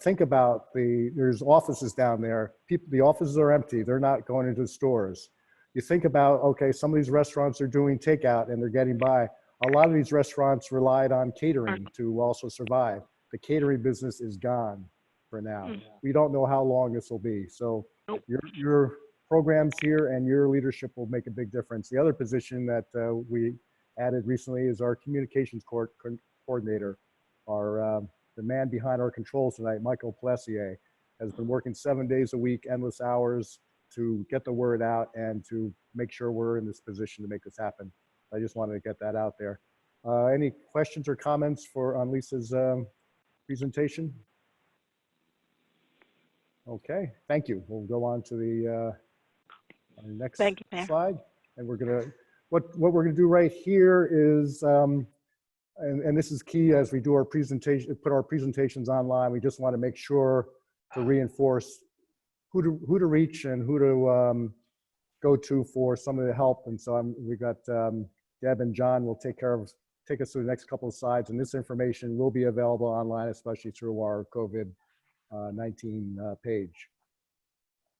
A: Think about there's offices down there. The offices are empty. They're not going into the stores. You think about, okay, some of these restaurants are doing takeout and they're getting by. A lot of these restaurants relied on catering to also survive. The catering business is gone for now. We don't know how long this will be. So your programs here and your leadership will make a big difference. The other position that we added recently is our communications coordinator. The man behind our controls tonight, Michael Plessier, has been working 7 days a week, endless hours to get the word out and to make sure we're in this position to make this happen. I just wanted to get that out there. Any questions or comments on Lisa's presentation? Okay, thank you. We'll go on to the next slide. And we're gonna, what we're gonna do right here is, and this is key as we do our presentation, put our presentations online. We just want to make sure to reinforce who to reach and who to go to for some of the help. And so we got Deb and John will take us through the next couple of slides, and this information will be available online, especially through our COVID-19 page.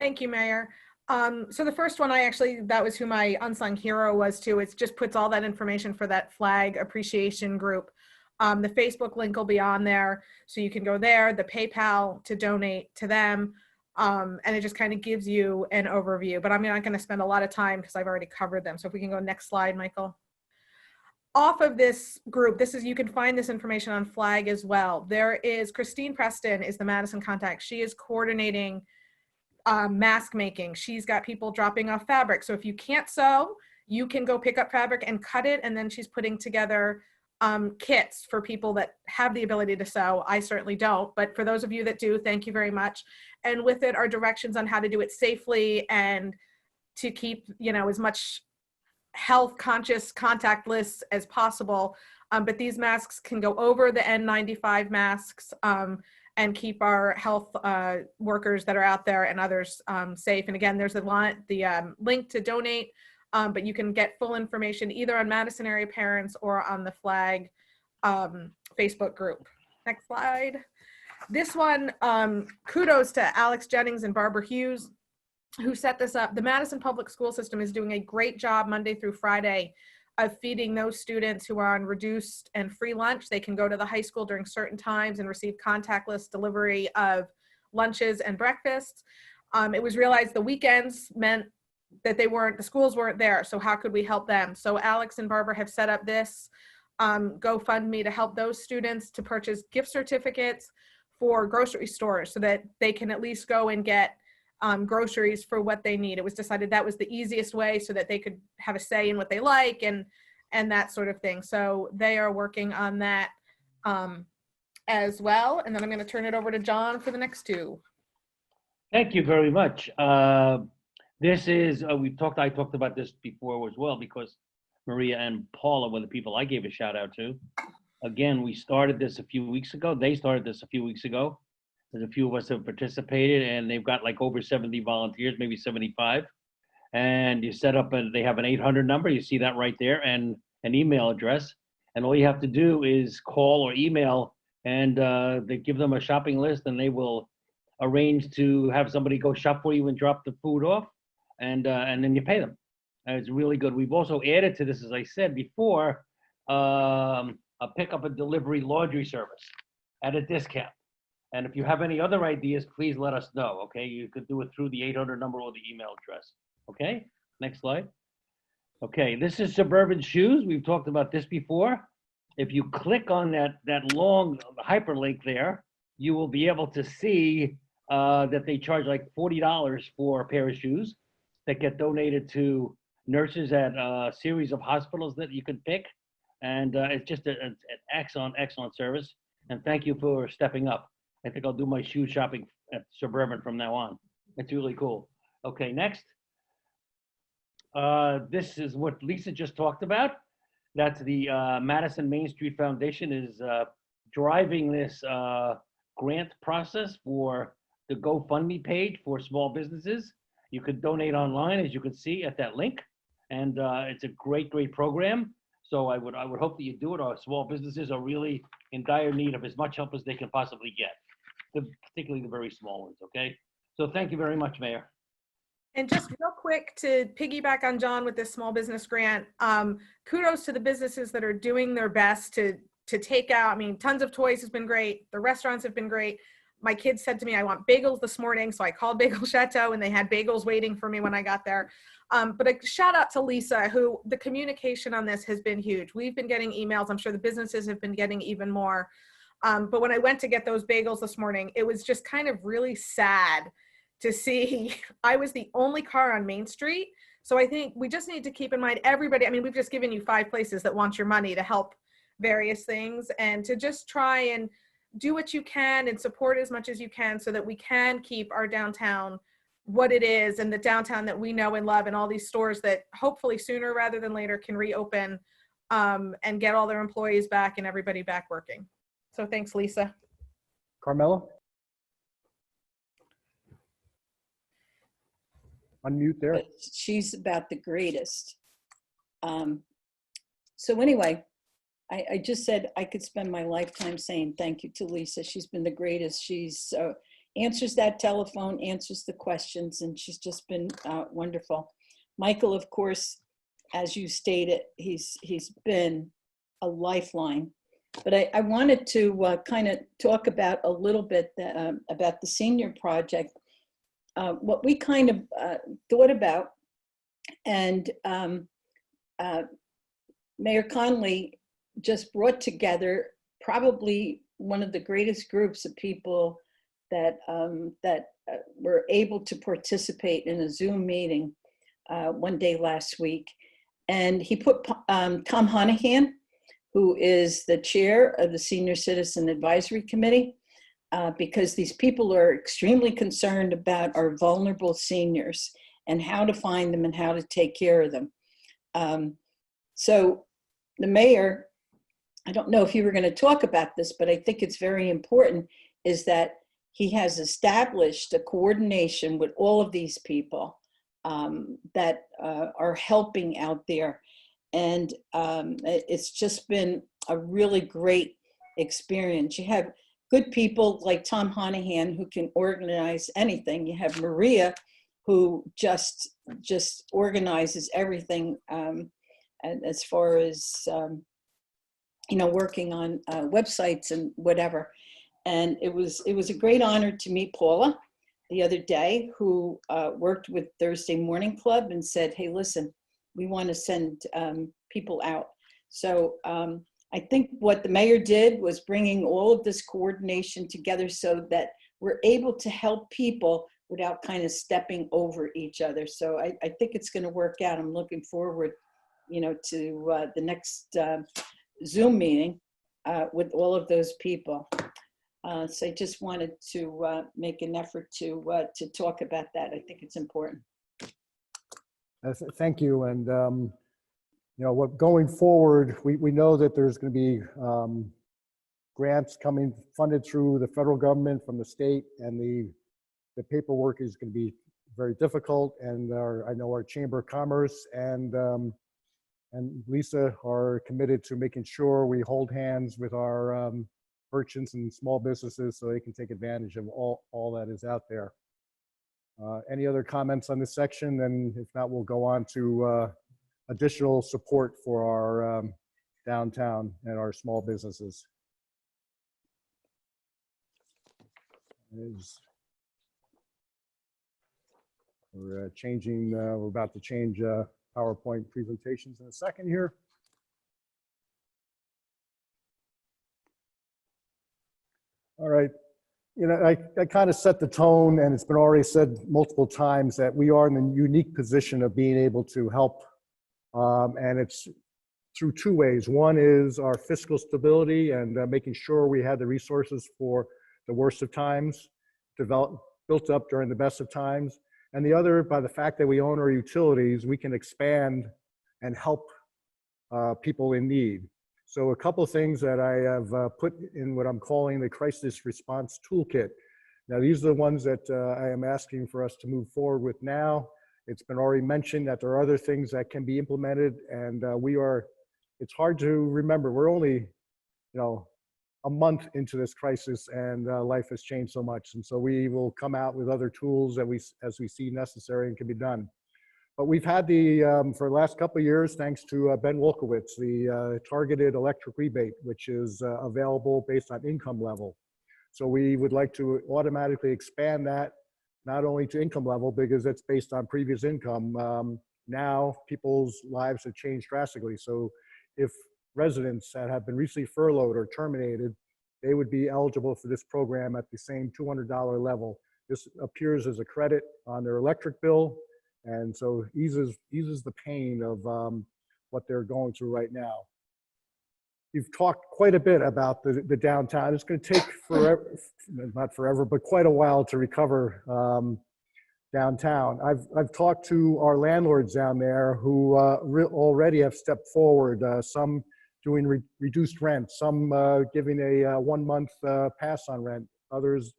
F: Thank you, Mayor. So the first one, that was who my unsung hero was too. It just puts all that information for that flag appreciation group. The Facebook link will be on there, so you can go there, the PayPal to donate to them. And it just kind of gives you an overview, but I'm not going to spend a lot of time because I've already covered them. So if we can go next slide, Michael. Off of this group, you can find this information on Flag as well. There is Christine Preston is the Madison contact. She is coordinating mask making. She's got people dropping off fabric. So if you can't sew, you can go pick up fabric and cut it. And then she's putting together kits for people that have the ability to sew. I certainly don't, but for those of you that do, thank you very much. And with it are directions on how to do it safely and to keep, as much health conscious contactless as possible. But these masks can go over the N95 masks and keep our health workers that are out there and others safe. And again, there's the link to donate, but you can get full information either on Madison area parents or on the Flag Facebook group. Next slide. This one, kudos to Alex Jennings and Barbara Hughes, who set this up. The Madison public school system is doing a great job Monday through Friday of feeding those students who are on reduced and free lunch. They can go to the high school during certain times and receive contactless delivery of lunches and breakfasts. It was realized the weekends meant that the schools weren't there. So how could we help them? So Alex and Barbara have set up this GoFundMe to help those students to purchase gift certificates for grocery stores so that they can at least go and get groceries for what they need. It was decided that was the easiest way so that they could have a say in what they like and that sort of thing. So they are working on that as well. And then I'm going to turn it over to John for the next two.
E: Thank you very much. This is, I talked about this before as well, because Maria and Paula were the people I gave a shout out to. Again, we started this a few weeks ago. They started this a few weeks ago. There's a few of us have participated, and they've got like over 70 volunteers, maybe 75. And you set up, they have an 800 number. You see that right there, and an email address. And all you have to do is call or email, and they give them a shopping list, and they will arrange to have somebody go shop for you and drop the food off, and then you pay them. And it's really good. We've also added to this, as I said before, a pickup and delivery laundry service at a discount. And if you have any other ideas, please let us know, okay? You could do it through the 800 number or the email address, okay? Next slide. Okay, this is Suburban Shoes. We've talked about this before. If you click on that long hyperlink there, you will be able to see that they charge like $40 for a pair of shoes that get donated to nurses at a series of hospitals that you can pick. And it's just an excellent service. And thank you for stepping up. I think I'll do my shoe shopping at Suburban from now on. It's really cool. Okay, next. This is what Lisa just talked about. That's the Madison Main Street Foundation is driving this grant process for the GoFundMe page for small businesses. You could donate online, as you can see at that link. And it's a great program. So I would hope that you do it. Our small businesses are really in dire need of as much help as they can possibly get, particularly the very small ones, okay? So thank you very much, Mayor.
F: And just real quick to piggyback on John with this small business grant, kudos to the businesses that are doing their best to take out. I mean, tons of toys has been great. The restaurants have been great. My kids said to me, I want bagels this morning. So I called Bagel Chateau and they had bagels waiting for me when I got there. But a shout out to Lisa, who the communication on this has been huge. We've been getting emails. I'm sure the businesses have been getting even more. But when I went to get those bagels this morning, it was just kind of really sad to see I was the only car on Main Street. So I think we just need to keep in mind everybody. I mean, we've just given you 5 places that want your money to help various things, and to just try and do what you can and support as much as you can so that we can keep our downtown what it is, and the downtown that we know and love, and all these stores that hopefully sooner rather than later can reopen and get all their employees back and everybody back working. So thanks, Lisa.
A: Carmela? Unmute there.
B: She's about the greatest. So anyway, I just said I could spend my lifetime saying thank you to Lisa. She's been the greatest. She's answers that telephone, answers the questions, and she's just been wonderful. Michael, of course, as you stated, he's been a lifeline. But I wanted to kind of talk about a little bit about the senior project, what we kind of thought about, and Mayor Conley just brought together probably one of the greatest groups of people that were able to participate in a Zoom meeting one day last week. And he put Tom Honahan, who is the chair of the Senior Citizen Advisory Committee, because these people are extremely concerned about our vulnerable seniors and how to find them and how to take care of them. So the mayor, I don't know if you were going to talk about this, but I think it's very important, is that he has established a coordination with all of these people that are helping out there. And it's just been a really great experience. You have good people like Tom Honahan, who can organize anything. You have Maria, who just organizes everything as far as working on websites and whatever. And it was a great honor to meet Paula the other day, who worked with Thursday Morning Club and said, hey, listen, we want to send people out. So I think what the mayor did was bringing all of this coordination together so that we're able to help people without kind of stepping over each other. So I think it's going to work out. I'm looking forward, to the next Zoom meeting with all of those people. So I just wanted to make an effort to talk about that. I think it's important.
A: Thank you. And what going forward, we know that there's going to be grants coming funded through the federal government from the state, and the paperwork is going to be very difficult. And I know our Chamber of Commerce and Lisa are committed to making sure we hold hands with our merchants and small businesses so they can take advantage of all that is out there. Any other comments on this section? And if not, we'll go on to additional support for our downtown and our small businesses. We're about to change PowerPoint presentations in a second here. All right. I kind of set the tone, and it's been already said multiple times that we are in the unique position of being able to help. And it's through 2 ways. One is our fiscal stability and making sure we had the resources for the worst of times, built up during the best of times. And the other, by the fact that we own our utilities, we can expand and help people in need. So a couple of things that I have put in what I'm calling the crisis response toolkit. Now, these are the ones that I am asking for us to move forward with now. It's been already mentioned that there are other things that can be implemented, and it's hard to remember. We're only, a month into this crisis, and life has changed so much. And so we will come out with other tools that as we see necessary and can be done. But we've had for the last couple of years, thanks to Ben Wolkowitz, the targeted electric rebate, which is available based on income level. So we would like to automatically expand that, not only to income level, because it's based on previous income. Now people's lives have changed drastically. So if residents that have been recently furloughed or terminated, they would be eligible for this program at the same $200 level. This appears as a credit on their electric bill, and so eases the pain of what they're going through right now. You've talked quite a bit about the downtown. It's going to take forever, not forever, but quite a while to recover downtown. I've talked to our landlords down there who already have stepped forward, some doing reduced rent, some giving a 1 month pass on rent, others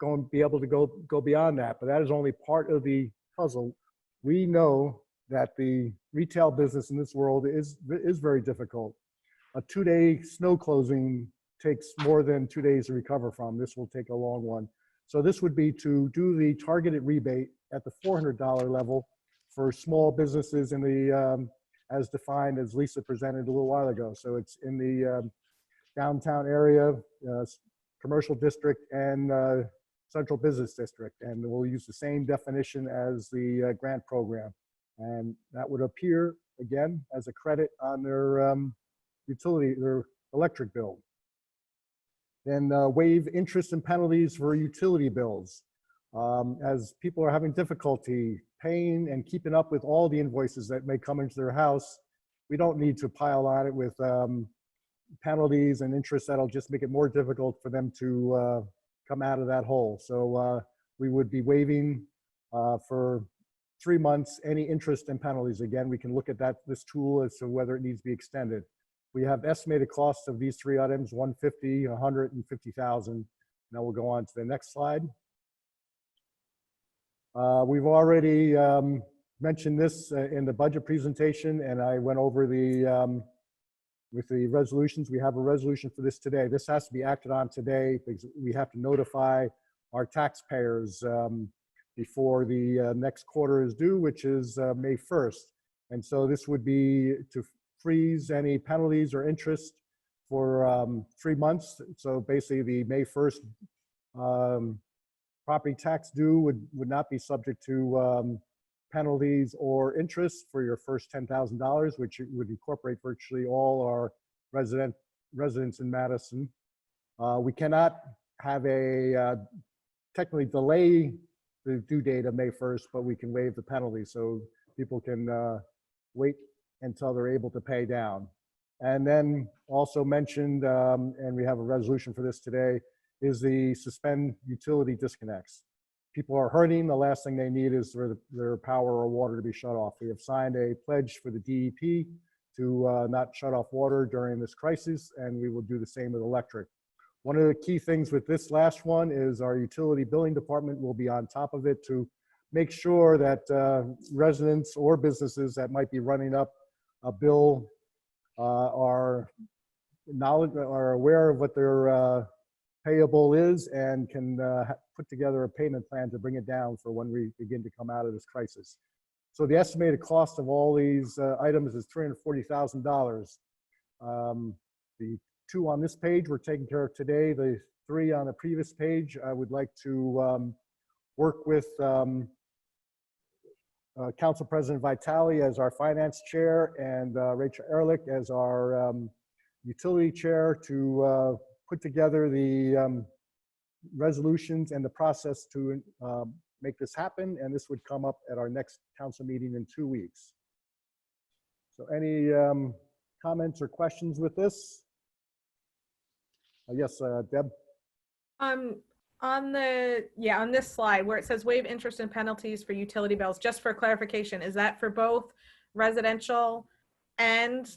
A: going to be able to go beyond that. But that is only part of the puzzle. We know that the retail business in this world is very difficult. A 2-day snow closing takes more than 2 days to recover from. This will take a long one. So this would be to do the targeted rebate at the $400 level for small businesses in the, as defined as Lisa presented a little while ago. So it's in the downtown area, commercial district, and central business district. And we'll use the same definition as the grant program. And that would appear, again, as a credit on their their electric bill. Then waive interest and penalties for utility bills. As people are having difficulty paying and keeping up with all the invoices that may come into their house, we don't need to pile on it with penalties and interest that'll just make it more difficult for them to come out of that hole. So we would be waiving for 3 months any interest and penalties. Again, we can look at this tool as to whether it needs to be extended. We have estimated costs of these 3 items, 150, 100, and 50,000. Now we'll go on to the next slide. We've already mentioned this in the budget presentation, and I went over with the resolutions. We have a resolution for this today. This has to be acted on today because we have to notify our taxpayers before the next quarter is due, which is May 1st. And so this would be to freeze any penalties or interest for 3 months. So basically the May 1st property tax due would not be subject to penalties or interest for your first $10,000, which would incorporate virtually all our residents in Madison. We cannot have technically delay the due date of May 1st, but we can waive the penalty so people can wait until they're able to pay down. And then also mentioned, and we have a resolution for this today, is the suspend utility disconnects. People are hurting. The last thing they need is for their power or water to be shut off. We have signed a pledge for the DEP to not shut off water during this crisis, and we will do the same with electric. One of the key things with this last one is our utility billing department will be on top of it to make sure that residents or businesses that might be running up a bill are aware of what their payable is and can put together a payment plan to bring it down for when we begin to come out of this crisis. So the estimated cost of all these items is $340,000. The 2 on this page we're taking care of today. The 3 on the previous page, I would like to work with Council President Vitale as our finance chair and Rachel Ehrlich as our utility chair to put together the resolutions and the process to make this happen. And this would come up at our next council meeting in 2 weeks. So any comments or questions with this? Yes, Deb.
F: On this slide where it says waive interest and penalties for utility bills, just for clarification, is that for both residential and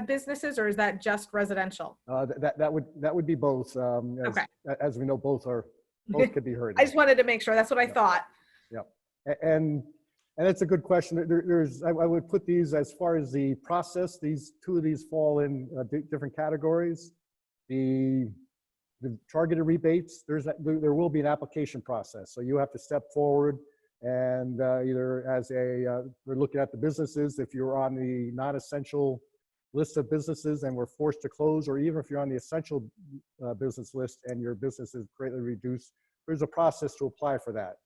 F: businesses, or is that just residential?
A: That would be both.
F: Okay.
A: As we know, both could be heard.
F: I just wanted to make sure. That's what I thought.
A: Yeah, and it's a good question. I would put these as far as the process. 2 of these fall in different categories. The targeted rebates, there will be an application process. So you have to step forward and either as we're looking at the businesses, if you're on the non-essential list of businesses and were forced to close, or even if you're on the essential business list and your business is greatly reduced, there's a process to apply for that.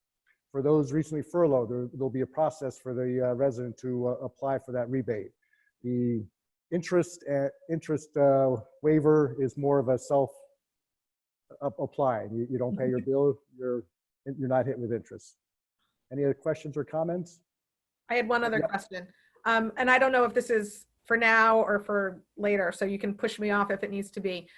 A: For those recently furloughed, there'll be a process for the resident to apply for that rebate. The interest waiver is more of a self-apply. You don't pay your bill, you're not hit with interest. Any other questions or comments?
F: I had one other question. And I don't know if this is for now or for later, so you can push me off if it needs to be.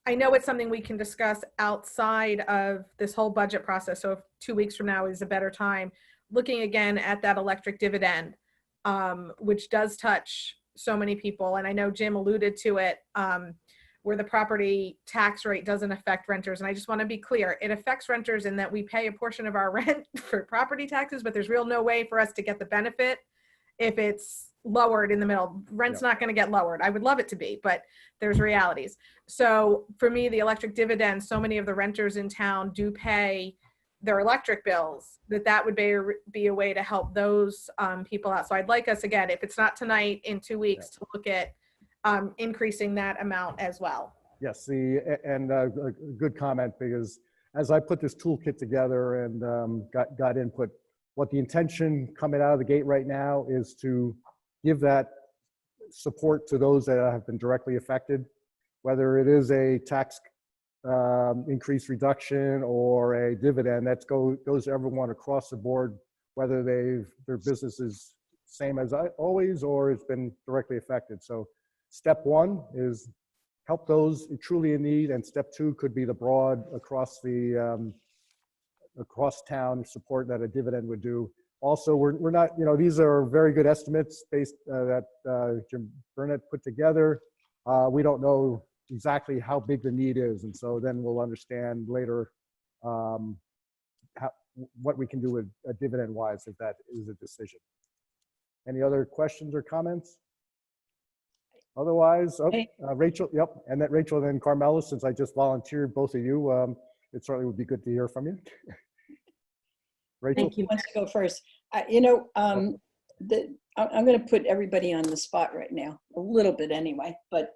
F: I know it's something we can discuss outside of this whole budget process. So if 2 weeks from now is a better time, looking again at that electric dividend, which does touch so many people. And I know Jim alluded to it, where the property tax rate doesn't affect renters. And I just want to be clear, it affects renters in that we pay a portion of our rent for property taxes, but there's real no way for us to get the benefit if it's lowered in the middle. Rent's not going to get lowered. I would love it to be, but there's realities. So for me, the electric dividend, so many of the renters in town do pay their electric bills, that would be a way to help those people out. So I'd like us, again, if it's not tonight, in 2 weeks, to look at increasing that amount as well.
A: Yes, a good comment, because as I put this toolkit together and got input, what the intention coming out of the gate right now is to give that support to those that have been directly affected, whether it is a tax increase reduction or a dividend. That goes to everyone across the board, whether their business is same as always or it's been directly affected. So step one is help those truly in need, and step two could be the broad across town support that a dividend would do. Also, we're not, these are very good estimates based that Jim Burnett put together. We don't know exactly how big the need is, and so then we'll understand later what we can do with dividend-wise if that is a decision. Any other questions or comments? Otherwise, Rachel, yep, and then Rachel, and then Carmela, since I just volunteered both of you, it certainly would be good to hear from you. Rachel?
B: Thank you. Wants to go first. I'm going to put everybody on the spot right now, a little bit anyway, but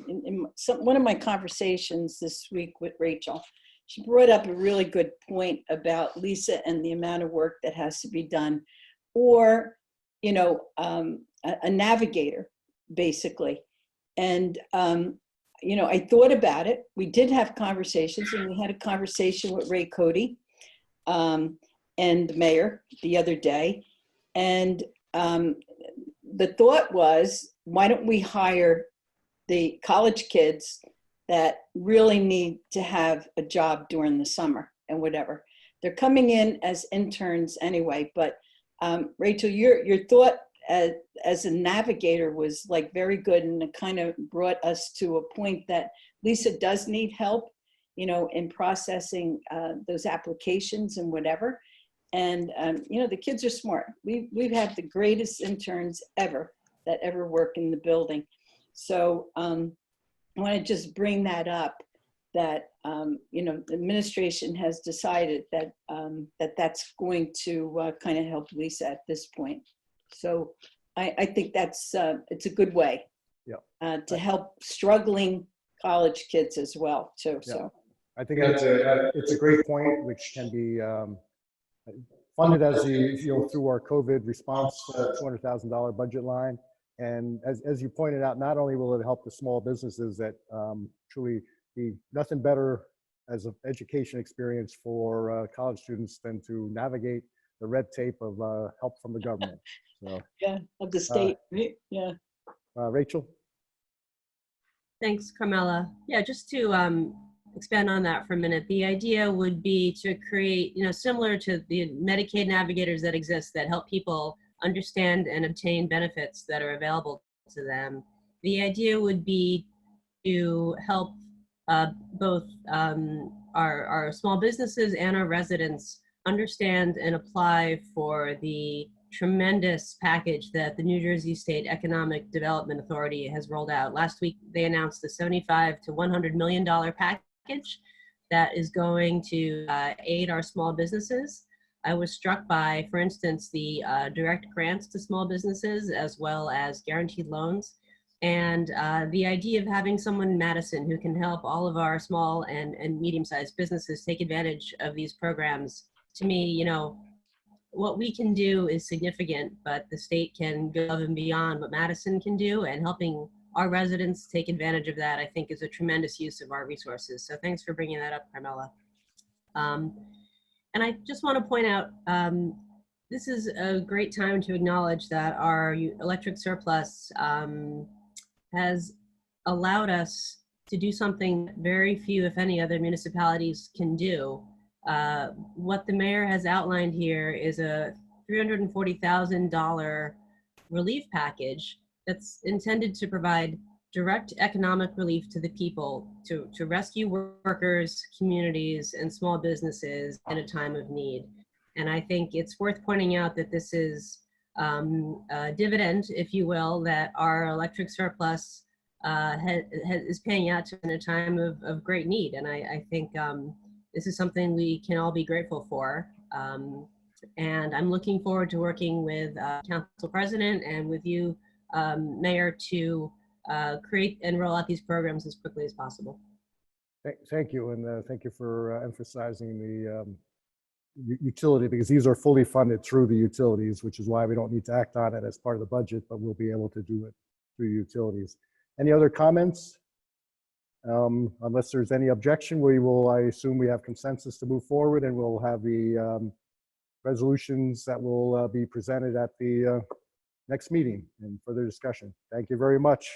B: in one of my conversations this week with Rachel, she brought up a really good point about Lisa and the amount of work that has to be done, or, a navigator, basically. And, I thought about it. We did have conversations, and we had a conversation with Ray Cody and the mayor the other day. And the thought was, why don't we hire the college kids that really need to have a job during the summer and whatever. They're coming in as interns anyway, but Rachel, your thought as a navigator was like very good, and it kind of brought us to a point that Lisa does need help, in processing those applications and whatever. And the kids are smart. We've had the greatest interns ever that ever work in the building. So I want to just bring that up, that the administration has decided that that's going to kind of help Lisa at this point. So I think that's it's a good way to help struggling college kids as well too. Yeah. So
A: I think it's a great point, which can be funded as through our COVID response $200,000 budget line. And as you pointed out, not only will it help the small businesses that truly be nothing better as an education experience for college students than to navigate the red tape of help from the government. So,
B: yeah, of the state, right? Yeah.
A: Rachel?
G: Thanks, Carmela. Yeah, just to expand on that for a minute, the idea would be to create, similar to the Medicaid navigators that exist that help people understand and obtain benefits that are available to them. The idea would be to help both our small businesses and our residents understand and apply for the tremendous package that the New Jersey State Economic Development Authority has rolled out. Last week, they announced the $75 to $100 million package that is going to aid our small businesses. I was struck by, for instance, the direct grants to small businesses as well as guaranteed loans. And the idea of having someone in Madison who can help all of our small and medium-sized businesses take advantage of these programs, to me, you know, what we can do is significant, but the state can go above and beyond what Madison can do, and helping our residents take advantage of that, I think, is a tremendous use of our resources. So thanks for bringing that up, Carmela. And I just want to point out, this is a great time to acknowledge that our electric surplus has allowed us to do something very few, if any, other municipalities can do. What the mayor has outlined here is a $340,000 relief package that's intended to provide direct economic relief to the people, to rescue workers, communities, and small businesses in a time of need. And I think it's worth pointing out that this is a dividend, if you will, that our electric surplus is paying out to in a time of great need. And I think this is something we can all be grateful for. And I'm looking forward to working with Council President and with you, Mayor, to create and roll out these programs as quickly as possible.
A: Thank you, and thank you for emphasizing the utility, because these are fully funded through the utilities, which is why we don't need to act on it as part of the budget, but we'll be able to do it through utilities. Any other comments? Unless there's any objection, I assume we have consensus to move forward, and we'll have the resolutions that will be presented at the next meeting and further discussion. Thank you very much.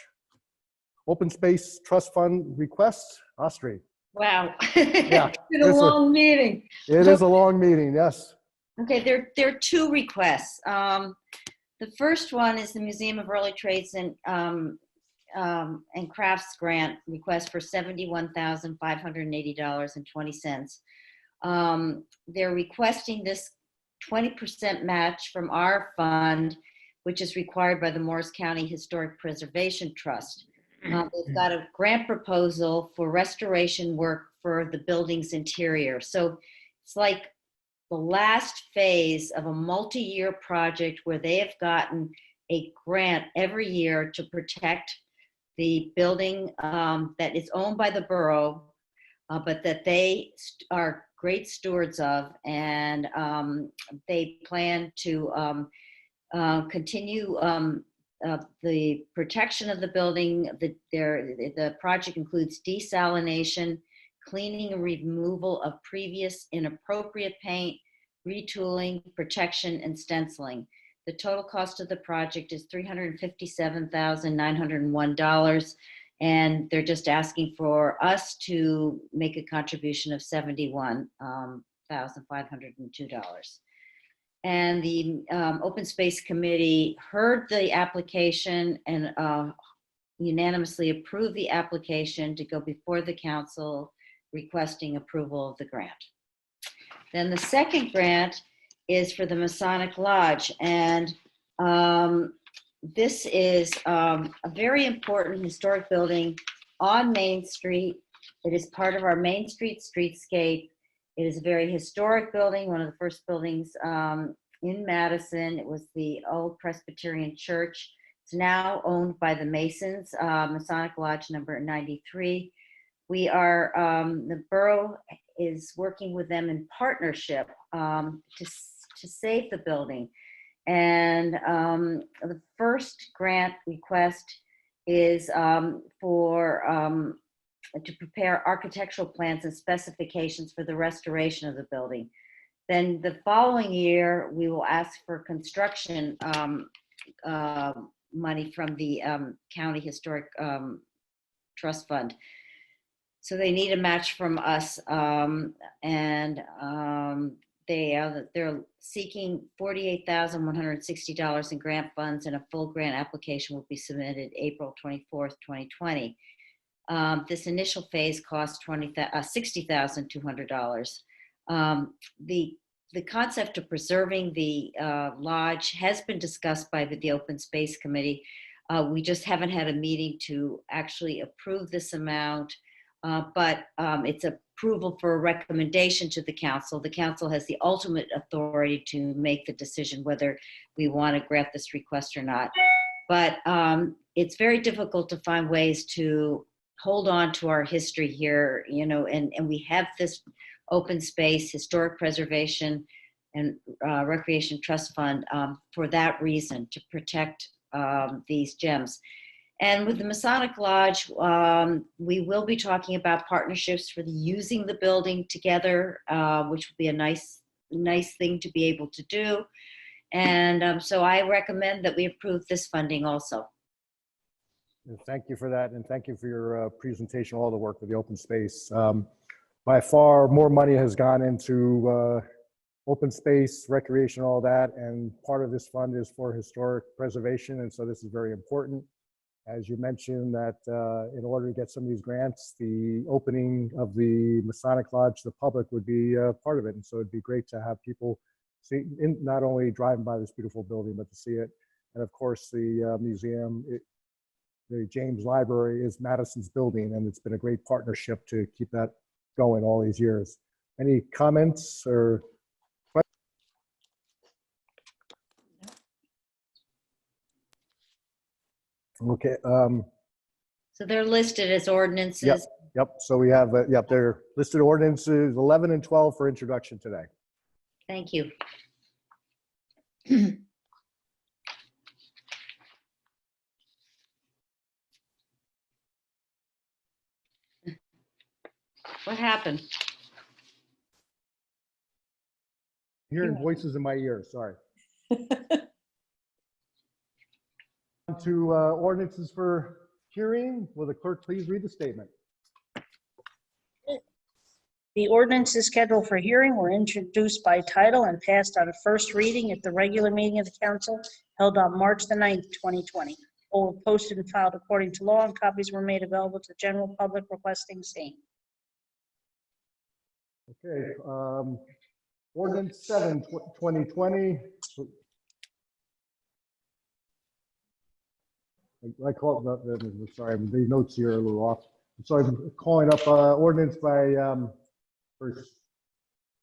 A: Open Space Trust Fund requests, Astrid.
C: Wow.
A: Yeah,
C: It's been a long meeting.
A: It is a long meeting, yes.
C: Okay, there are two requests. The first one is the Museum of Early Trades and Crafts grant request for $71,580.20. They're requesting this 20% match from our fund, which is required by the Morris County Historic Preservation Trust. They've got a grant proposal for restoration work for the building's interior. So it's like the last phase of a multi-year project where they have gotten a grant every year to protect the building that is owned by the borough, but that they are great stewards of, and they plan to continue the protection of the building. The project includes desalination, cleaning and removal of previous inappropriate paint, retooling, protection, and stenciling. The total cost of the project is $357,901, and they're just asking for us to make a contribution of $71,502. And the Open Space Committee heard the application and unanimously approved the application to go before the council requesting approval of the grant. Then the second grant is for the Masonic Lodge, and this is a very important historic building on Main Street. It is part of our Main Street streetscape. It is a very historic building, one of the first buildings in Madison. It was the old Presbyterian church. It's now owned by the Masons, Masonic Lodge number 93. We are, the borough is working with them in partnership to save the building. And the first grant request is to prepare architectural plans and specifications for the restoration of the building. Then the following year, we will ask for construction money from the County Historic Trust Fund. So they need a match from us, and they're seeking $48,160 in grant funds, and a full grant application will be submitted April 24th, 2020. This initial phase costs $60,200. The concept of preserving the lodge has been discussed by the Open Space Committee. We just haven't had a meeting to actually approve this amount, but it's approval for a recommendation to the council. The council has the ultimate authority to make the decision whether we want to grant this request or not. But it's very difficult to find ways to hold on to our history here, you know, and we have this open space, historic preservation, and recreation trust fund for that reason, to protect these gems. And with the Masonic Lodge, we will be talking about partnerships for using the building together, which will be a nice thing to be able to do. And so I recommend that we approve this funding also.
A: And thank you for that, and thank you for your presentation, all the work with the open space. By far, more money has gone into open space, recreation, all that, and part of this fund is for historic preservation, and so this is very important. As you mentioned, that in order to get some of these grants, the opening of the Masonic Lodge to the public would be part of it, and so it'd be great to have people see, not only driving by this beautiful building, but to see it. And of course, the museum, the James Library is Madison's building, and it's been a great partnership to keep that going all these years. Any comments or questions? Okay.
C: So they're listed as ordinances.
A: Yep. Yep. So we have, yep, they're listed ordinances 11 and 12 for introduction today.
C: Thank you. What happened?
A: Hearing voices in my ears, sorry. On to ordinances for hearing. Will the clerk please read the statement?
I: The ordinances scheduled for hearing were introduced by title and passed on a first reading at the regular meeting of the council held on March the 9th, 2020. All were posted and filed according to law, and copies were made available to the general public requesting same.
A: Okay. Ordinance 7, 2020. I call it, sorry, the notes here are a little off. So I'm calling up ordinance by first,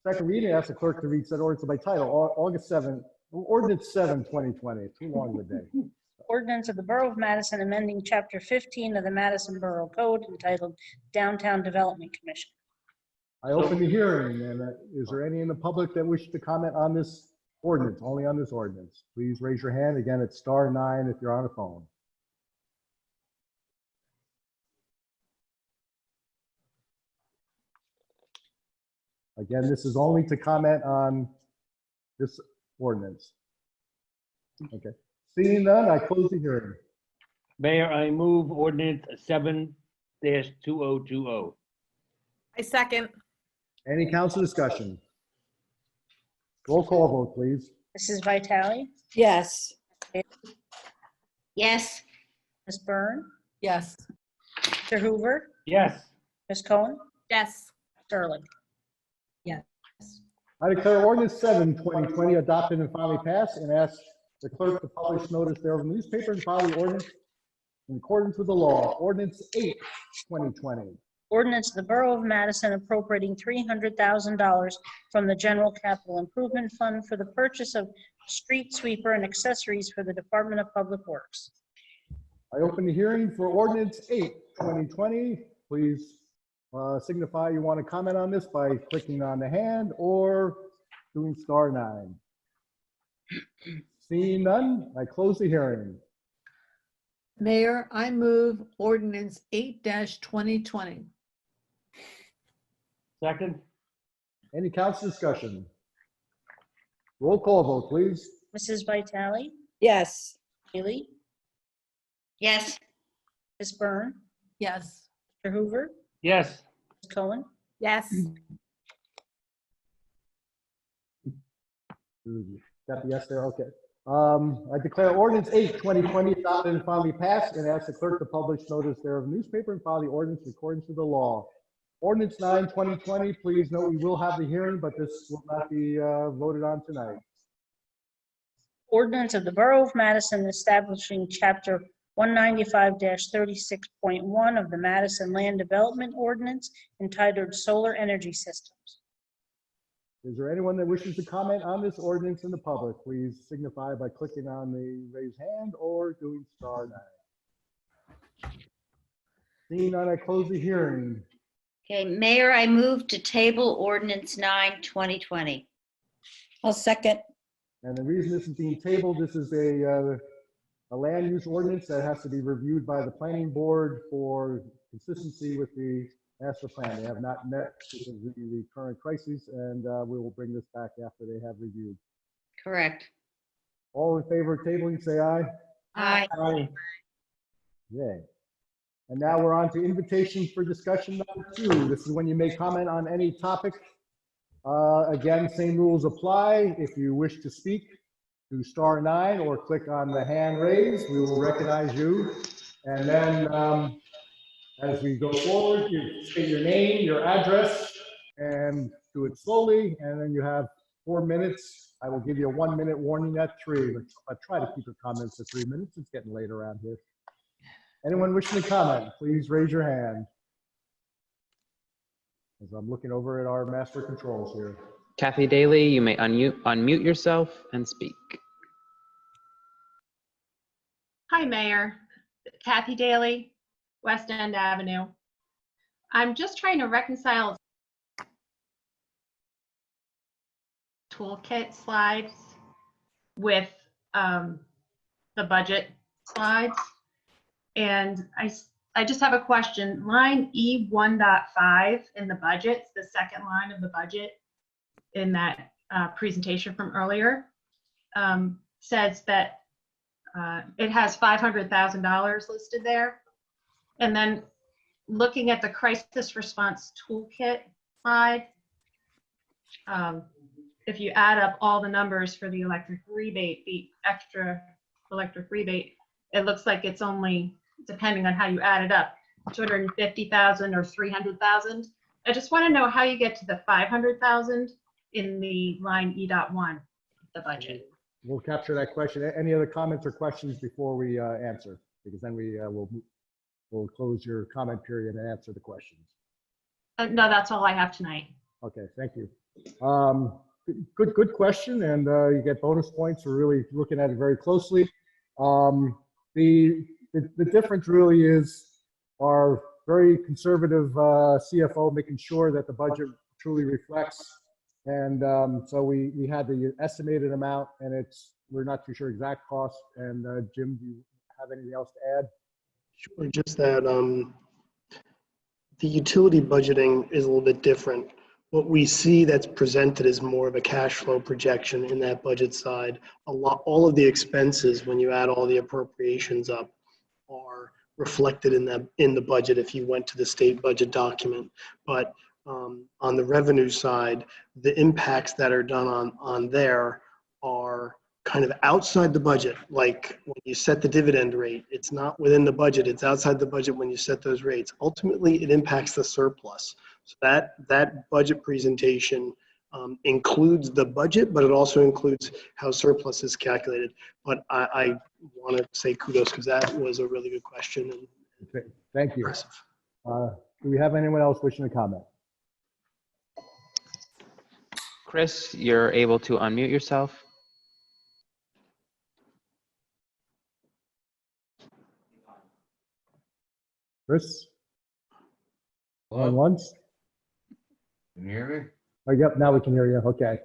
A: second reading. Ask the clerk to read said ordinance by title. August 7, ordinance 7, 2020. Too long of a day.
I: Ordinance of the Borough of Madison amending Chapter 15 of the Madison Borough Code entitled Downtown Development Commission.
A: I open the hearing, and is there any in the public that wish to comment on this ordinance, only on this ordinance? Please raise your hand. Again, it's *9 if you're on a phone. Again, this is only to comment on this ordinance. Okay. Seeing none, I close the hearing.
E: Mayor, I move ordinance 7-2020.
F: I second.
A: Any council discussion? Roll call vote, please.
I: Mrs. Vitale?
B: Yes.
C: Yes.
I: Ms. Byrne?
D: Yes.
I: Mr. Hoover?
E: Yes.
I: Ms. Cohen?
F: Yes.
I: Sterling?
G: Yes.
A: I declare ordinance 7, 2020 adopted and finally passed, and ask the clerk to publish notice thereof in the newspaper and file the ordinance in accordance with the law. Ordinance 8, 2020.
I: Ordinance of the Borough of Madison appropriating $300,000 from the General Capital Improvement Fund for the purchase of street sweeper and accessories for the Department of Public Works.
A: I open the hearing for ordinance 8, 2020. Please signify you want to comment on this by clicking on the hand or doing *9. Seeing none, I close the hearing.
D: Mayor, I move ordinance 8-2020.
E: Second?
A: Any council discussion? Roll call vote, please.
I: Mrs. Vitale?
B: Yes.
I: Haley?
C: Yes.
I: Ms. Byrne?
D: Yes.
I: Mr. Hoover?
E: Yes.
I: Ms. Cohen?
F: Yes.
A: Got the yes there, okay. I declare ordinance 8, 2020 adopted and finally passed, and ask the clerk to publish notice thereof in the newspaper and file the ordinance in accordance with the law. Ordinance 9, 2020, please note we will have the hearing, but this will not be voted on tonight.
I: Ordinance of the Borough of Madison establishing Chapter 195-36.1 of the Madison Land Development Ordinance entitled Solar Energy Systems.
A: Is there anyone that wishes to comment on this ordinance in the public? Please signify by clicking on the raised hand or doing *9. Seeing none, I close the hearing.
C: Okay, Mayor, I move to table ordinance 9, 2020.
B: I'll second.
A: And the reason this is being tabled, this is a land use ordinance that has to be reviewed by the planning board for consistency with the master plan. They have not met because of the current crisis, and we will bring this back after they have reviewed.
C: Correct.
A: All in favor of tabling, say aye.
C: Aye.
E: Aye.
A: Yay. And now we're on to invitation for discussion number 2. This is when you may comment on any topic. Again, same rules apply. If you wish to speak, do *9 or click on the hand raised. We will recognize you. And then as we go forward, you state your name, your address, and do it slowly. And then you have 4 minutes. I will give you a 1-minute warning at 3. But try to keep your comments to 3 minutes. It's getting late around here. Anyone wishing to comment, please raise your hand. As I'm looking over at our master controls here.
L: Kathy Daly, you may unmute yourself and speak.
P: Hi, Mayor. Kathy Daly, West End Avenue. I'm just trying to reconcile toolkit slides with the budget slides. And I just have a question. Line E1.5 in the budget, the second line of the budget in that presentation from earlier, says that it has $500,000 listed there. And then looking at the crisis response toolkit slide, if you add up all the numbers for the electric rebate, the extra electric rebate, it looks like it's only, depending on how you add it up, 250,000 or 300,000. I just want to know how you get to the 500,000 in the line E.1, the budget.
A: We'll capture that question. Any other comments or questions before we answer? Because then we'll close your comment period and answer the questions.
P: No, that's all I have tonight.
A: Okay, thank you. Good question, and you get bonus points for really looking at it very closely. The difference really is our very conservative CFO making sure that the budget truly reflects. And so we had the estimated amount, and we're not too sure exact cost. And Jim, do you have anything else to add?
J: Sure, just that the utility budgeting is a little bit different. What we see that's presented is more of a cash flow projection in that budget side. All of the expenses, when you add all the appropriations up, are reflected in the budget if you went to the state budget document. But on the revenue side, the impacts that are done on there are kind of outside the budget. Like when you set the dividend rate, it's not within the budget, it's outside the budget when you set those rates. Ultimately, it impacts the surplus. So that budget presentation includes the budget, but it also includes how surplus is calculated. But I want to say kudos because that was a really good question. And
A: thank you.
J: Impressive.
A: Do we have anyone else wishing to comment?
L: Chris, you're able to unmute yourself.
A: Chris? Going once?
H: Can you hear me?
A: Oh, yep, now we can hear you. Okay.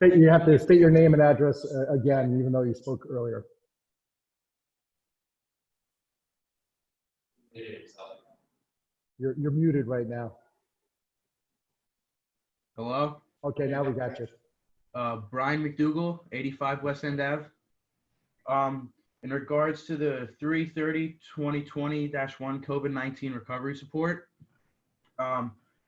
A: You have to state your name and address again, even though you spoke earlier. You're muted right now.
Q: Hello?
A: Okay, now we got you.
Q: Brian McDougall, 85 West End Ave. In regards to the 3/30/2020-1 COVID-19 recovery support,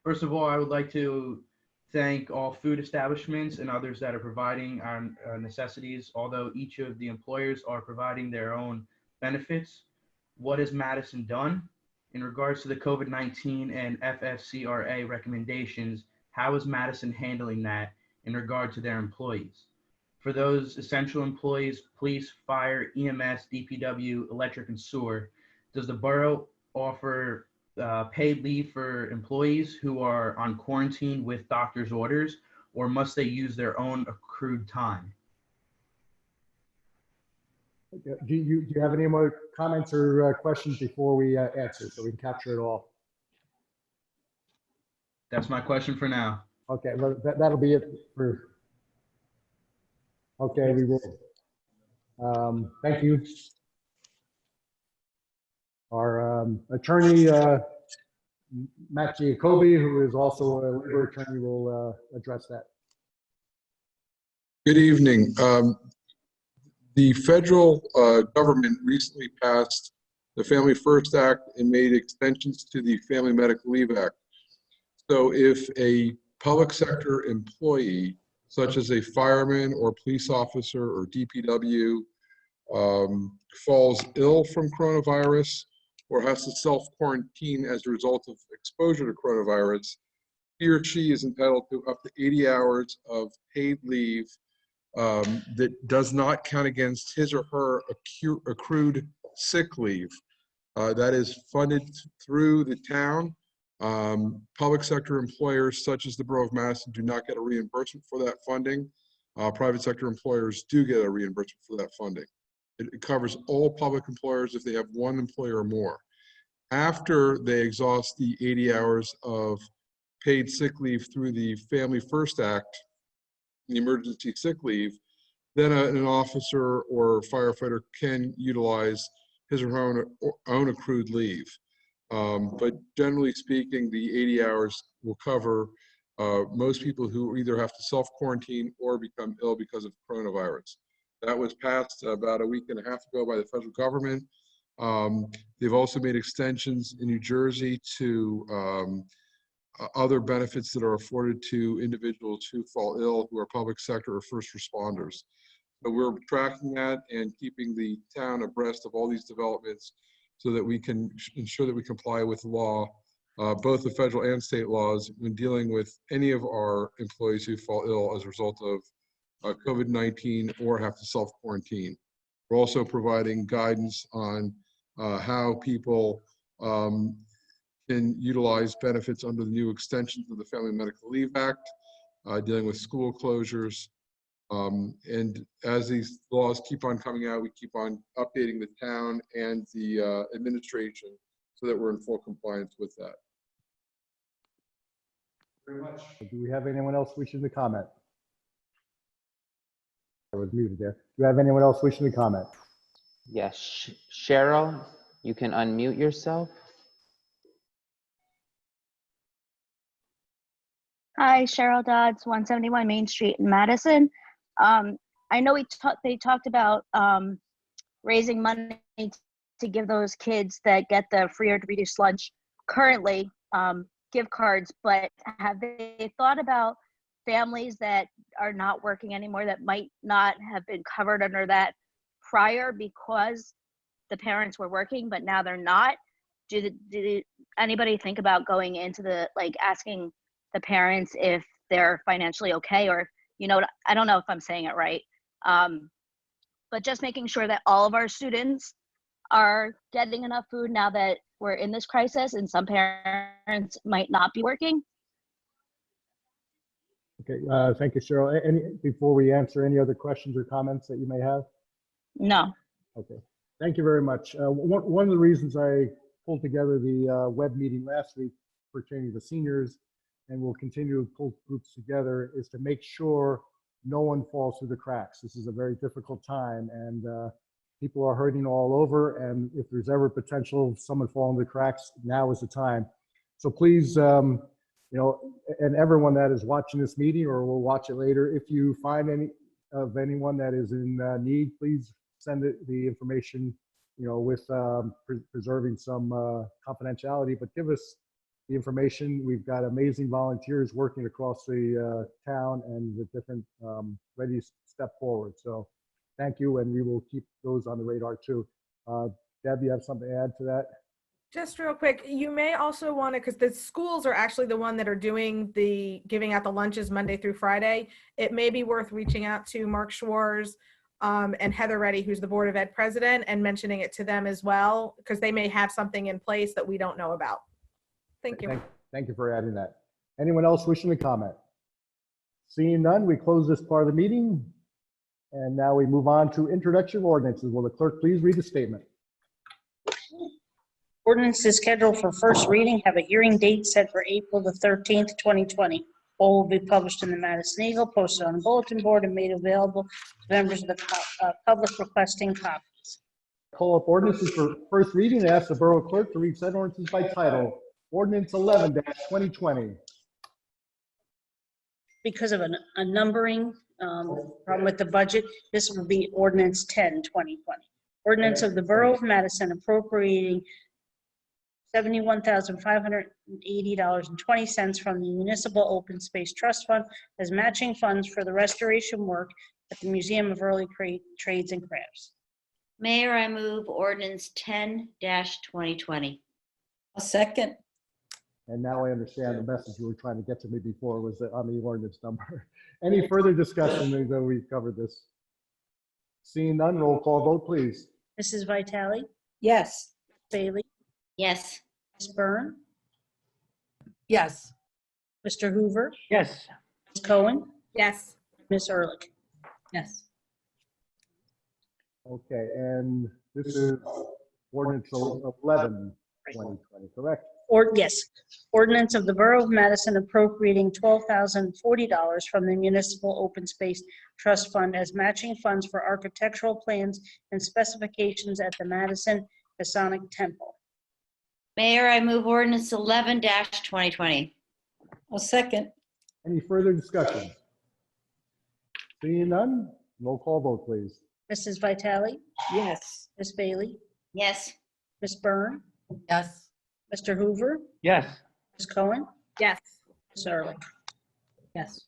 Q: first of all, I would like to thank all food establishments and others that are providing our necessities, although each of the employers are providing their own benefits. What has Madison done? In regards to the COVID-19 and FFCRA recommendations, how is Madison handling that in regard to their employees? For those essential employees, police, fire, EMS, DPW, electric, and sewer, does the borough offer paid leave for employees who are on quarantine with doctor's orders, or must they use their own accrued time?
A: Do you have any more comments or questions before we answer, so we can capture it all?
Q: That's my question for now.
A: Okay, well, that'll be it for. Okay, we will. Thank you. Our attorney, Matt Giacobbe, who is also a labor attorney, will address that.
R: Good evening. The federal government recently passed the Family First Act and made extensions to the Family Medical Leave Act. So if a public sector employee, such as a fireman or police officer or DPW, falls ill from coronavirus or has to self-quarantine as a result of exposure to coronavirus, he or she is entitled to up to 80 hours of paid leave that does not count against his or her accrued sick leave. That is funded through the town. Public sector employers such as the Borough of Madison do not get a reimbursement for that funding. Private sector employers do get a reimbursement for that funding. It covers all public employers if they have one employer or more. After they exhaust the 80 hours of paid sick leave through the Family First Act, the emergency sick leave, then an officer or firefighter can utilize his or her own accrued leave. But generally speaking, the 80 hours will cover most people who either have to self-quarantine or become ill because of coronavirus. That was passed about a week and a half ago by the federal government. They've also made extensions in New Jersey to other benefits that are afforded to individuals who fall ill, who are public sector or first responders. So we're tracking that and keeping the town abreast of all these developments so that we can ensure that we comply with the law, both the federal and state laws, when dealing with any of our employees who fall ill as a result of COVID-19 or have to self-quarantine. We're also providing guidance on how people can utilize benefits under the new extensions of the Family Medical Leave Act, dealing with school closures. And as these laws keep on coming out, we keep on updating the town and the administration so that we're in full compliance with that.
A: Very much. Do we have anyone else wishing to comment? I was muted there. Do you have anyone else wishing to comment?
L: Yes, Cheryl, you can unmute yourself.
S: Hi, Cheryl Dodds, 171 Main Street in Madison. I know they talked about raising money to give those kids that get the free or reduced lunch currently gift cards, but have they thought about families that are not working anymore that might not have been covered under that prior because the parents were working, but now they're not? Did anybody think about going into the, like, asking the parents if they're financially okay, or, you know, I don't know if I'm saying it right, but just making sure that all of our students are getting enough food now that we're in this crisis and some parents might not be working.
A: Okay, thank you, Cheryl. Before we answer, any other questions or comments that you may have?
S: No.
A: Okay, thank you very much. One of the reasons I pulled together the web meeting last week pertaining to seniors, and we'll continue to pull groups together, is to make sure no one falls through the cracks. This is a very difficult time, and people are hurting all over, and if there's ever potential of someone falling through the cracks, now is the time. So please, you know, and everyone that is watching this meeting or will watch it later, if you find anyone that is in need, please send the information, you know, with preserving some confidentiality, but give us the information. We've got amazing volunteers working across the town and the different ready to step forward. So thank you, and we will keep those on the radar too. Deb, you have something to add to that?
F: Just real quick, you may also want to, because the schools are actually the one that are doing the giving out the lunches Monday through Friday. It may be worth reaching out to Mark Schwarz and Heather Reddy, who's the Board of Ed president, and mentioning it to them as well, because they may have something in place that we don't know about. Thank you.
A: Thank you for adding that. Anyone else wishing to comment? Seeing none, we close this part of the meeting. And now we move on to introduction of ordinances. Will the clerk please read the statement?
I: Ordinance is scheduled for first reading, have a hearing date set for April the 13th, 2020. All will be published in the Madison Eagle, posted on the bulletin board, and made available to members of the public requesting copies.
A: Call up ordinances for first reading and ask the Borough Clerk to read said ordinances by title. Ordinance 11-2020.
I: Because of a numbering problem with the budget, this will be Ordinance 10-2020. Ordinance of the Borough of Madison appropriating $71,580.20 from the Municipal Open Space Trust Fund as matching funds for the restoration work at the Museum of Early Trades and Crafts.
C: Mayor, I move ordinance 10-2020.
B: A second.
A: And now I understand the message you were trying to get to me before was on the ordinance number. Any further discussion, though we covered this? Seeing none, roll call vote, please.
I: Mrs. Vitale?
B: Yes.
I: Bailey?
C: Yes.
I: Ms. Byrne?
D: Yes.
I: Mr. Hoover?
E: Yes.
I: Ms. Cohen?
F: Yes.
I: Ms. Ehrlich?
G: Yes.
A: Okay, and this is ordinance 11-2020, correct?
I: Yes. Ordinance of the Borough of Madison appropriating $12,040 from the Municipal Open Space Trust Fund as matching funds for architectural plans and specifications at the Madison Masonic Temple.
C: Mayor, I move ordinance 11-2020.
B: A second.
A: Any further discussion? Seeing none, roll call vote, please.
I: Mrs. Vitale?
B: Yes.
I: Ms. Bailey?
C: Yes.
I: Ms. Byrne?
D: Yes.
I: Mr. Hoover?
E: Yes.
I: Ms. Cohen?
F: Yes.
I: Ms. Ehrlich?
G: Yes.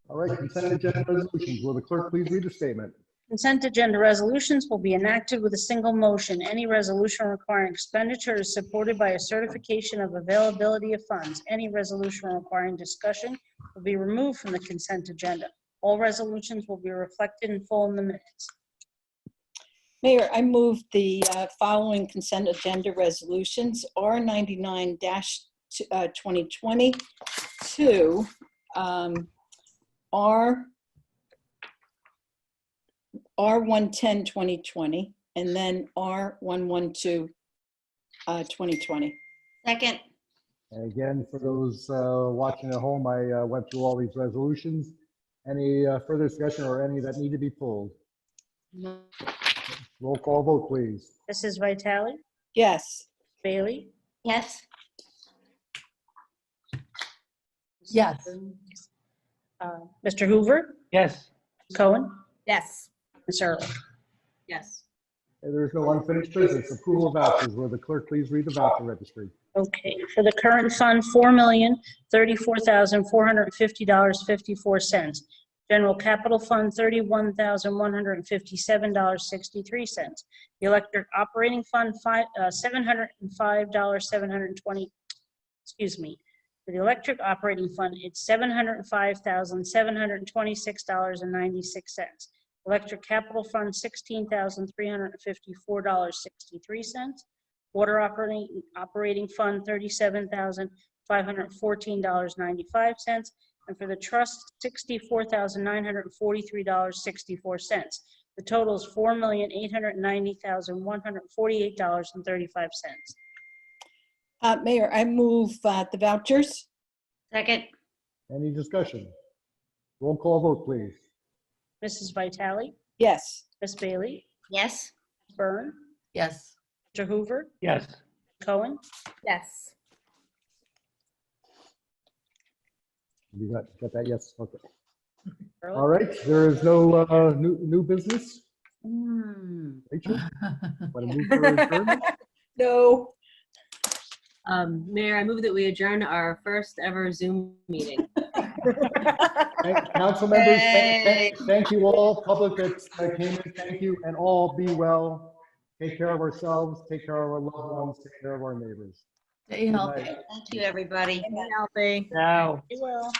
A: All right, consent agenda resolutions. Will the clerk please read the statement?
I: Consent agenda resolutions will be enacted with a single motion. Any resolution requiring expenditure is supported by a certification of availability of funds. Any resolution requiring discussion will be removed from the consent agenda. All resolutions will be reflected in full in the minutes.
B: Mayor, I move the following consent agenda resolutions, R99-2020 to R110-2020, and then R112-2020.
C: Second.
A: And again, for those watching at home, I went through all these resolutions. Any further discussion or any that need to be pulled? Roll call vote, please.
I: Mrs. Vitale?
B: Yes.
I: Bailey?
C: Yes.
D: Yes.
I: Mr. Hoover?
E: Yes.
I: Ms. Cohen?
F: Yes.
I: Ms. Ehrlich?
G: Yes.
A: There is no unfinished business. Approval of vouchers. Will the clerk please read the voucher registry?
I: Okay, for the current fund, $4,034,450.54. General Capital Fund, $31,157.63. The Electric Operating Fund, $705,720. Excuse me. For the Electric Operating Fund, it's $705,726.96. Electric Capital Fund, $16,354.63. Water Operating Fund, $37,514.95. And for the trust, $64,943.64. The total is $4,890,148.35.
B: Mayor, I move the vouchers.
C: Second.
A: Any discussion? Roll call vote, please.
I: Mrs. Vitale?
B: Yes.
I: Ms. Bailey?
C: Yes.
I: Ms. Byrne?
D: Yes.
I: Mr. Hoover?
E: Yes.
I: Cohen?
F: Yes.
A: You got that? Yes. Okay. All right. There is no new business. Rachel, want to move for adjournment?
B: No.
G: Mayor, I move that we adjourn our first ever Zoom meeting.
A: Council members, thank you all. Public that came in, thank you, and all be well. Take care of ourselves. Take care of our loved ones. Take care of our neighbors.
D: Stay healthy.
C: Thank you, everybody.
F: Stay healthy.
E: Now.
I: Well.